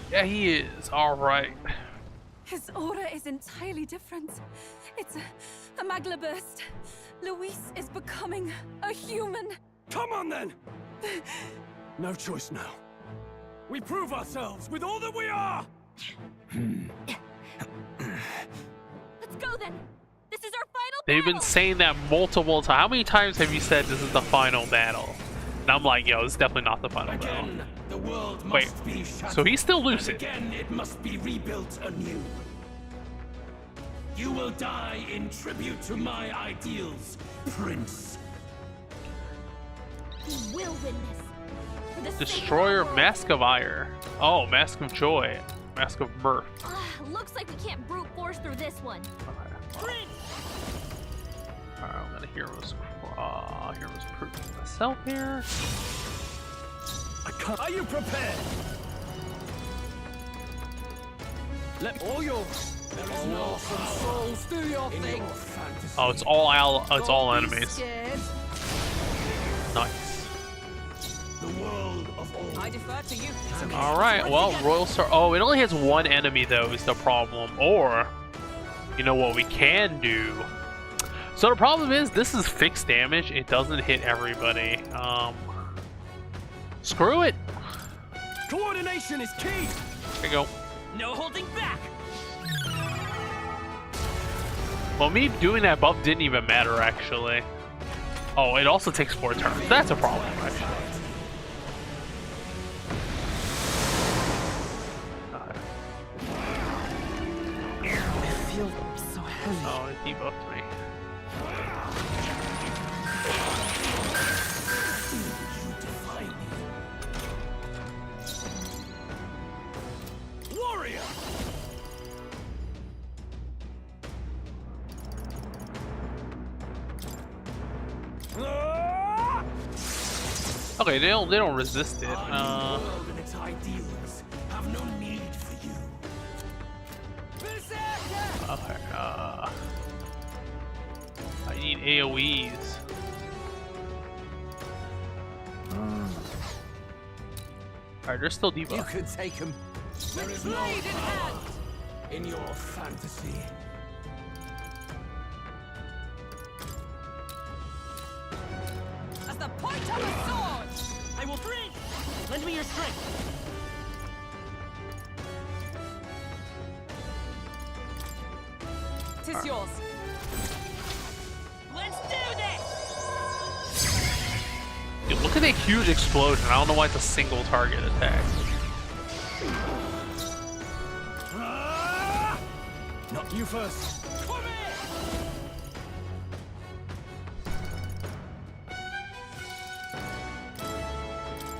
Yeah, he is. Alright. His aura is entirely different. It's a magla burst. Luis is becoming a human. Come on then! No choice now. We prove ourselves with all that we are! Let's go then! This is our final They've been saying that multiple times. How many times have you said this is the final battle? And I'm like, yo, this is definitely not the final battle. The world Wait, must be shattered, so he's still and lucid. again, it must be rebuilt anew. You will die in tribute to my ideals, Prince. You will win this. For the sake of Destroyer, our world. Mask of Ire. Oh, Mask of Joy. Mask of Mirth. Looks like we can't brute force through this one. Alright, I'm gonna Heroes prove myself here. Are you prepared? Let all your souls do your thing. Oh, it's all enemies. Nice. The world of all. I defer to you. Alright, well, Royal Star. Oh, it only has one enemy, though, is the problem. Or, you know what we can do? So the problem is, this is fixed damage. It doesn't hit everybody. Screw it. Coordination is key. There you go. No holding back. Well, me doing that buff didn't even matter, actually. Oh, it also takes 4 turns. That's a problem, actually. I feel so heavy. Oh, it debuffed me. Warrior. Okay, they don't resist it. The world and its ideals have no need for you. Okay, I need AoEs. Alright, they're still debuffed. You could take him. There is no power in your fantasy. As the point of a sword! I will drink. Lend me your strength. Tis yours. Let's do this. Dude, look at that huge explosion. I don't know why it's a single target attack. Not you first. Come here.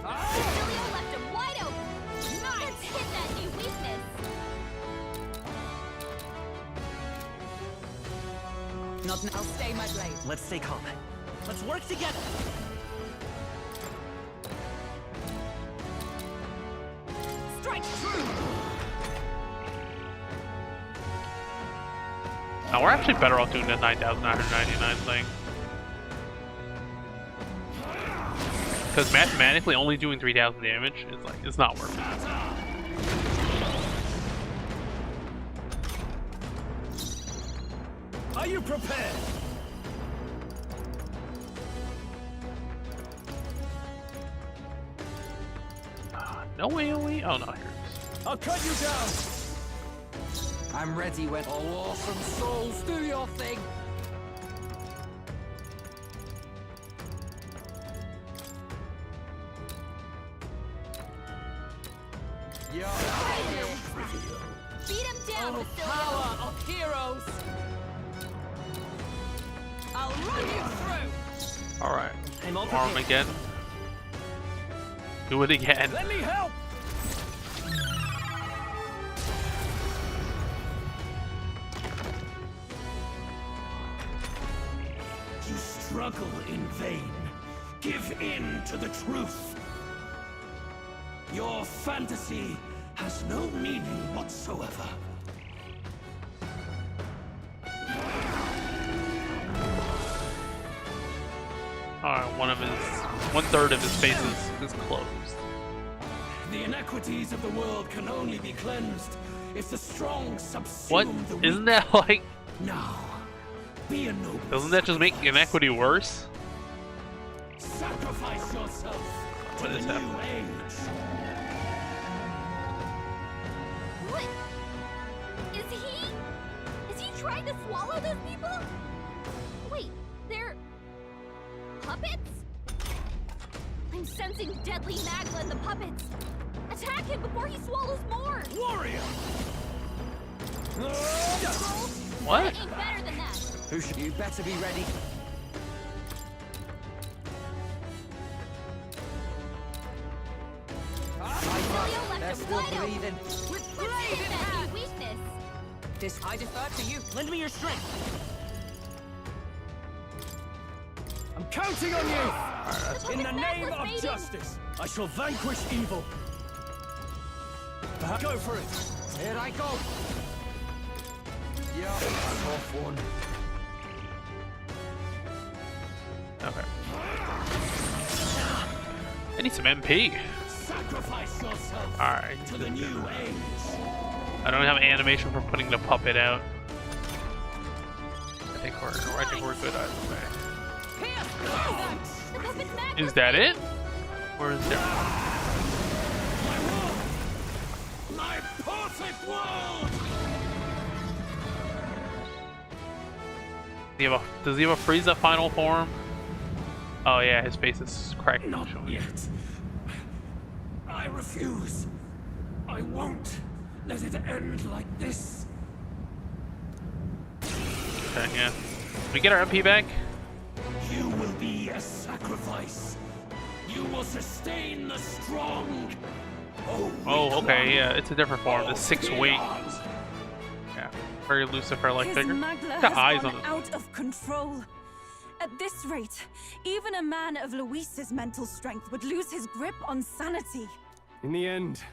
Julio left him wide open. Let's hit that new weakness. Not now. I'll stay my blade. Let's stay calm. Let's work together. Strike true! Now we're actually better off doing the 9,999 thing. Because mathematically only doing 3,000 damage is like, it's not worth it. Are you prepared? No AoE? Oh no, here it is. I'll cut you down. I'm ready when All awesome souls do your thing. Beat him down, Oh, Basilio. power of heroes! I'll run you through! Alright. I'm all Arm prepared. again. Do it again. Let me help. You struggle in vain. Give in to the truth. Your fantasy has no meaning whatsoever. Alright, 1/3 of his face is closed. The inequities of the world can only be cleansed if the strong subsume What? the weak. Isn't that like... Now, be a noble. Doesn't that just make inequity worse? Sacrifice yourself to What the is new happening? age. What? Is he trying to swallow those people? puppets? I'm sensing deadly magma in the puppets. Attack him before he swallows more. Warrior! What? That ain't better than that. Who should you better be ready? Leo left They're him still wide open. breathing. With blade in hand. Weakness. This I defer to you. Lend me your strength. I'm counting on you! In the name of fading. justice, I shall vanquish evil. Go for it! Here I go. Yeah, tough one. Okay. I need some MP. Sacrifice yourself Alright. to the new age. I don't have animation for putting the puppet out. I think we're good either way. The puppet's magma. Is that it? Or is there? My perfect world! Does he have a Frieza final form? Oh yeah, his face is cracking. Not yet. I refuse. I won't let it end like this. Okay, yeah. Can we get our MP back? You will be a sacrifice. You will sustain the strong. Oh, okay, yeah, it's a different form. The 6 wings. Yeah, very Lucifer-like His figure. magla Got has eyes gone on it. out of control. At this rate, even a man of Luis's mental strength would lose his grip on sanity. In the end,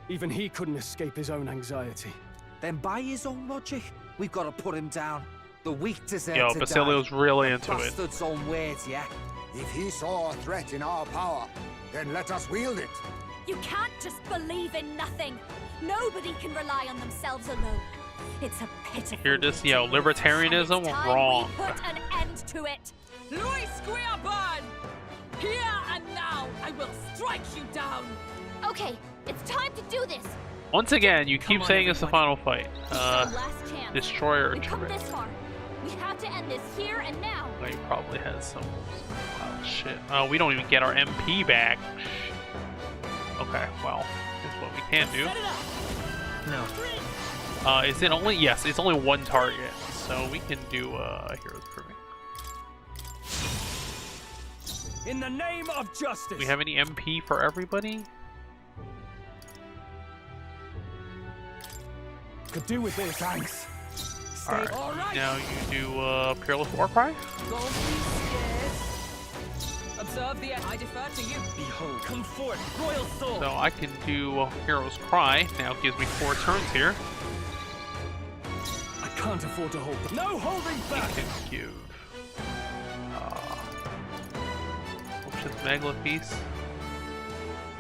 even he couldn't escape his own anxiety. Then by his own logic, we've got to put him down. The weak deserve Yo, to Basilio's die. really The into it. bastard's own words, yeah? If he saw a threat in our power, then let us wield it. You can't just believe in nothing. Nobody can rely on themselves alone. It's a pitiful. Hear this, yo, libertarianism? And it's time Wrong. we put an end to it. Luis Squeaburn! Here and now, I will strike you down! Okay, it's time to do this. Once again, you keep saying it's the final fight. This is our last chance. Destroyer or We've come Trick? this far. We have to end this here and now. Well, he probably has some shit. Oh, we don't even get our MP back. Okay, well, here's what we can do. No. Is it only? Yes, it's only one target, so we can do Heroes Proving. In the name of justice. Do we have any MP for everybody? Could do with this, thanks. Alright, now you do Peerless Warcry? Don't be scared. Observe the I defer to you. Behold, come forth, royal soul. So I can do Hero's Cry. Now it gives me 4 turns here. I can't afford to hold. No holding back. I can give Ocean's Magla piece.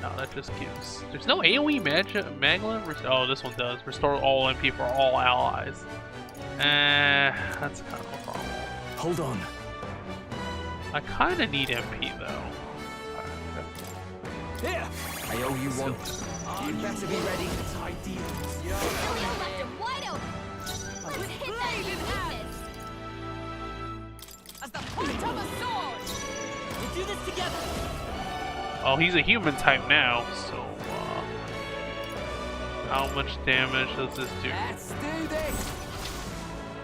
No, that just gives. There's no AoE Magla. Oh, this one does. Restore all MP for all allies. That's kind of a problem. Hold on. I kind of need MP though. Here. I owe you one. You better be ready. Leo left him wide open. With hit that weakness. As the point of a sword! We'll do this together. Oh, he's a human type now, so how much damage does this do? Let's do this.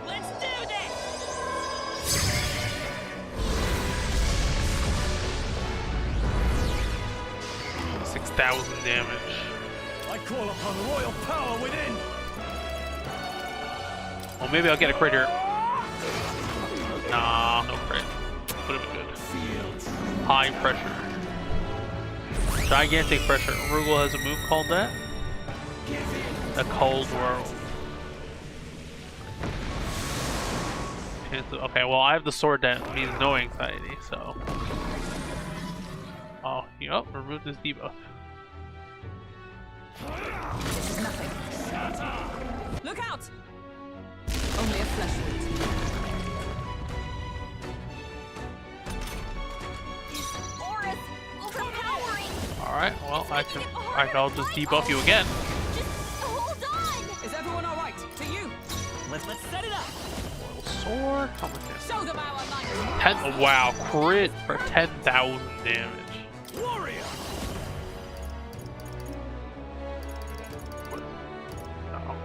Let's do this. 6,000 damage. I call upon royal power within. Well, maybe I'll get a crit here. Nah, no crit. Would have been good. High pressure. Gigantic pressure. Rugal has a move called that. The Cold World. Okay, well I have the sword that means no anxiety, so. Oh, yep, remove this debuff. This is nothing. Look out! Only a flesh wound. His aura's overpowering. Alright, well I'll just debuff you again. Just hold on. Is everyone alright? To you? Let's set it up. Royal or how much damage? Show them our might. 10. Wow, crit for 10,000 damage. Warrior. Oh.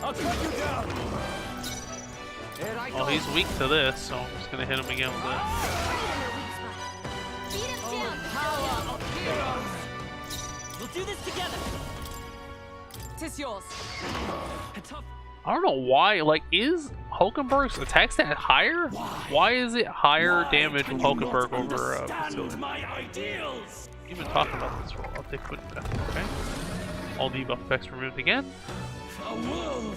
I'll cut you down. Oh, he's weak to this, so I'm just gonna hit him again with this. Beat him down! Power of heroes. We'll do this together. Tis yours. I don't know why. Like, is Hulkenberg's attack stat higher? Why is it higher damage from Hulkenberg over Vasily? My ideals. We've been talking about this for a while. They couldn't. Okay. All debuff effects removed again. A world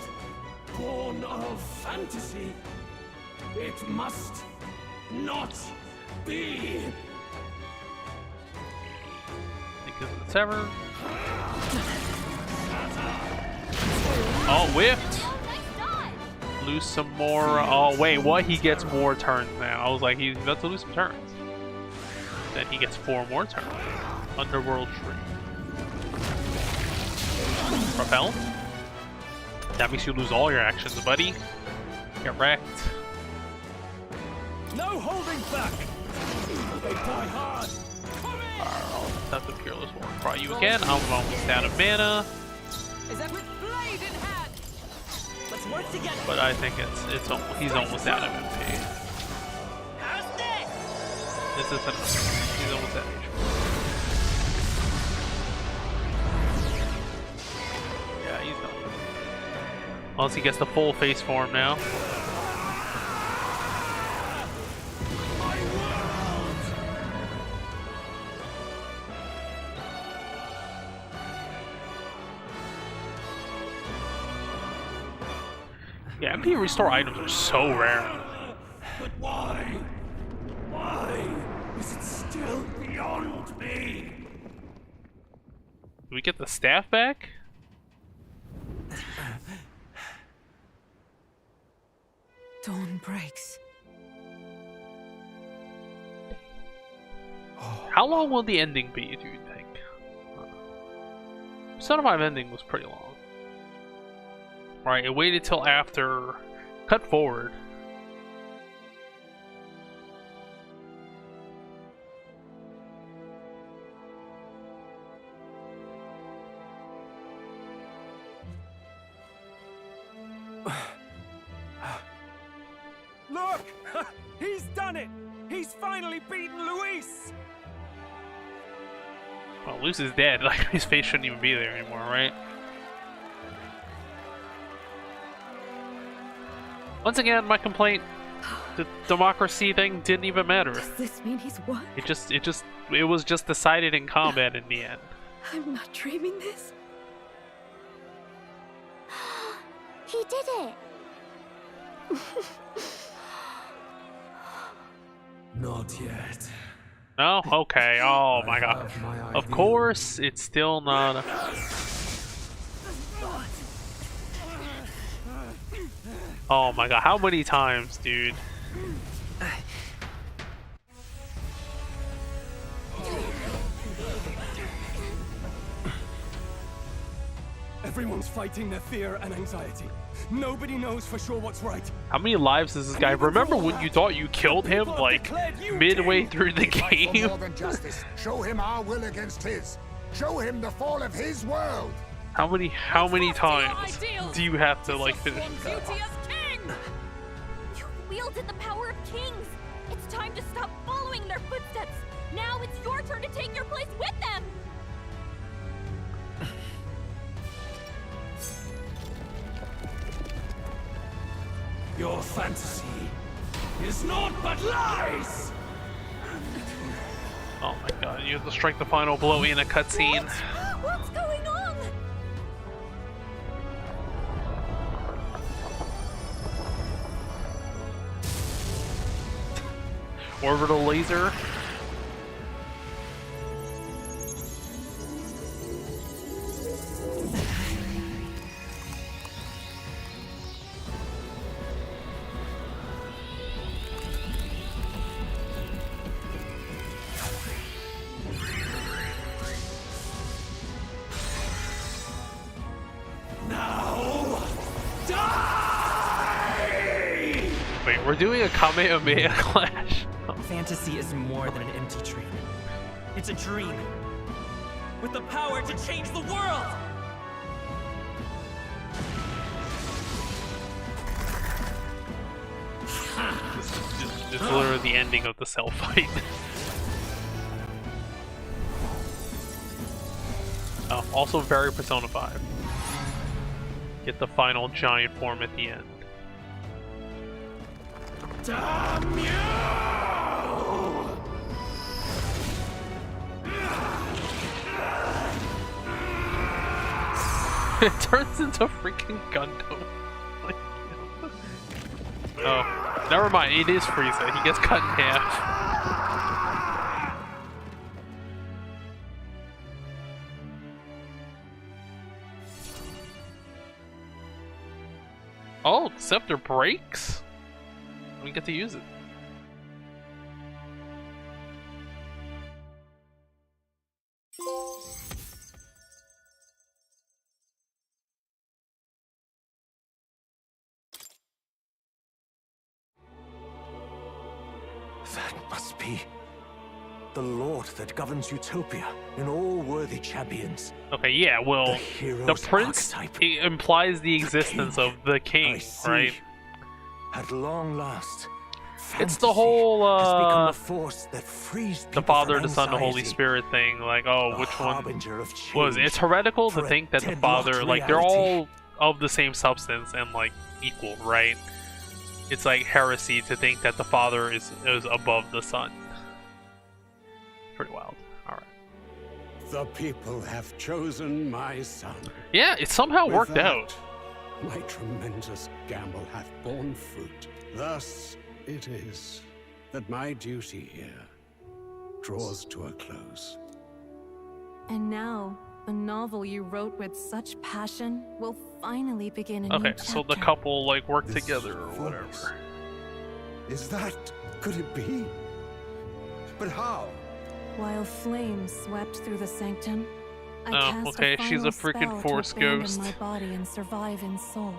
born of fantasy. It must not be. Because it's ever. Oh, whiffed. Lose some more. Oh wait, what? He gets more turns now. I was like, he's about to lose some turns. Then he gets 4 more turns. Underworld Tree. Repel. That makes you lose all your actions, buddy. Get wrecked. No holding back. They die hard. I'll have the Peerless War cry you again. I'm almost out of mana. Is that with blade in hand? Let's work together. But I think it's almost, he's almost out of MP. How's this? This isn't. He's almost out of HP. Yeah, he's done. Unless he gets the full face form now. Yeah, MP restore items are so rare. But why? Why is it still beyond me? Do we get the staff back? Dawn breaks. How long will the ending be, do you think? Son of My ending was pretty long. Right, it waited till after. Cut forward. Look! He's done it! He's finally beaten Luis! Well, Luce is dead. Like, his face shouldn't even be there anymore, right? Once again, my complaint: the democracy thing didn't even matter. Does this mean he's won? It was just decided in combat in the end. I'm not dreaming this. He did it! Not yet. No? Okay. Oh my god. Of course, it's still not. Oh my god, how many times, dude? Everyone's fighting their fear and anxiety. Nobody knows for sure what's right. How many lives does this guy? Remember when you thought you killed him, like, midway through the Fight for game? more than justice. Show him our will against his. Show him the fall of his world. How many times do you have to, like, finish this guy? You wielded the power of kings! It's time to stop following in their footsteps! Now it's your turn to take your place with them! Your fantasy is naught but lies! Oh my god, you have to strike the final blow in a cutscene. What's going on? Orbital laser. Now, die! we're doing a Kamehameha clash. Fantasy is more than an empty dream. It's a dream with the power to change the world! It's literally the ending of the Cell fight. Oh, also very Persona 5. Get the final giant form at the end. Damn you! It turns into freaking Gundam. Like, oh, never mind. It is Frieza. He gets cut in half. Oh, the scepter breaks? We get to use it. That must be the Lord that governs Utopia and all worthy champions. Okay, yeah, well, the prince implies the existence of the king, right? At long last, it's the whole has become a force that frees the Father, the Son, the Holy Spirit thing. Like, oh, which one was it? It's heretical to think that the Father, like, they're all of the same substance and like equal, right? It's like heresy to think that the Father is above the Son. Pretty wild. Alright. The people have chosen my son. Yeah, it somehow worked out. My tremendous gamble hath borne fruit. Thus it is that my duty here draws to a close. And now, the novel you wrote with such passion will finally begin a new Okay, chapter. so the couple like work together or whatever. Is that... could it be? But how? While flames swept through the sanctum, I Oh, cast okay, a she's a final freaking spell Force to abandon ghost. my body and survive in soul.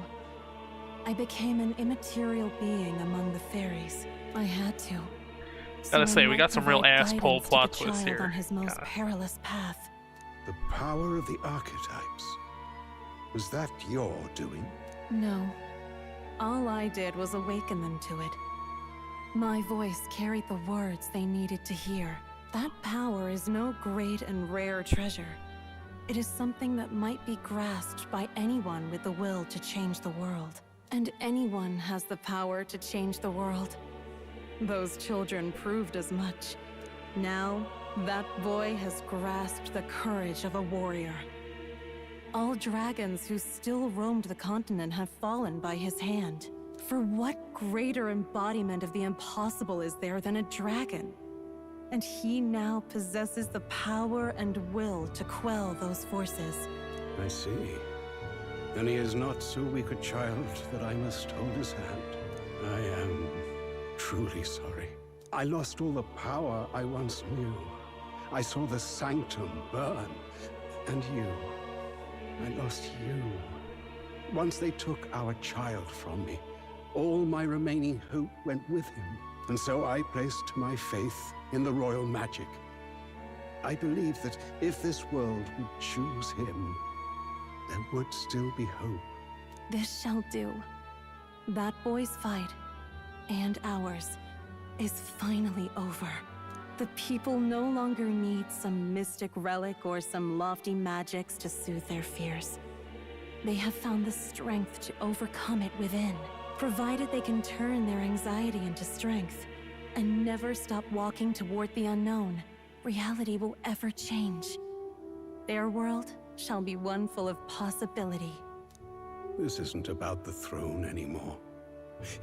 I became an immaterial being among the fairies. I had to. Gotta I say, we might got some real provide asshole guidance to plot the twists child here. on his most Kinda. perilous path. The power of the archetypes. Was that your doing? No. All I did was awaken them to it. My voice carried the words they needed to hear. That power is no great and rare treasure. It is something that might be grasped by anyone with the will to change the world. And anyone has the power to change the world. Those children proved as much. Now, that boy has grasped the courage of a warrior. All dragons who still roamed the continent have fallen by his hand. For what greater embodiment of the impossible is there than a dragon? And he now possesses the power and will to quell those forces. I see. Then he is not so weak a child that I must hold his hand. I am truly sorry. I lost all the power I once knew. I saw the sanctum burn. And you. I lost you. Once they took our child from me, all my remaining hope went with him. And so I placed my faith in the royal magic. I believed that if this world would choose him, there would still be hope. This shall do. That boy's fight, and ours, is finally over. The people no longer need some mystic relic or some lofty magics to soothe their fears. They have found the strength to overcome it within, provided they can turn their anxiety into strength and never stop walking toward the unknown. Reality will ever change. Their world shall be one full of possibility. This isn't about the throne anymore.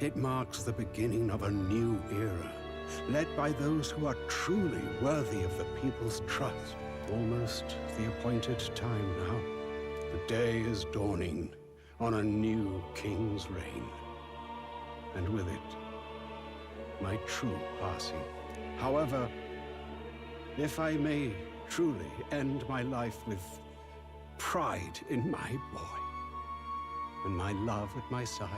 It marks the beginning of a new era, led by those who are truly worthy of the people's trust. Almost the appointed time now. The day is dawning on a new king's reign. And with it, my true passing. However, if I may truly end my life with pride in my boy, and my love at my side,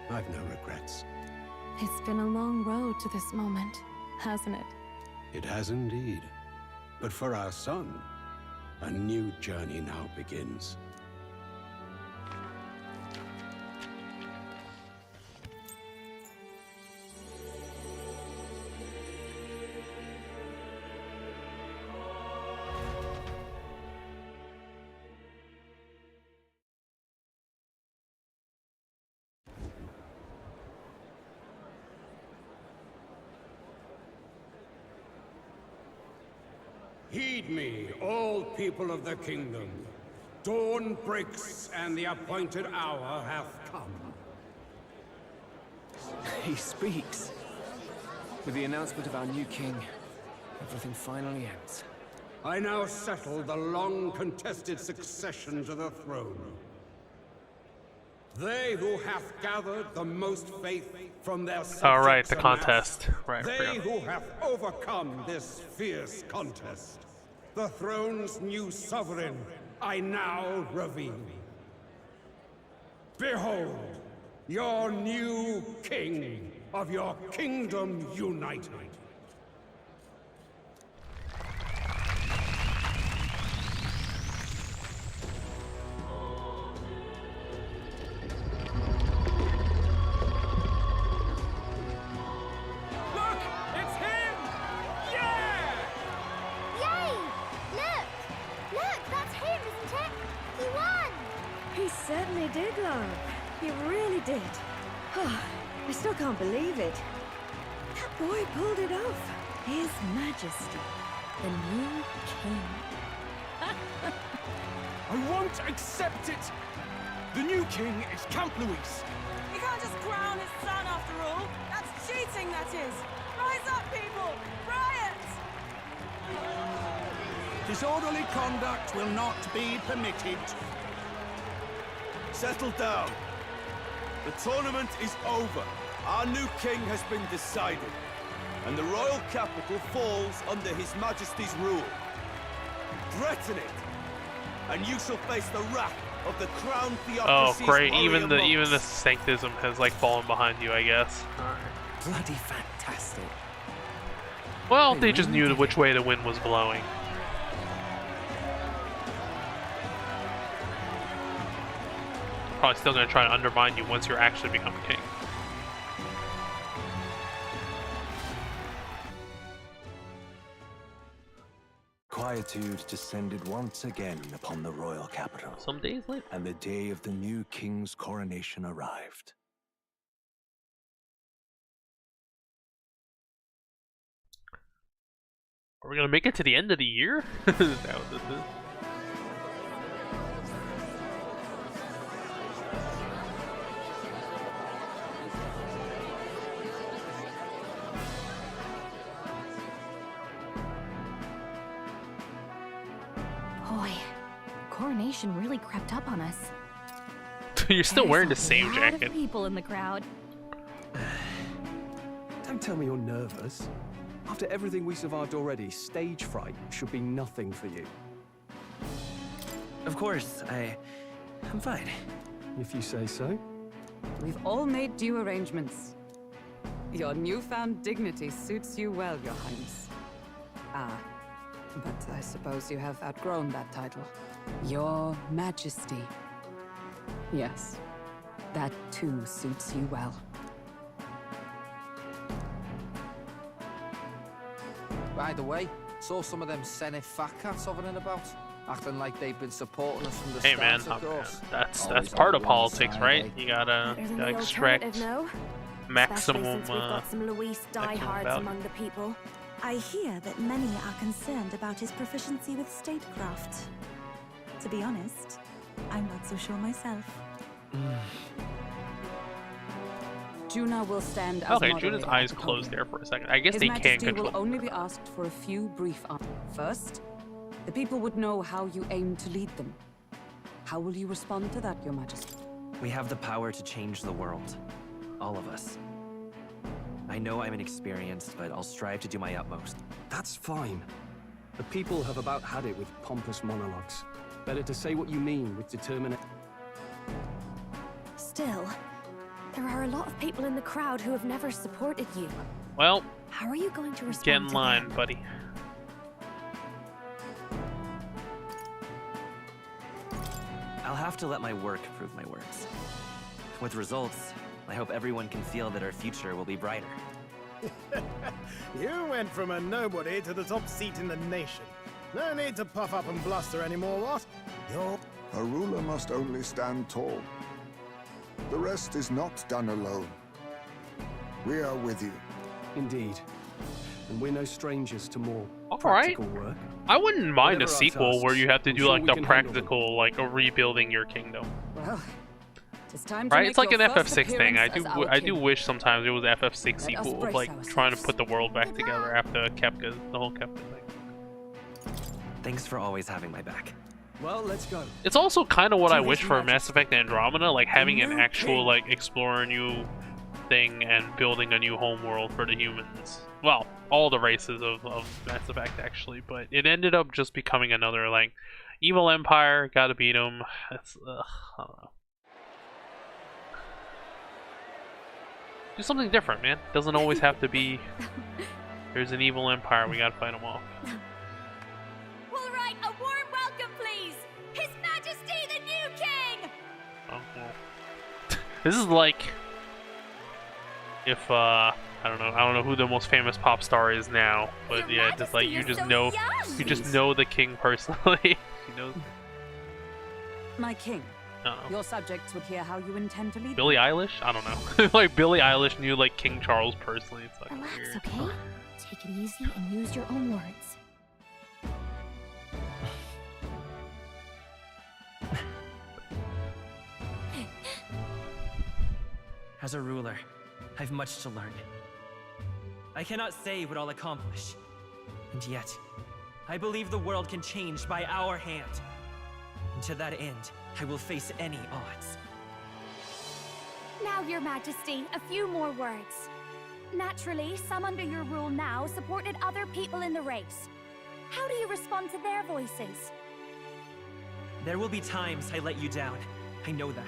I've no regrets. It's been a long road to this moment, hasn't it? It has indeed. But for our son, a new journey now begins. Heed me, all people of the kingdom. Dawn breaks, and the appointed hour hath come. He speaks. With the announcement of our new king, everything finally ends. I now settle the long-contested succession to the throne. They who hath gathered the most faith from their subjects. Oh, right, the amassed, contest. Right, they who have overcome this fierce contest. The throne's new sovereign, I now reveal. Behold, your new king of your kingdom united. Look! It's him! Yeah! Yay! Look! Look, that's him, isn't it? He won! He certainly did, love. He really did. Oh, I still can't believe it. That boy pulled it off. His Majesty, the new king. I won't accept it! The new king is Count Luis. You can't just crown his son after all. That's cheating, that is. Rise up, people! Riot! Disorderly conduct will not be permitted. Settle down. The tournament is over. Our new king has been decided, and the royal capital falls under His Majesty's rule. Threaten it, and you shall face the wrath of the crown Oh, theocracy's great! warrior Even the monks. sanctism has like fallen behind you, I guess. Bloody fantastic. Well, they just knew which way the wind was blowing. Probably still gonna try to undermine you once you're actually become king. Quietude descended once again upon the royal capital. Some days later. And the day of the new king's coronation arrived. Are we gonna make it to the end of the year? Is that what this is? Boy, coronation really crept up on us. You're still There's wearing a the same lot of jacket. people in the crowd. Don't tell me you're nervous. After everything we survived already, stage fright should be nothing for you. Of course, I'm fine. If you say so. We've all made due arrangements. Your newfound dignity suits you well, Your Highness. Ah, but I suppose you have outgrown that title. Your Majesty. Yes, that too suits you well. By the way, saw some of them Senate fat cats hovering about, acting like they've been supporting us from the Hey man, start, of course. that's Always part on of one politics, side, right? eh? You gotta Better than the extract alternative, no? maximum. Especially since we've got some Luis diehards value. among the people. I hear that many are concerned about his proficiency with statecraft. To be honest, I'm not so sure myself. Juna will stand as Okay, moderator Juna's at eyes the closed podium. there for a second. I guess His they can't Majesty control. will only be asked for a few brief answers. First, the people would know how you aim to lead them. How will you respond to that, Your Majesty? We have the power to change the world. All of us. I know I'm inexperienced, but I'll strive to do my utmost. That's fine. The people have about had it with pompous monologues. Better to say what you mean with determination. Still, There are a lot of people in the crowd who have never supported you. Well, How are you going to respond get in to line, them? buddy. I'll have to let my work prove my words. With results, I hope everyone can feel that our future will be brighter. You went from a nobody to the top seat in the nation. No need to puff up and bluster anymore, what? A ruler must only stand tall. The rest is not done alone. We are with you. Indeed. And we're no strangers to more All right. practical work. I wouldn't mind a Whatever our sequel where tasks, you have to I'm do sure like we the can handle them. practical, like a rebuilding your kingdom. Well, it's time to Right? make It's like your an first FF6 thing. I appearance do as our I do king. wish sometimes it was FF6 Let us sequel of brace like ourselves. trying to put the world back together after Kepka, the whole Kepka thing. Thanks for always having my back. Well, let's go. It's also kind of what To I His wish for Majesty. Mass Effect Andromeda, like having an new actual king. like explore a new thing and building a new home world for the humans. Well, all the races of Mass Effect actually, but it ended up just becoming another like evil empire. Gotta beat them. It's, I don't know. Do something different, man. Doesn't always have to be. There's an evil empire. We gotta fight them off. All right, a warm welcome, please! His Majesty the new king! Oh, well. This is like if I don't know who the most famous pop star is now, but yeah, just like you just know the king personally. She knows. My king, Uh-oh. your subjects would hear how you intend to lead. Billie Eilish? I don't know. Like Billie Eilish knew like King Charles personally. It's like Relax, weird. okay? Take it easy and use your own words. As a ruler, I've much to learn. I cannot say what I'll accomplish. And yet, I believe the world can change by our hand. And to that end, I will face any odds. Now, Your Majesty, a few more words. Naturally, some under your rule now supported other people in the race. How do you respond to their voices? There will be times I let you down. I know that.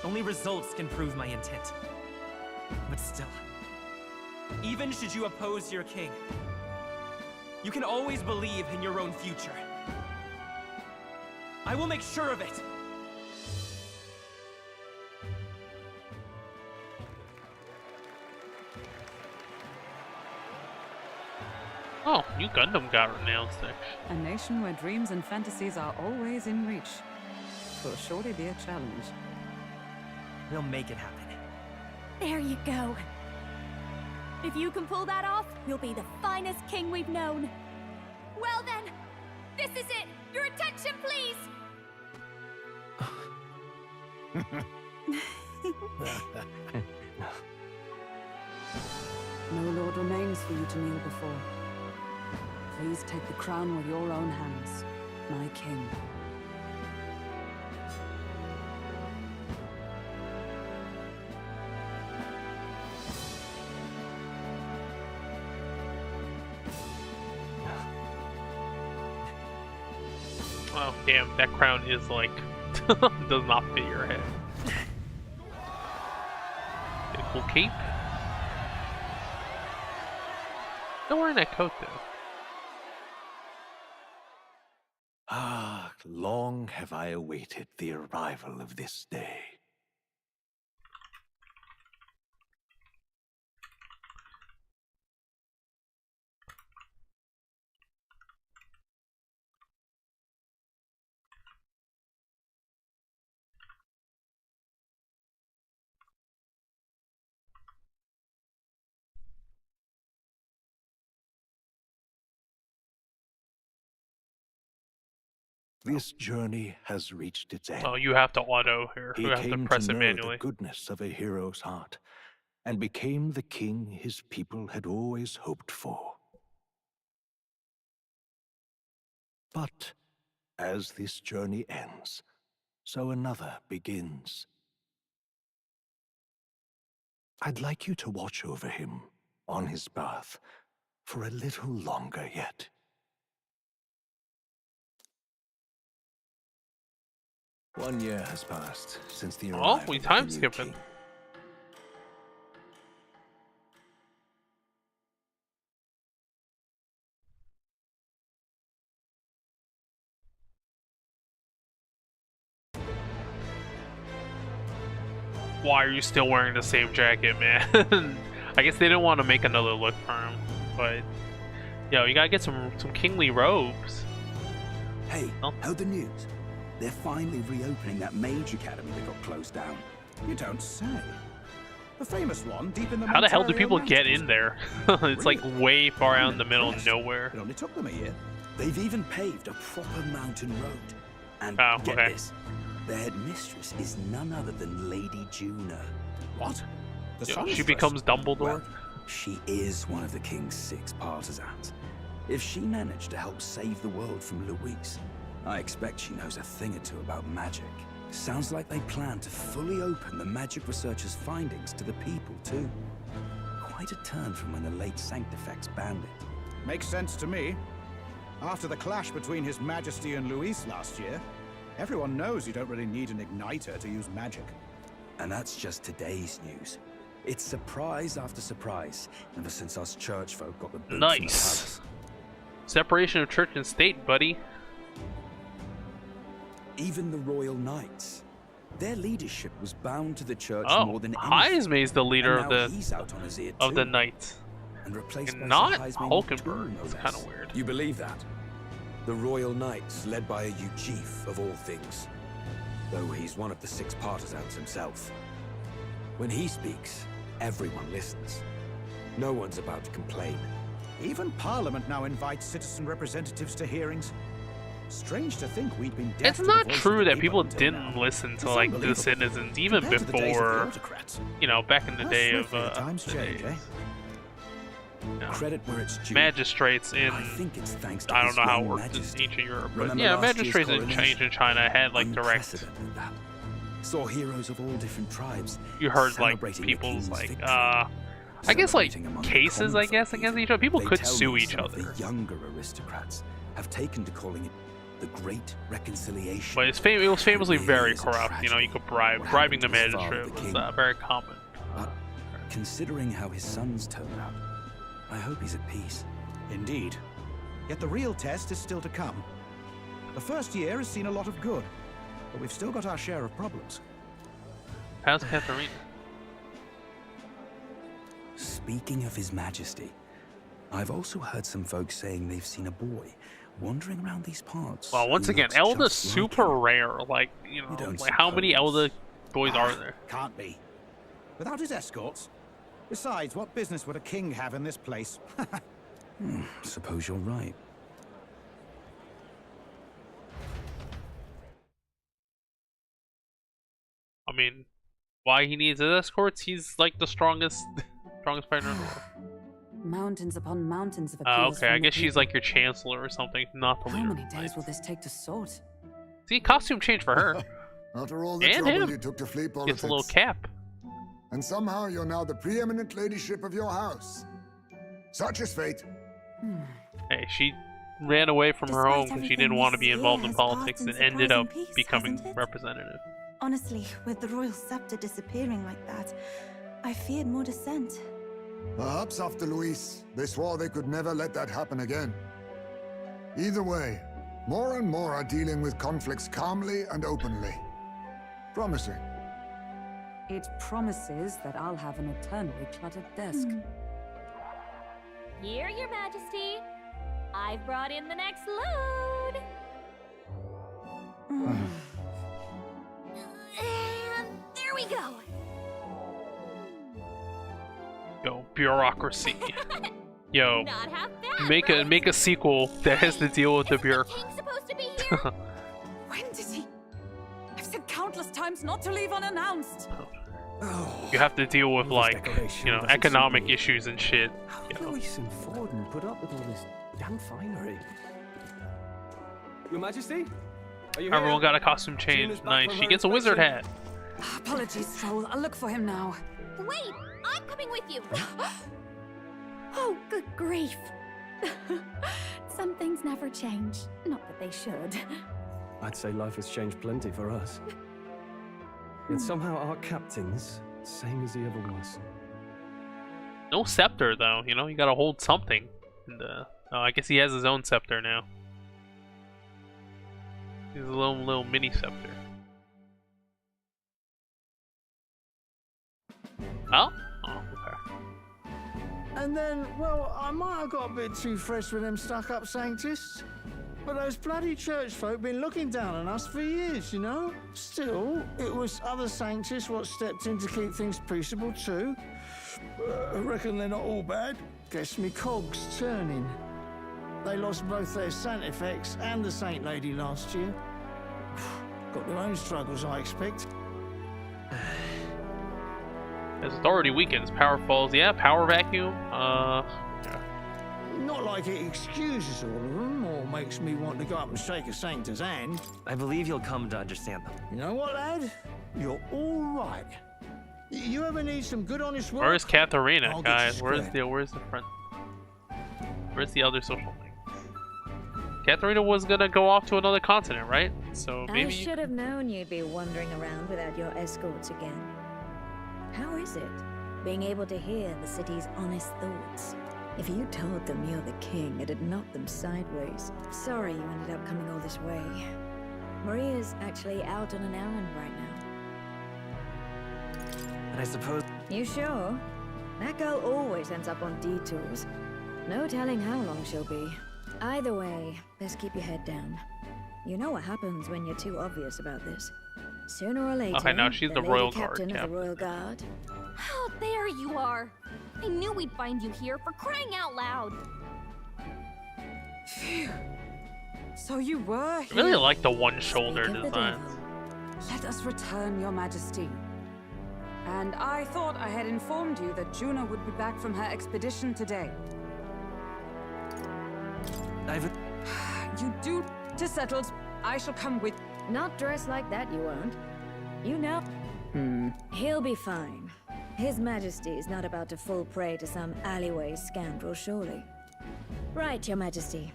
Only results can prove my intent. But still, even should you oppose your king, you can always believe in your own future. I will make sure of it. Oh, new Gundam got announced actually. A nation where dreams and fantasies are always in reach. Will surely be a challenge. We'll make it happen. There you go. If you can pull that off, you'll be the finest king we've known. Well then, this is it! Your attention, please! No lord remains for you to kneel before. Please take the crown with your own hands, my king. Oh damn, that crown is like does not fit your head. Okay, cool cape. Still wearing that coat though. Ah, long have I awaited the arrival of this day. This journey has reached its end. Oh, you have to auto here. He You have to came press to it know manually. the goodness of a hero's heart, and became the king his people had always hoped for. But as this journey ends, so another begins. I'd like you to watch over him on his path for a little longer yet. One year has passed since the arrival Oh, we of the time new skipping. king, why are you still wearing the same jacket, man? I guess they didn't want to make another look for him, but yo, you gotta get some kingly robes. Hey, heard the news? They're finally reopening that mage academy that got closed down. You don't say. The famous one deep in the How the hell do Montario people get Mountains. in there? It's like way far out in the middle of nowhere. It only took them a year. They've even paved a proper mountain road. And get this, their headmistress is none other than Lady Juna. What? The Yo, sun's she becomes Dumbledore? Well, she is one of the king's 6 partisans. If she managed to help save the world from Luis, I expect she knows a thing or two about magic. Sounds like they plan to fully open the magic researchers' findings to the people, too. Quite a turn from when the late Sanctifex banned it. Makes sense to me. After the clash between His Majesty and Luis last year, everyone knows you don't really need an igniter to use magic. And that's just today's news. It's surprise after surprise, ever since us church folk got the boot from the Nice. palace. Separation of church and state, buddy. Even the royal knights. Their leadership was bound to the church Oh, more than anything. Heismay's the leader And of now the he's out on his ear of the too. knights, And replaced by and not Sir Heisman Hulkenberg. too, no It's less. kind of weird. You believe that? The Royal Knights, led by a Uchief of all things. Though he's one of the 6 partisans himself. When he speaks, everyone listens. No one's about to complain. Even Parliament now invites citizen representatives to hearings. Strange to think we'd been deaf It's to not the voice true of the that people until didn't now. listen to It's like the unbelievable. citizens even Compared to the days of the before, autocrats. you know, back in the How day of swiftly the times change, eh? you know, Credit where it's due. magistrates in I think it's thanks to I don't His know how it Royal worked in Majesty. ancient Europe, but Remember yeah, last year's magistrates in coronation? ancient China had like direct. Unprecedented, that. Saw heroes of all different tribes. You heard like celebrating the people's king's like victory. I guess like Celebrating among the cases common I guess folk against even. each other. People They could tell sue me each some of other. The younger aristocrats have taken to calling it the Great Reconciliation. But it was famously Really very is a corrupt. You know, you could bribe. What Bribing the happened to his father, magistrate the was king? very common. But considering how his sons turned out, I hope he's at peace. Indeed. Yet the real test is still to come. The first year has seen a lot of good, but we've still got our share of problems. How's Katharina? Speaking of His Majesty, I've also heard some folks saying they've seen a boy wandering around these parts. Well, once who again, looks Elda's just like super him. rare. Like, you know, don't like how many Elda boys are there? Can't be. Without his escorts. Besides, what business would a king have in this place? Suppose you're right. I mean, why he needs his escorts? He's like the strongest fighter in the world. Mountains upon mountains of Oh, appeals okay. I from the guess she's people. like your chancellor or something, not the How leader. many days will this take to sort? See, costume change for her. After all the And trouble him. you took to flee Gets politics. a little cap. And somehow you're now the preeminent ladyship of your house. Such is fate. Hey, she ran away from her home because she didn't want to be involved in politics and ended up becoming representative. Honestly, with the royal scepter disappearing like that, I feared more dissent. Perhaps after Luis, they swore they could never let that happen again. Either way, more and more are dealing with conflicts calmly and openly. Promising. It promises that I'll have an eternally cluttered desk. Here, Your Majesty. I've brought in the next load. And there we go. Yo, bureaucracy. Yo, Not half bad, make a sequel that has to deal with the bureaucracy. supposed to be here. When did he? I've said countless times not to leave unannounced. You have to deal with like, decoration you know, doesn't economic suit me. issues and shit. You know. Luis and Forden put up with all this damn finery. Your Majesty? Are you Everyone here? got a costume change. Nice. She gets a wizard hat. Apologies, Troll. I'll look for him now. Wait, I'm coming with you. Oh, good grief. Some things never change. Not that they should. I'd say life has changed plenty for us. Yet somehow our captain's same as he ever was. No scepter though. You know, you gotta hold something. And oh, I guess he has his own scepter now. He's a little mini scepter. Oh? Oh, okay. And then, well, I might have got a bit too fresh with them stuck-up sanctists. But those bloody church folk been looking down on us for years, you know? Still, it was other sanctists what stepped in to keep things peaceable too. I reckon they're not all bad. Guess me cogs turning. They lost both their Sanctifex and the Saint Lady last year. Got their own struggles, I expect. As authority weakens, power falls. Yeah, power vacuum. Yeah. Not like it excuses all of them or makes me want to go up and shake a sanctor's hand. I believe you'll come to understand them. You know what, lad? You're all right. You ever need some good, honest work? Where's Katharina, I'll get guys? you Where's the front? Where's the other social link? Katharina was gonna go off to another continent, right? So maybe. I should have known you'd be wandering around without your escorts again. How is it, being able to hear the city's honest thoughts? If you told them you're the king, it'd knock them sideways. Sorry you ended up coming all this way. Maria's actually out on an errand right now. And I suppose... You sure? That girl always ends up on detours. No telling how long she'll be. Either way, best keep your head down. You know what happens when you're too obvious about this. Sooner or later, Okay, now she's the Royal Guard captain of the Royal Guard. Oh, there you are. I knew we'd find you here, for crying out loud. Phew. So you were I really here. like the one-shoulder Speak of the design. devil. Let us return, your majesty. And I thought I had informed you that Juno would be back from her expedition today. You do to settled. I shall come with. Not dressed like that, you won't. You know. He'll be fine. His Majesty is not about to fall prey to some alleyway scoundrel, surely. Right, your Majesty.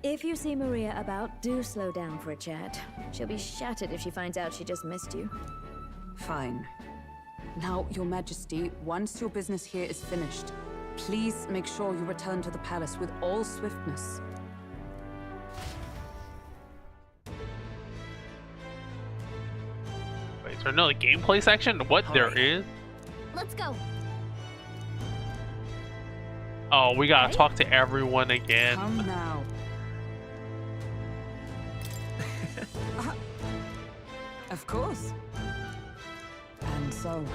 If you see Maria about, do slow down for a chat. She'll be shattered if she finds out she just missed you. Fine. Now, your majesty, once your business here is finished, please make sure you return to the palace with all swiftness. Wait, is there another gameplay section? What there is? Let's go. Oh, we gotta talk to everyone again. Come now. Of course. And so.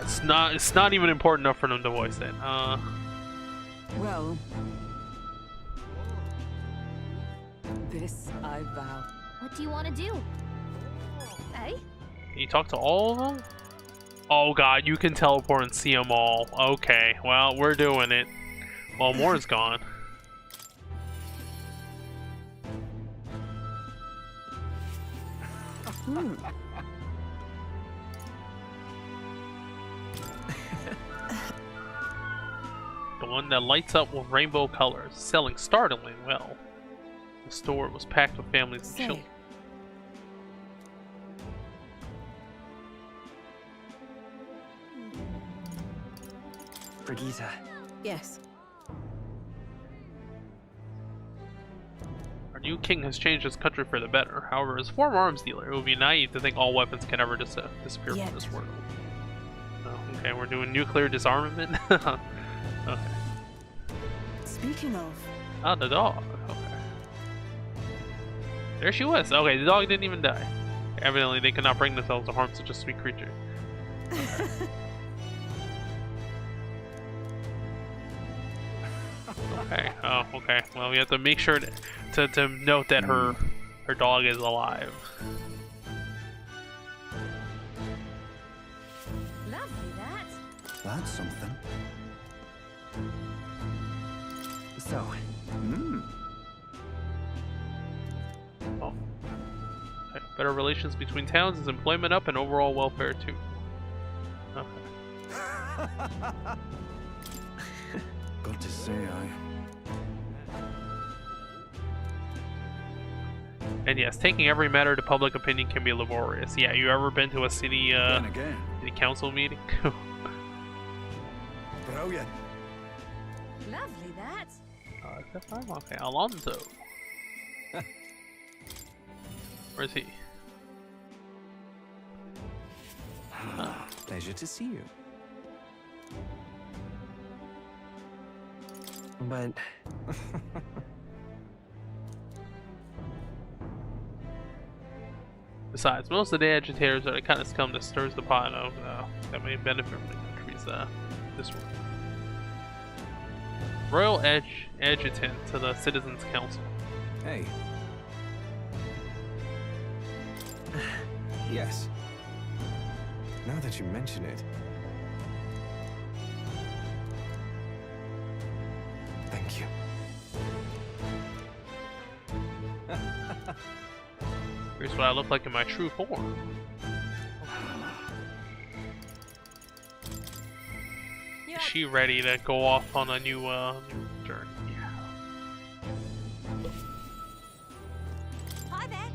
It's not even important enough for them to voice it. Well. This I vow. What do you want to do? Hey? Can you talk to all of them? Oh god, you can teleport and see them all. Okay, well, we're doing it. Well, Moore's gone. The one that lights up with rainbow colors, selling startlingly well. The store was packed with families and children. Brigitte. Yes. Our new king has changed his country for the better. However, as a former arms dealer, it would be naive to think all weapons can ever disappear from this world. Oh, okay, we're doing nuclear disarmament? Okay. Speaking of... Oh, the dog. Okay. There she was. Okay, the dog didn't even die. Evidently, they could not bring themselves to harm such a sweet creature. Okay. Oh, okay. Well, we have to make sure to note that her dog is alive. Lovely, that. That's something. So. Oh. Okay. Better relations between towns is employment up and overall welfare too. Okay. Got to say, And yes, taking every matter to public opinion can be laborious. Yeah, you ever been to a city city council meeting? Brilliant. Lovely, that. Okay, Alonso. Where's he? Pleasure to see you. But... Besides, most of the agitators are the kind of scum that stirs the pot of that may benefit from the country's this one. Royal Adjutant to the Citizens Council. Hey. Yes. Now that you mention it. Thank you. Here's what I look like in my true form. Is she ready to go off on a new journey? Yeah. Hi there.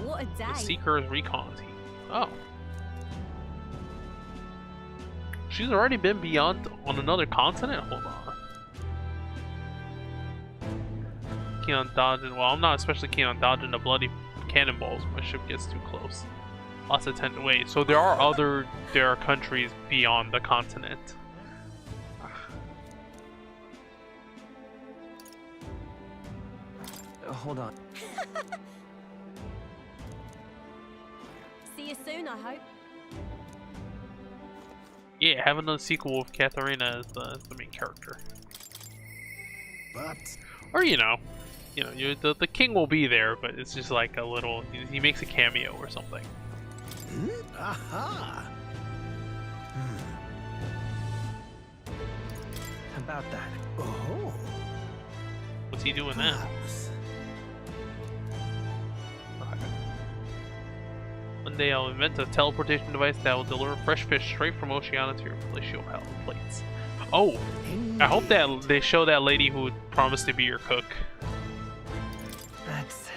What a day. The Seekers Recon Team. Oh. She's already been beyond on another continent? Hold on. Keen on dodging. Well, I'm not especially keen on dodging the bloody cannonballs when my ship gets too close. Lots of tend. Wait, so there are countries beyond the continent. Hold on. See you soon, I hope. Yeah, have another sequel with Katharina as the main character. But... Or the king will be there, but it's just like a little. He makes a cameo or something. Aha! About that. Oh. What's he doing now? One day I'll invent a teleportation device that will deliver fresh fish straight from Oceania to your palatial plates. Oh, I hope that they show that lady who promised to be your cook. That's...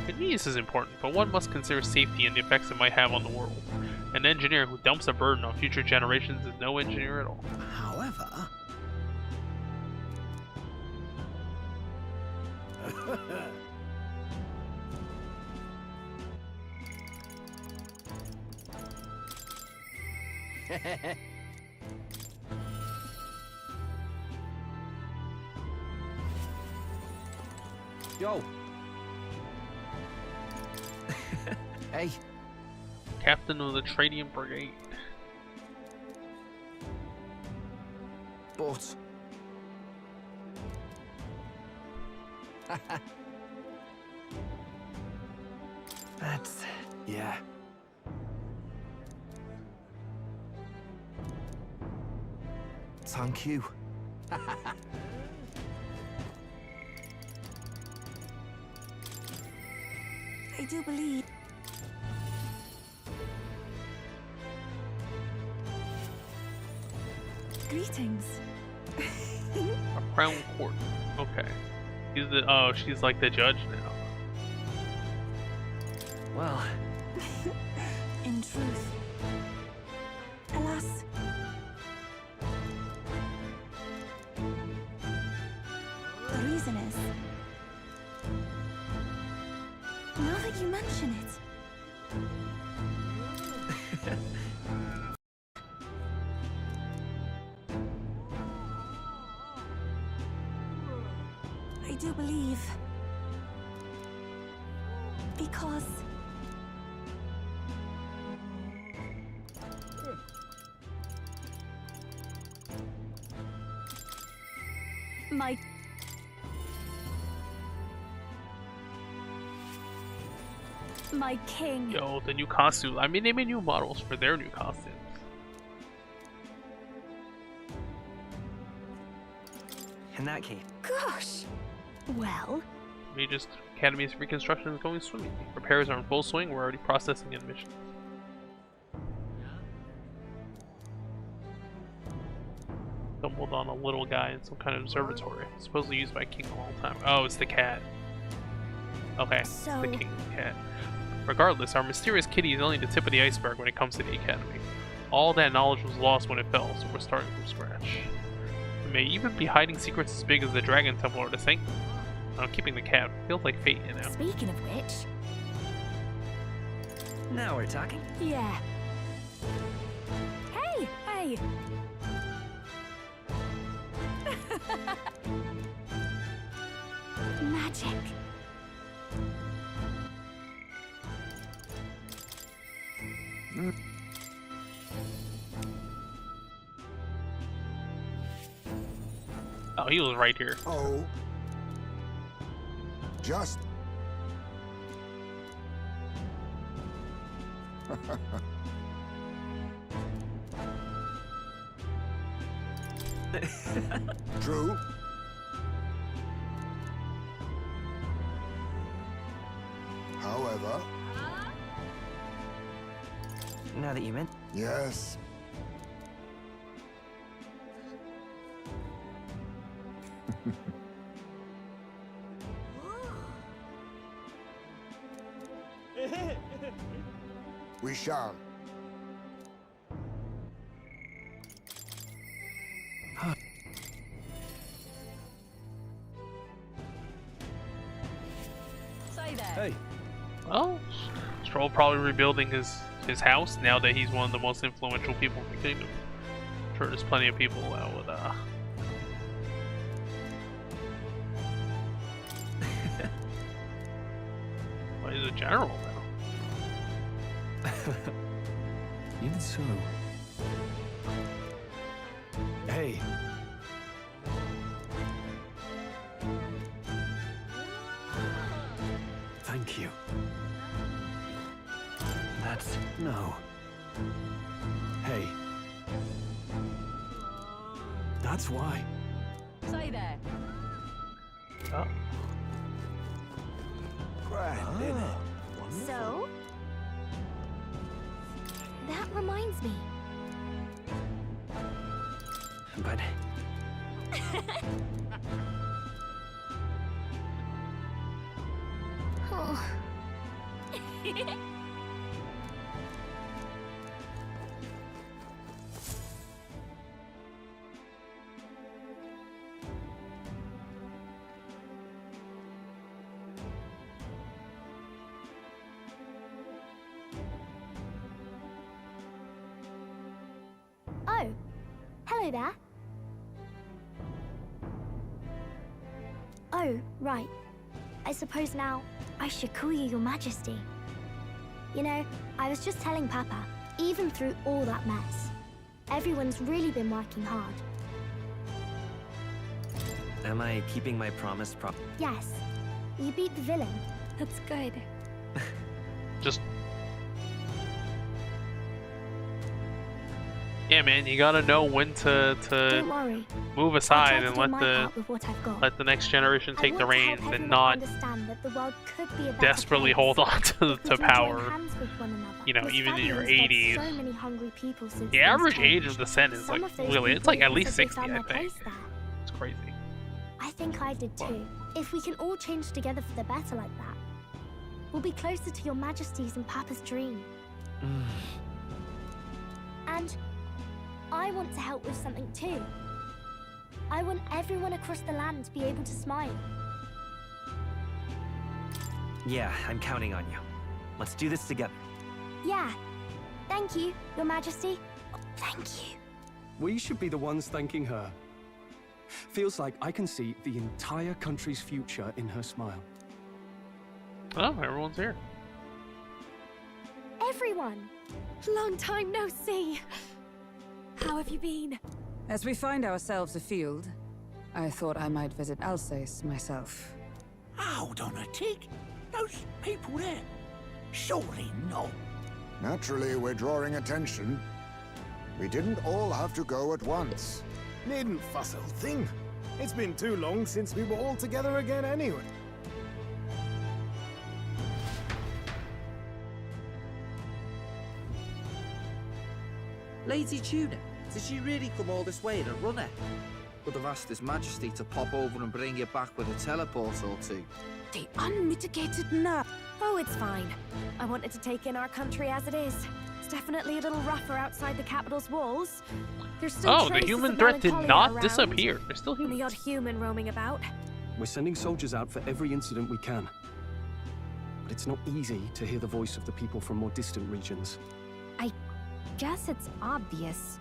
Convenience is important, but one must consider safety and the effects it might have on the world. An engineer who dumps a burden on future generations is no engineer at all. However... Yo. Hey. Captain of the Trading Brigade. But... That's... Yeah. Thank you. I do believe... Greetings. A crown court. Okay. She's like the judge now. Well. In truth. Alas. The reason is... Now that you mention it... I do believe... Because... My king. Yo, the new costume. I mean, they made new models for their new costumes. In that case. Gosh. Well. Major's Academy's reconstruction is going swimmingly. Repairs are in full swing. We're already processing admissions. Stumbled on a little guy in some kind of observatory, supposedly used by King a long time. Oh, it's the cat. Okay, it's the King's cat. Regardless, our mysterious kitty is only the tip of the iceberg when it comes to the Academy. All that knowledge was lost when it fell, so we're starting from scratch. We may even be hiding secrets as big as the Dragon Temple or the Sanctum. I'm keeping the cat. Feels like fate, you know. Speaking of which... Now we're talking. Yeah. Hey! Hey! Magic. Oh, he was right here. Oh. Just... True. However... Now that you meant. Yes. We shall. Say there. Hey. Well, Stroll probably rebuilding his house now that he's one of the most influential people in the kingdom. I'm sure there's plenty of people that would well, he's a general now. Even so. Hey. Thank you. That's... No. Hey. That's why. Say there. Oh. Grand, innit? So? That reminds me. But... Oh. Oh, hello there. Oh, right. I suppose now I should call you Your Majesty. You know, I was just telling Papa, even through all that mess, everyone's really been working hard. Am I keeping my promise Yes, you beat the villain. That's good. Just... Yeah, man, you gotta know when Don't to worry. move I'll try aside to and do let my part with what I've got. the next generation I take the want to help reins and everyone not understand that the world could be a better desperately place hold on to if we can join power. hands with one another. You know, Miss even in your Fabion's fed 80s. So many hungry people since The things average changed. age of the Senate is Some like of those really, it's people like at least said they 60, found I their think. place there. It's crazy. I think I did too. If we can all change together for the better like that, we'll be closer to Your Majesty's and Papa's dream. And I want to help with something too. I want everyone across the land to be able to smile. Yeah, I'm counting on you. Let's do this together. Yeah. Thank you, Your Majesty. Thank you. We should be the ones thanking her. Feels like I can see the entire country's future in her smile. Oh, everyone's here. Everyone! Long time no see. How have you been? As we find ourselves afield, I thought I might visit Alsace myself. Hold on a tick. Those people there. Surely not. Naturally, we're drawing attention. We didn't all have to go at once. Needn't fuss, old thing. It's been too long since we were all together again anyway. Lady Tuna, did she really come all this way in a runner? Would have asked His Majesty to pop over and bring you back with a teleport or two. The unmitigated nerve. Oh, it's fine. I wanted to take in our country as it is. It's definitely a little rougher outside the capital's walls. There's still Oh, the traces human of threat did melancholia not around, disappear. There's still and humans. the odd human roaming about. We're sending soldiers out for every incident we can. But it's not easy to hear the voice of the people from more distant regions. I guess it's obvious.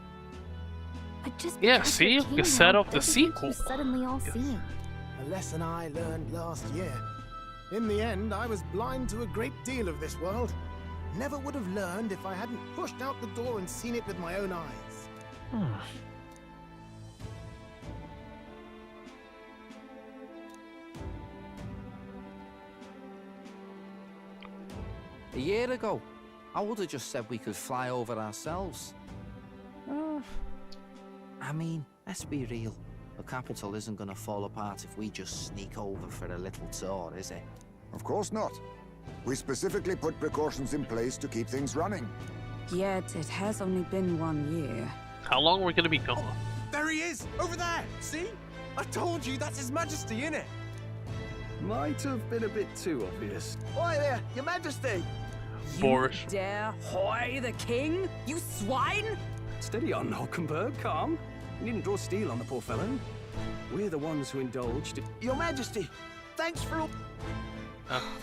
But just Yeah, because see? you're We king could set now up the doesn't make sequel. you suddenly all seeing. A lesson I learned last year. In the end, I was blind to a great deal of this world. Never would have learned if I hadn't pushed out the door and seen it with my own eyes. A year ago, I would have just said we could fly over ourselves. I mean, let's be real. The capital isn't gonna fall apart if we just sneak over for a little tour, is it? Of course not. We specifically put precautions in place to keep things running. Yet it has only been 1 year. How long are we gonna be gone? There he is! Over there! See? I told you, that's His Majesty, innit? Might have been a bit too obvious. Oi there, Your Majesty! Boris. You dare hoy the king? You swine! Steady on, Hulkenberg, calm. You needn't draw steel on the poor fellow. We're the ones who indulged. Your Majesty, thanks for all...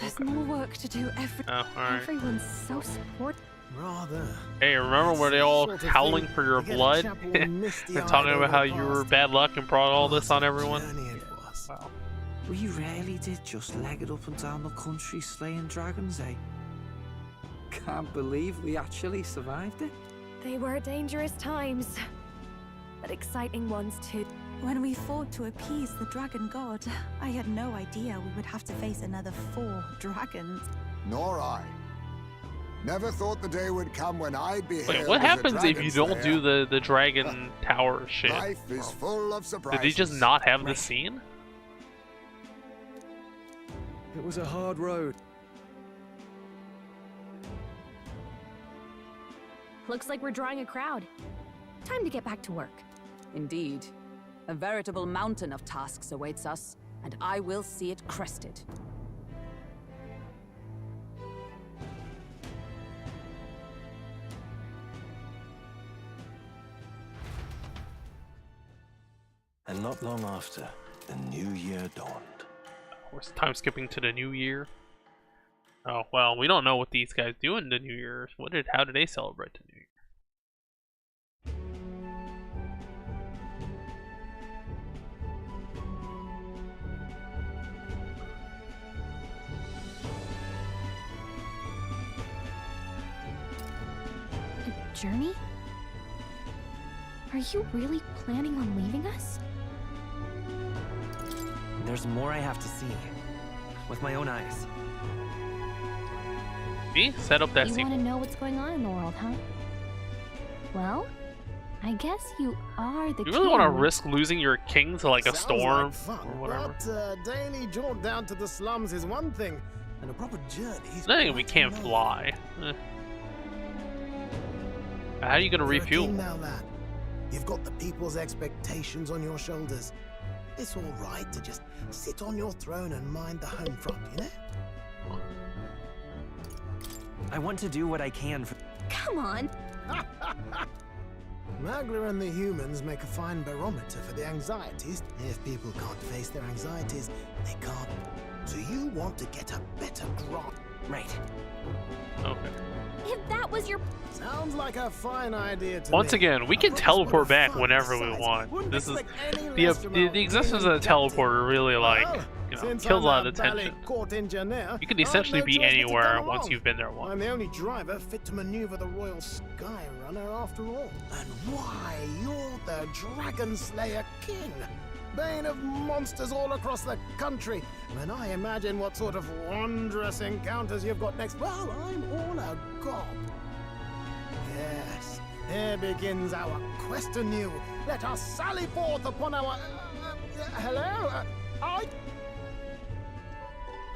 There's more work to do. Alright. Everyone's so supportive. Rather. Hey, remember where they all howling for your blood? and talking about how you were bad luck and brought all this on everyone? Wow. We really did just leg it up and down the country slaying dragons, eh? Can't believe we actually survived it. They were dangerous times, but exciting ones too. When we fought to appease the dragon god, I had no idea we would have to face another 4 dragons. Nor I. Never thought the day would come when I'd be Wait, what happens if you don't do the dragon tower shit? Life is full of surprises. Did they just not have the scene? It was a hard road. Looks like we're drawing a crowd. Time to get back to work. Indeed. A veritable mountain of tasks awaits us, and I will see it crested. And not long after, the new year dawned. We're time skipping to the new year. Oh well, we don't know what these guys do in the new year. How did they celebrate the new year? Journey? Are you really planning on leaving us? There's more I have to see. With my own eyes. Me? Set up that You scene. want to know what's going on in the world, huh? Well, I guess you are the You really want to king. risk losing your king to like a Sounds storm like fun, or whatever? But a daily jaunt down to the slums is one thing, and a proper journey is I think we can't quite fly. How are you gonna another. You're a refuel? king now, lad. You've got the people's expectations on your shoulders. It's all right to just sit on your throne and mind the home front, you know? I want to do what I can for... Come on. Magler and the humans make a fine barometer for the anxieties. If people can't face their anxieties, they can't. So you want to get a better grasp. Right. Okay. If that was your... Sounds like a fine idea to Once me. again, we can teleport back whenever we want. This is the existence of the teleporter really Since kills a lot I'm of a ballet attention. court engineer, You can I've essentially no be choice but to anywhere come once along. you've been there once. I'm the only driver fit to maneuver the Royal Skyrunner after all. And why, you're the Dragon Slayer King, bane of monsters all across the country. When I imagine what sort of wondrous encounters you've got next, well, I'm all agog. Yes, here begins our quest anew. Let us sally forth upon our... hello?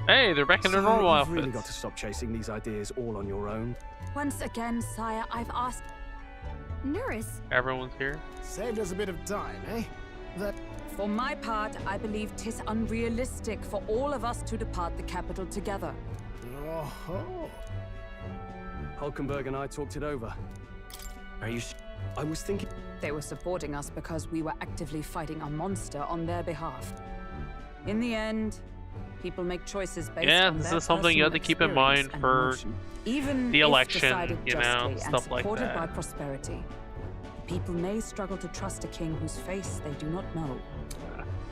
Hey, they're back in their normal You've really outfits. got to stop chasing these ideas all on your own. Once again, sire, I've asked... Nerys. Everyone's here. Saved us a bit of time, eh? For my part, I believe 'tis unrealistic for all of us to depart the capital together. Oh, Hulkenberg and I talked it over. Are you I was thinking... They were supporting us because we were actively fighting a monster on their behalf. In the end, people make choices based on this their is something you have to personal keep in mind experience and for emotion. Even the if election, decided you know, justly and stuff like supported that. by prosperity, people may struggle to trust a king whose face they do not know.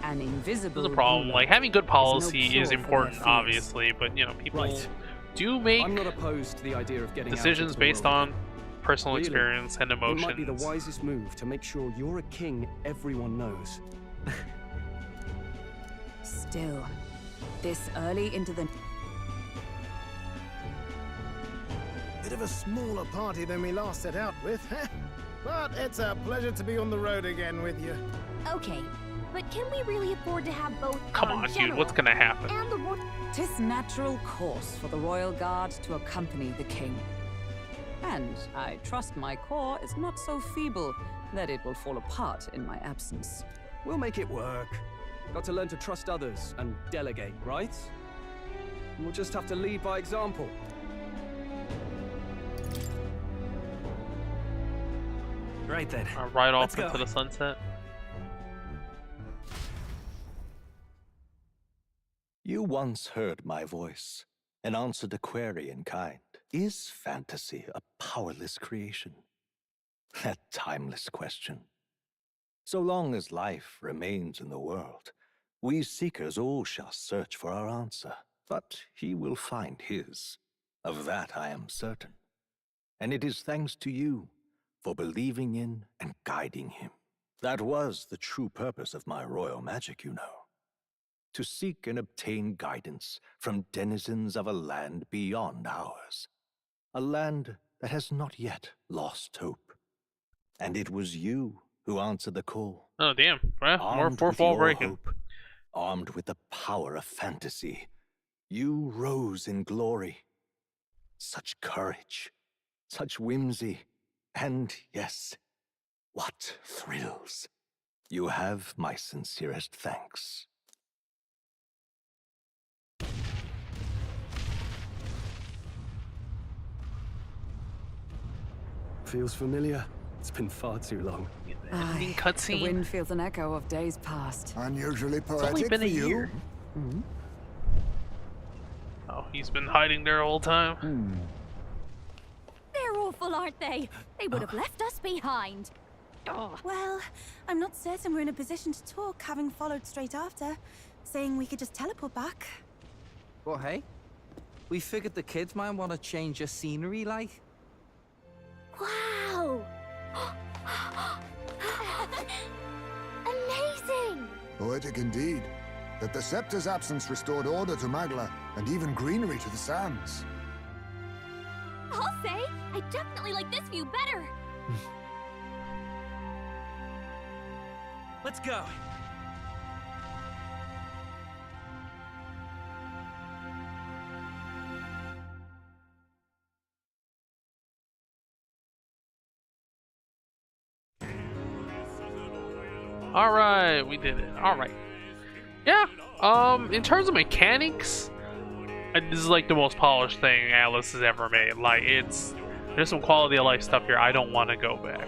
An invisible There's a problem. ruler Like, having good policy cure is for their important, fears. obviously, but you know, people do make I'm not opposed to the idea of getting decisions out into the based world. on personal Really, experience and emotions. It might be the wisest move to make sure you're a king everyone knows. Still, this early into the... Bit of a smaller party than we last set out with, but it's a pleasure to be on the road again with you. Okay, but can we really afford to have both Come our on, dude, general what's gonna happen? and the war? 'Tis natural course for the royal guard to accompany the king. And I trust my corps is not so feeble that it will fall apart in my absence. We'll make it work. Got to learn to trust others and delegate, right? We'll just have to lead by example. Right then. Right Let's off go. into the sunset. You once heard my voice and answered a query in kind. Is fantasy a powerless creation? That timeless question. So long as life remains in the world, we seekers all shall search for our answer. But he will find his. Of that I am certain. And it is thanks to you for believing in and guiding him. That was the true purpose of my royal magic, you know. To seek and obtain guidance from denizens of a land beyond ours. A land that has not yet lost hope. And it was you who answered the call. Oh, damn. Well, more Armed fourth with wall your breaking. hope, armed with the power of fantasy, you rose in glory. Such courage, such whimsy, and yes, what thrills. You have my sincerest thanks. Feels familiar. It's been far too long. Aye, cutscene. the wind feels an echo of days past. Unusually It's only poetic been for a you. year. Oh, he's been hiding there all the time. They're awful, aren't they? They would have left us behind. Oh. Well, I'm not certain we're in a position to talk, having followed straight after, saying we could just teleport back. Well, hey, we figured the kids might want to change your scenery, like. Wow! Amazing! Poetic indeed. That the scepter's absence restored order to Magla, and even greenery to the sands. I'll say, I definitely like this view better. Let's go. Alright, we did it. Alright. Yeah, in terms of mechanics, this is like the most polished thing Atlus has ever made. Like, there's some quality of life stuff here. I don't want to go back.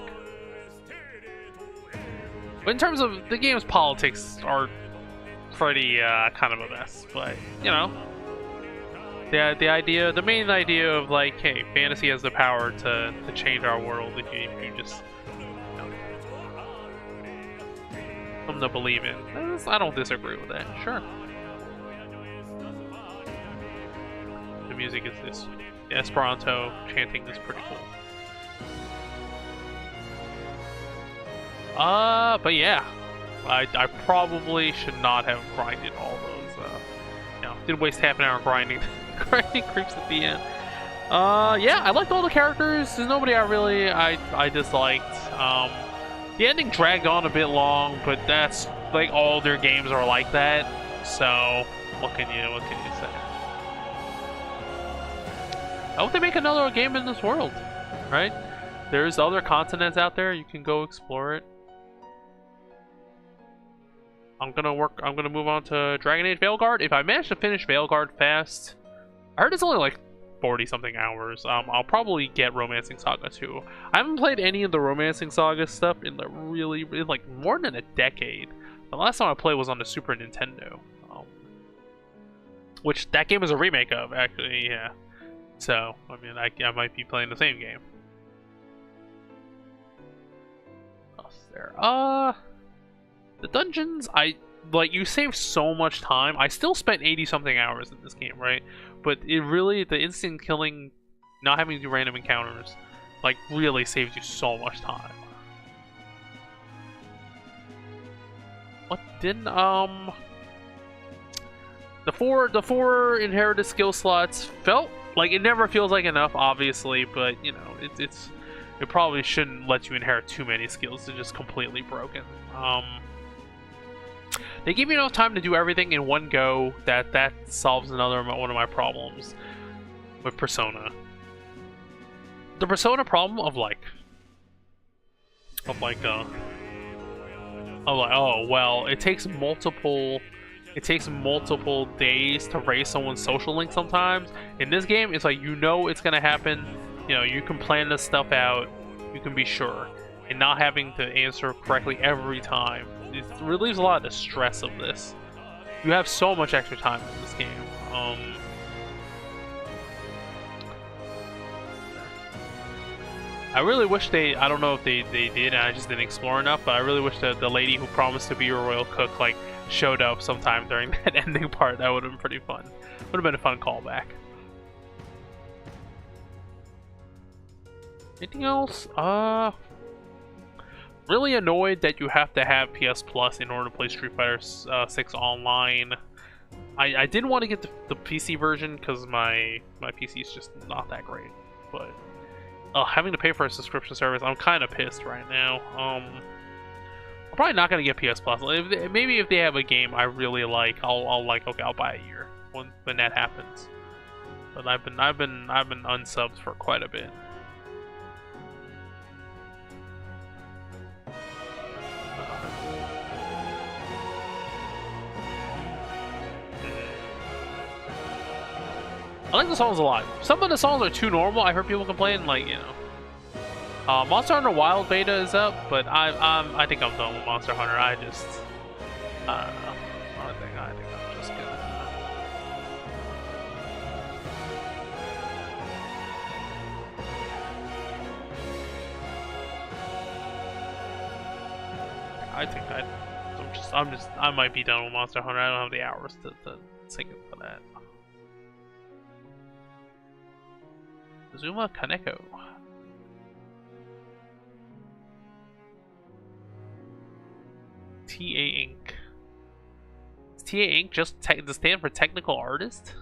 But in terms of the game's politics are pretty kind of a mess. But you know, the main idea of like, hey, fantasy has the power to change our world if you just something to believe in. I don't disagree with that. Sure. The music is this. The Esperanto chanting is pretty cool. But yeah, I probably should not have grinded all those. Did waste half an hour grinding creeps at the end. Yeah, I liked all the characters. There's nobody I disliked. The ending dragged on a bit long, but that's like all their games are like that. So what can you say? I hope they make another game in this world, right? There's other continents out there. You can go explore it. I'm gonna move on to Dragon Age Veilguard. If I manage to finish Veilguard fast, I heard it's only like 40 something hours. I'll probably get Romancing Saga 2. I haven't played any of the Romancing Saga stuff in the really like more than a decade. The last time I played was on the Super Nintendo, which that game is a remake of, actually. Yeah, so I mean, I might be playing the same game. What's there? The dungeons, you save so much time. I still spent 80 something hours in this game, right? But it really, the instant killing, not having to do random encounters, like, really saves you so much time. What didn't, the four inherited skill slots felt like, it never feels like enough, obviously, but, you know, it probably shouldn't let you inherit too many skills. They're just completely broken. They give you enough time to do everything in one go. That solves one of my problems with Persona. The Persona problem of oh well, it takes multiple days to raise someone's social link sometimes. In this game, it's like, you know it's gonna happen. You know, you can plan this stuff out. You can be sure, and not having to answer correctly every time. It relieves a lot of the stress of this. You have so much extra time in this game. I really wish I don't know if they did, and I just didn't explore enough, but I really wish that the lady who promised to be your royal cook, like, showed up sometime during that ending part. That would have been pretty fun. Would have been a fun callback. Anything else? Really annoyed that you have to have PS Plus in order to play Street Fighter 6 online. I didn't want to get the PC version because my PC is just not that great. But having to pay for a subscription service, I'm kind of pissed right now. I'm probably not gonna get PS Plus. Maybe if they have a game I really like, I'll buy a year when that happens. But I've been unsubbed for quite a bit. I like the songs a lot. Some of the songs are too normal. I heard people complain, like, you know. Monster Hunter Wild Beta is up, but I think I'm done with Monster Hunter. I don't know. I think I'm just good. I might be done with Monster Hunter. I don't have the hours to sink it for that. Zuma Kaneko. TA Inc. Is TA Inc. just to stand for technical artist?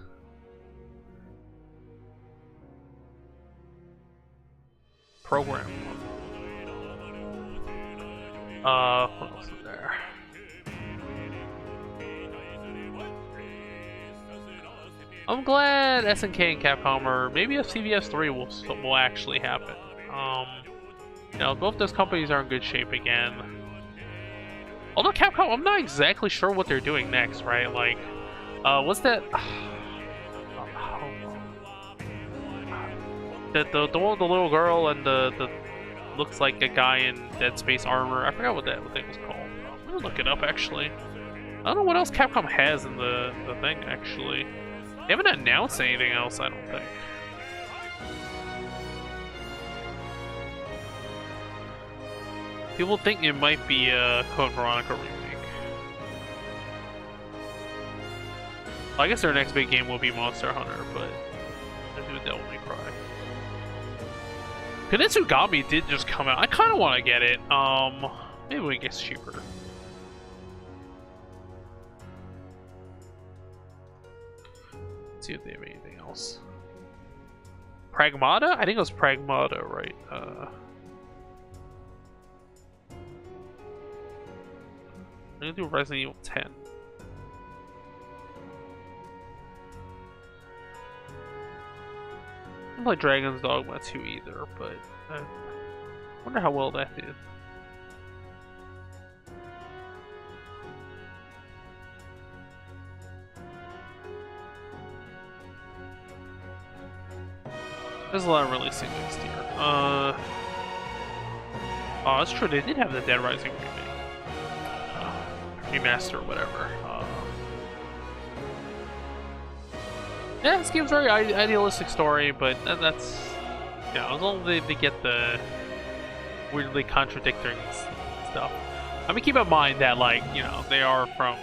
Program. What else is there? I'm glad SNK and Capcom, or maybe if CVS 3 will actually happen. You know, both those companies are in good shape again. Although Capcom, I'm not exactly sure what they're doing next, right? Like, what's that? The one with the little girl and the looks like a guy in Dead Space armor. I forgot what that thing was called. I'm gonna look it up actually. I don't know what else Capcom has in the thing actually. They haven't announced anything else, I don't think. People think it might be a Code Veronica remake. Well, I guess their next big game will be Monster Hunter, but I do Devil May Cry. Kunitsugami did just come out. I kind of want to get it. Maybe when it gets cheaper. See if they have anything else. Pragmata? I think it was Pragmata, right? I'm gonna do Resident Evil 10. I don't play Dragon's Dogma 2 either, but I wonder how well that did. There's a lot of releasing next year. Oh, that's true. They did have the Dead Rising remaster or whatever. Yeah, this game's very idealistic story, but that's, you know, as long as they get the weirdly contradicting stuff. I mean, keep in mind that, like, you know, they are from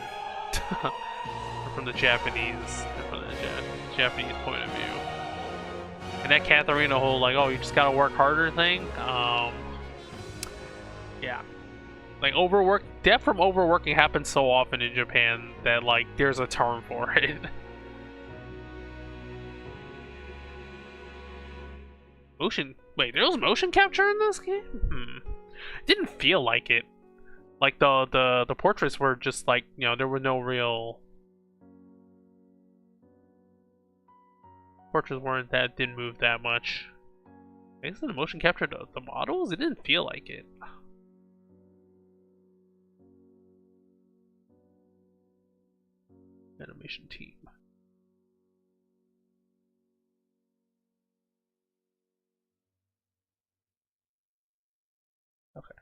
from the Japanese point of view. And that Catherine, the whole like, oh, you just gotta work harder thing. Yeah, like death from overworking happens so often in Japan that like there's a term for it. Wait, there was motion capture in this game? Didn't feel like it. Like the portraits were just like, you know, there were no real portraits didn't move that much. I guess the motion capture the models? It didn't feel like it. Animation team. Okay.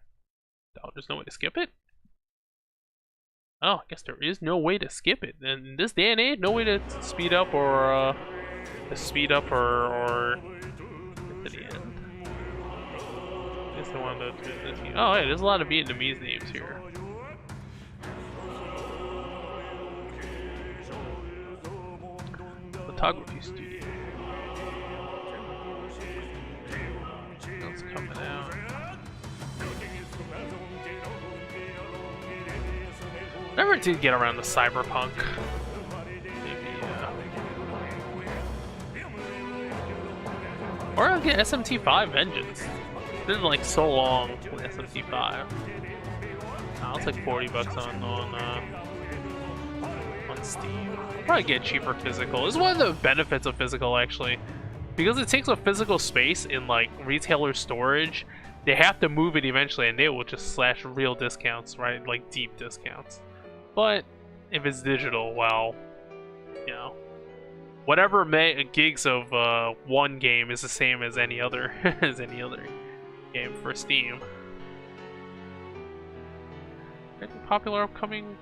Oh, there's no way to skip it? Oh, I guess there is no way to skip it. And in this day and age, no way to speed up or get to the end. I guess they wanted to do this. Oh, hey, there's a lot of Vietnamese names here. Photography studio. What's coming out? Never did get around to Cyberpunk. Maybe, or I'll get SMT5 Vengeance. It's been like so long with SMT5. Oh, it's like 40 bucks on Steam. Probably get cheaper physical. This is one of the benefits of physical, actually, because it takes up physical space in like retailer storage. They have to move it eventually, and they will just slash real discounts, right? Like deep discounts. But if it's digital, well, you know, whatever gigs of one game is the same as any other game for Steam. Anything popular upcoming?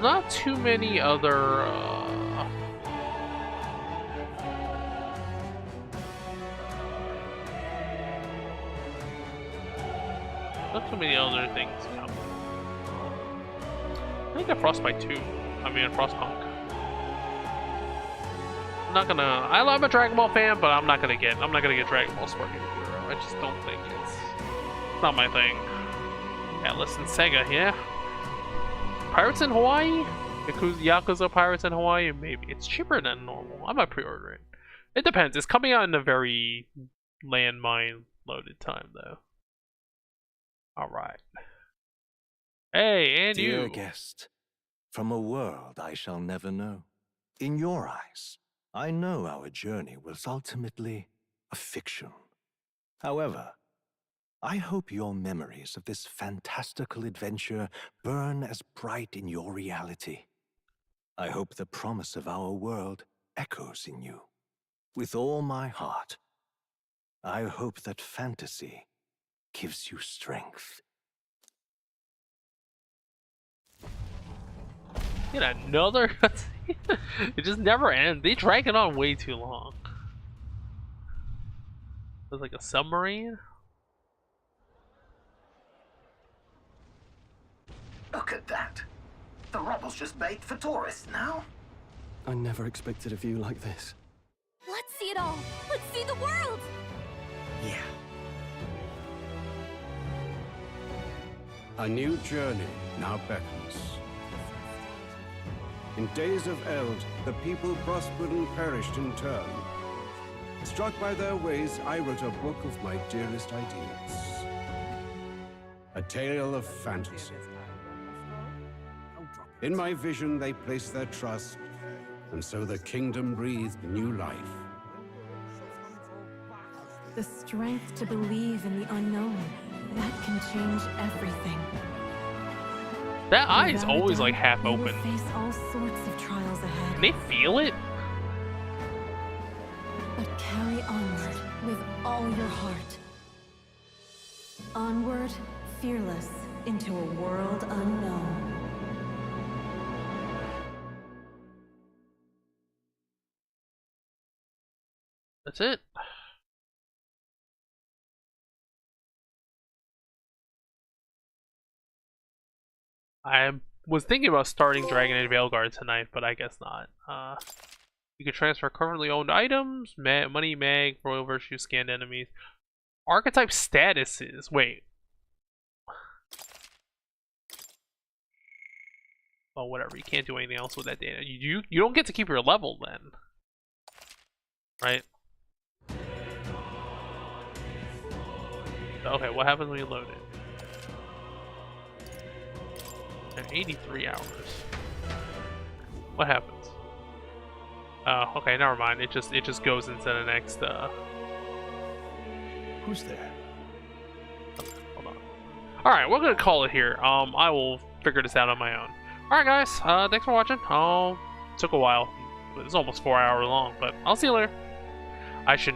Not too many other not too many other things coming. I think a Frostbite 2. I mean, a Frostpunk. I'm not gonna. I'm a Dragon Ball fan, but I'm not gonna get Dragon Ball Sparking Hero. I just don't think it's not my thing. Atlus and Sega, yeah. Pirates in Hawaii? Yakuza Pirates in Hawaii? Maybe. It's cheaper than normal. I might pre-order it. It depends. It's coming out in a very landmine loaded time, though. Alright. Hey, and Dear you. guest, from a world I shall never know. In your eyes, I know our journey was ultimately a fiction. However, I hope your memories of this fantastical adventure burn as bright in your reality. I hope the promise of our world echoes in you. With all my heart, I hope that fantasy gives you strength. Get another cutscene? It just never ends. They drag it on way too long. It's like a submarine? Look at that. The rubble's just bait for tourists now. I never expected a view like this. Let's see it all. Let's see the world. Yeah. A new journey now beckons. In days of eld, the people prospered and perished in turn. Struck by their ways, I wrote a book of my dearest ideas. A tale of fantasy. In my vision, they placed their trust, and so the kingdom breathed new life. The strength to believe in the unknown, that can change everything. That eye is always like half You will open. face all sorts of trials ahead. Can they feel it? But carry onward with all your heart. Onward, fearless, into a world unknown. That's it. I was thinking about starting Dragon Age Veilguard tonight, but I guess not. You can transfer currently owned items, money, mag, royal virtue, scanned enemies, archetype statuses. Wait. Oh, whatever. You can't do anything else with that data. You don't get to keep your level then, right? Okay, what happens when you load it? 83 hours. What happens? Okay, never mind. It just goes into the next. Who's there? Hold on. All right, we're gonna call it here. I will figure this out on my own. All right, guys. Thanks for watching. Took a while. It was almost 4 hours long, but I'll see you later. I should.